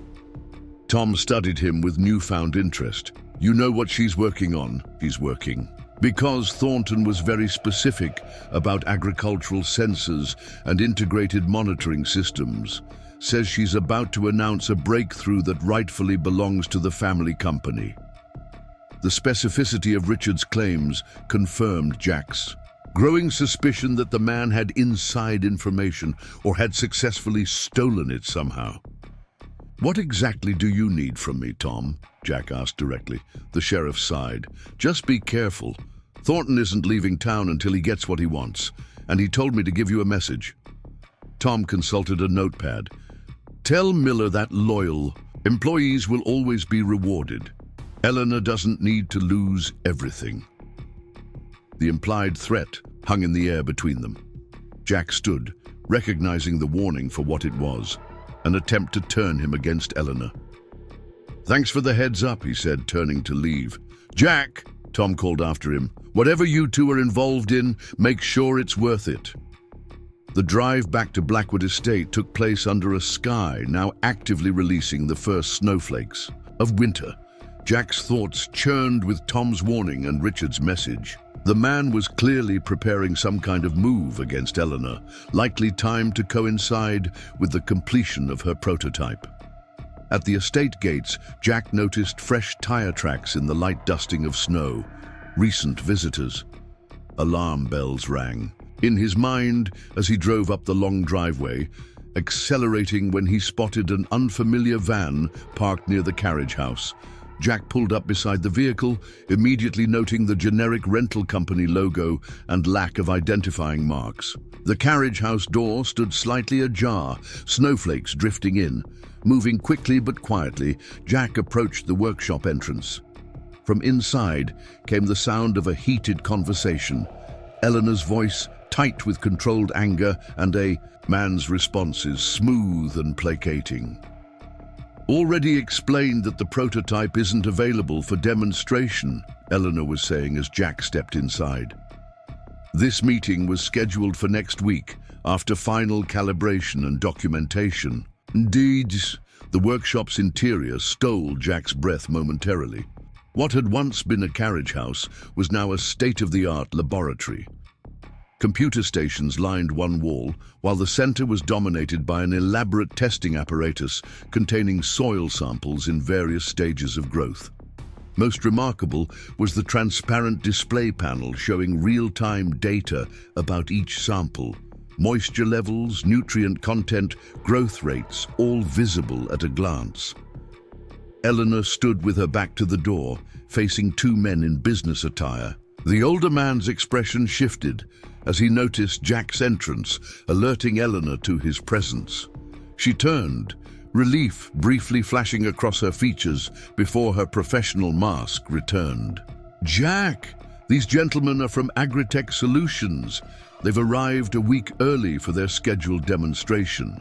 Tom studied him with newfound interest. "You know what she's working on?" "She's working." Because Thornton was very specific about agricultural sensors and integrated monitoring systems. Says she's about to announce a breakthrough that rightfully belongs to the family company. The specificity of Richard's claims confirmed Jack's growing suspicion that the man had inside information or had successfully stolen it somehow. "What exactly do you need from me, Tom?" Jack asked directly. The sheriff sighed. "Just be careful. Thornton isn't leaving town until he gets what he wants, and he told me to give you a message." Tom consulted a notepad. "Tell Miller that loyal employees will always be rewarded. Eleanor doesn't need to lose everything." The implied threat hung in the air between them. Jack stood, recognizing the warning for what it was, an attempt to turn him against Eleanor. "Thanks for the heads up," he said, turning to leave. "Jack," Tom called after him, "whatever you two are involved in, make sure it's worth it." The drive back to Blackwood Estate took place under a sky now actively releasing the first snowflakes of winter. Jack's thoughts churned with Tom's warning and Richard's message. The man was clearly preparing some kind of move against Eleanor, likely timed to coincide with the completion of her prototype. At the estate gates, Jack noticed fresh tire tracks in the light dusting of snow. Recent visitors. Alarm bells rang in his mind as he drove up the long driveway, accelerating when he spotted an unfamiliar van parked near the carriage house. Jack pulled up beside the vehicle, immediately noting the generic rental company logo and lack of identifying marks. The carriage house door stood slightly ajar, snowflakes drifting in. Moving quickly but quietly, Jack approached the workshop entrance. From inside came the sound of a heated conversation. Eleanor's voice, tight with controlled anger, and a man's responses, smooth and placating. Already explained that the prototype isn't available for demonstration, Eleanor was saying as Jack stepped inside. This meeting was scheduled for next week, after final calibration and documentation. Indeed, the workshop's interior stole Jack's breath momentarily. What had once been a carriage house was now a state-of-the-art laboratory. Computer stations lined one wall, while the center was dominated by an elaborate testing apparatus containing soil samples in various stages of growth. Most remarkable was the transparent display panel showing real-time data about each sample. Moisture levels, nutrient content, growth rates, all visible at a glance. Eleanor stood with her back to the door, facing two men in business attire. The older man's expression shifted as he noticed Jack's entrance, alerting Eleanor to his presence. She turned, relief briefly flashing across her features before her professional mask returned. "Jack, these gentlemen are from Agritech Solutions. They've arrived a week early for their scheduled demonstration."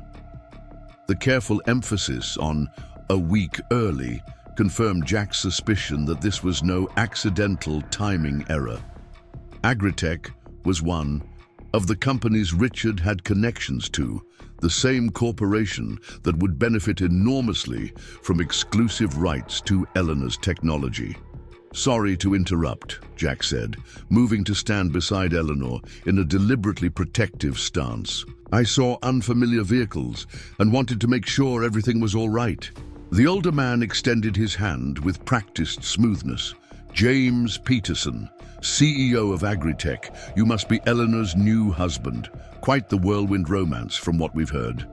The careful emphasis on "a week early" confirmed Jack's suspicion that this was no accidental timing error. Agritech was one of the companies Richard had connections to, the same corporation that would benefit enormously from exclusive rights to Eleanor's technology. "Sorry to interrupt," Jack said, moving to stand beside Eleanor in a deliberately protective stance. "I saw unfamiliar vehicles and wanted to make sure everything was all right." The older man extended his hand with practiced smoothness. "James Peterson, CEO of Agritech, you must be Eleanor's new husband. Quite the whirlwind romance from what we've heard."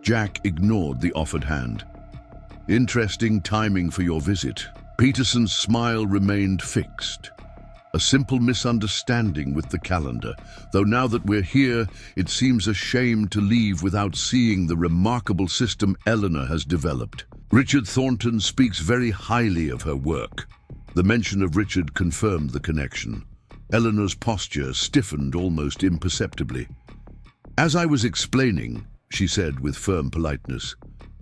Jack ignored the offered hand. "Interesting timing for your visit." Peterson's smile remained fixed. A simple misunderstanding with the calendar, though now that we're here, it seems a shame to leave without seeing the remarkable system Eleanor has developed. Richard Thornton speaks very highly of her work. The mention of Richard confirmed the connection. Eleanor's posture stiffened almost imperceptibly. "As I was explaining," she said with firm politeness,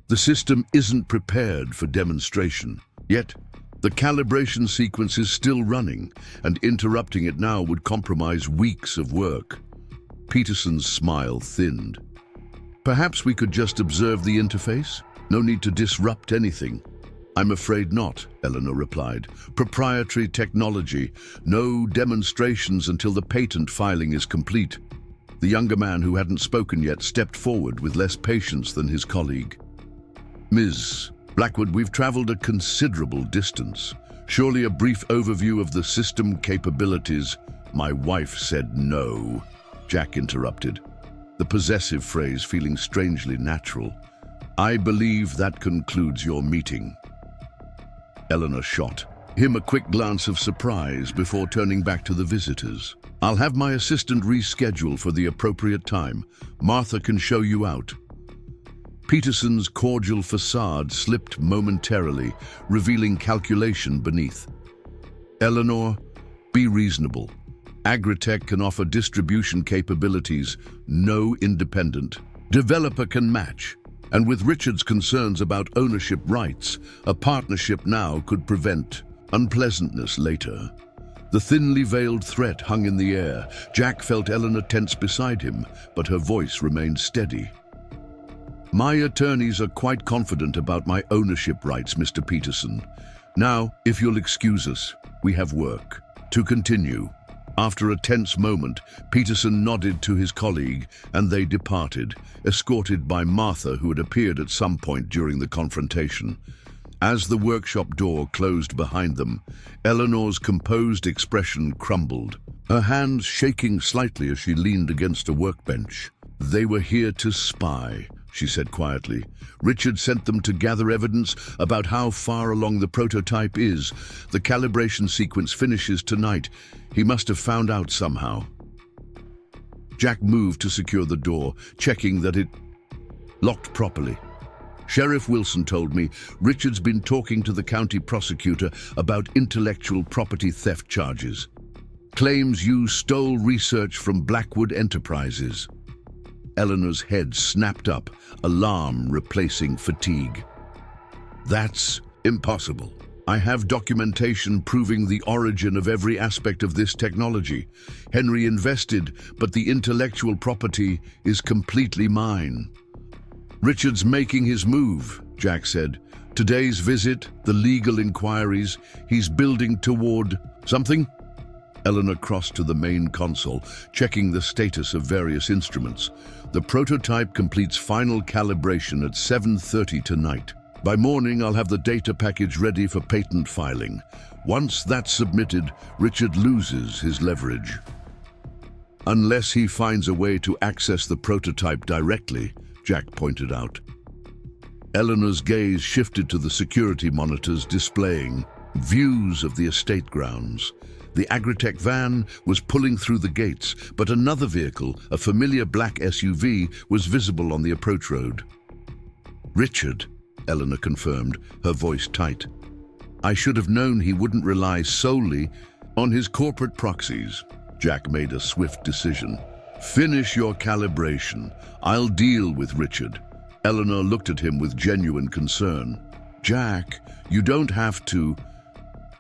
"the system isn't prepared for demonstration. Yet, the calibration sequence is still running, and interrupting it now would compromise weeks of work." Peterson's smile thinned. "Perhaps we could just observe the interface? No need to disrupt anything." "I'm afraid not," Eleanor replied. "Proprietary technology. No demonstrations until the patent filing is complete." The younger man, who hadn't spoken yet, stepped forward with less patience than his colleague. "Ms. Blackwood, we've traveled a considerable distance. Surely a brief overview of the system capabilities—" "My wife said no," Jack interrupted, the possessive phrase feeling strangely natural. "I believe that concludes your meeting." Eleanor shot him a quick glance of surprise before turning back to the visitors. "I'll have my assistant reschedule for the appropriate time. Martha can show you out." Peterson's cordial facade slipped momentarily, revealing calculation beneath. "Eleanor, be reasonable. Agritech can offer distribution capabilities no independent developer can match. And with Richard's concerns about ownership rights, a partnership now could prevent unpleasantness later." The thinly veiled threat hung in the air. Jack felt Eleanor tense beside him, but her voice remained steady. "My attorneys are quite confident about my ownership rights, Mr. Peterson. Now, if you'll excuse us, we have work to continue." After a tense moment, Peterson nodded to his colleague, and they departed, escorted by Martha, who had appeared at some point during the confrontation. As the workshop door closed behind them, Eleanor's composed expression crumbled, her hands shaking slightly as she leaned against a workbench. "They were here to spy," she said quietly. "Richard sent them to gather evidence about how far along the prototype is. The calibration sequence finishes tonight. He must have found out somehow." Jack moved to secure the door, checking that it locked properly. "Sheriff Wilson told me Richard's been talking to the county prosecutor about intellectual property theft charges. Claims you stole research from Blackwood Enterprises." Eleanor's head snapped up, alarm replacing fatigue. That's impossible. I have documentation proving the origin of every aspect of this technology. Henry invested, but the intellectual property is completely mine. Richard's making his move, Jack said. Today's visit, the legal inquiries, he's building toward something? Eleanor crossed to the main console, checking the status of various instruments. The prototype completes final calibration at 7:30 tonight. By morning, I'll have the data package ready for patent filing. Once that's submitted, Richard loses his leverage. Unless he finds a way to access the prototype directly, Jack pointed out. Eleanor's gaze shifted to the security monitors displaying views of the estate grounds. The Agritech van was pulling through the gates, but another vehicle, a familiar black SUV, was visible on the approach road. Richard, Eleanor confirmed, her voice tight. I should have known he wouldn't rely solely on his corporate proxies. Jack made a swift decision. Finish your calibration. I'll deal with Richard. Eleanor looked at him with genuine concern. Jack, you don't have to.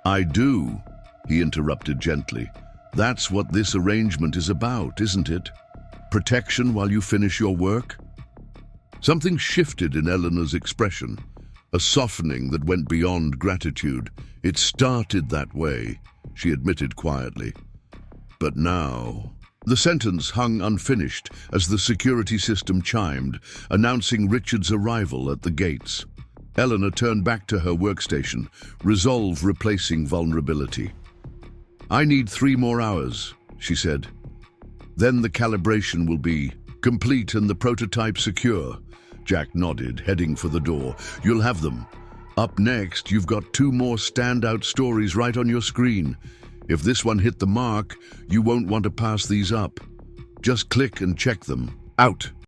I do, he interrupted gently. That's what this arrangement is about, isn't it? Protection while you finish your work? Something shifted in Eleanor's expression, a softening that went beyond gratitude. It started that way, she admitted quietly. But now... The sentence hung unfinished as the security system chimed, announcing Richard's arrival at the gates. Eleanor turned back to her workstation, resolve replacing vulnerability. I need 3 more hours, she said. Then the calibration will be complete and the prototype secure. Jack nodded, heading for the door. You'll have them. Up next, you've got 2 more standout stories right on your screen. If this one hit the mark, you won't want to pass these up. Just click and check them. Out.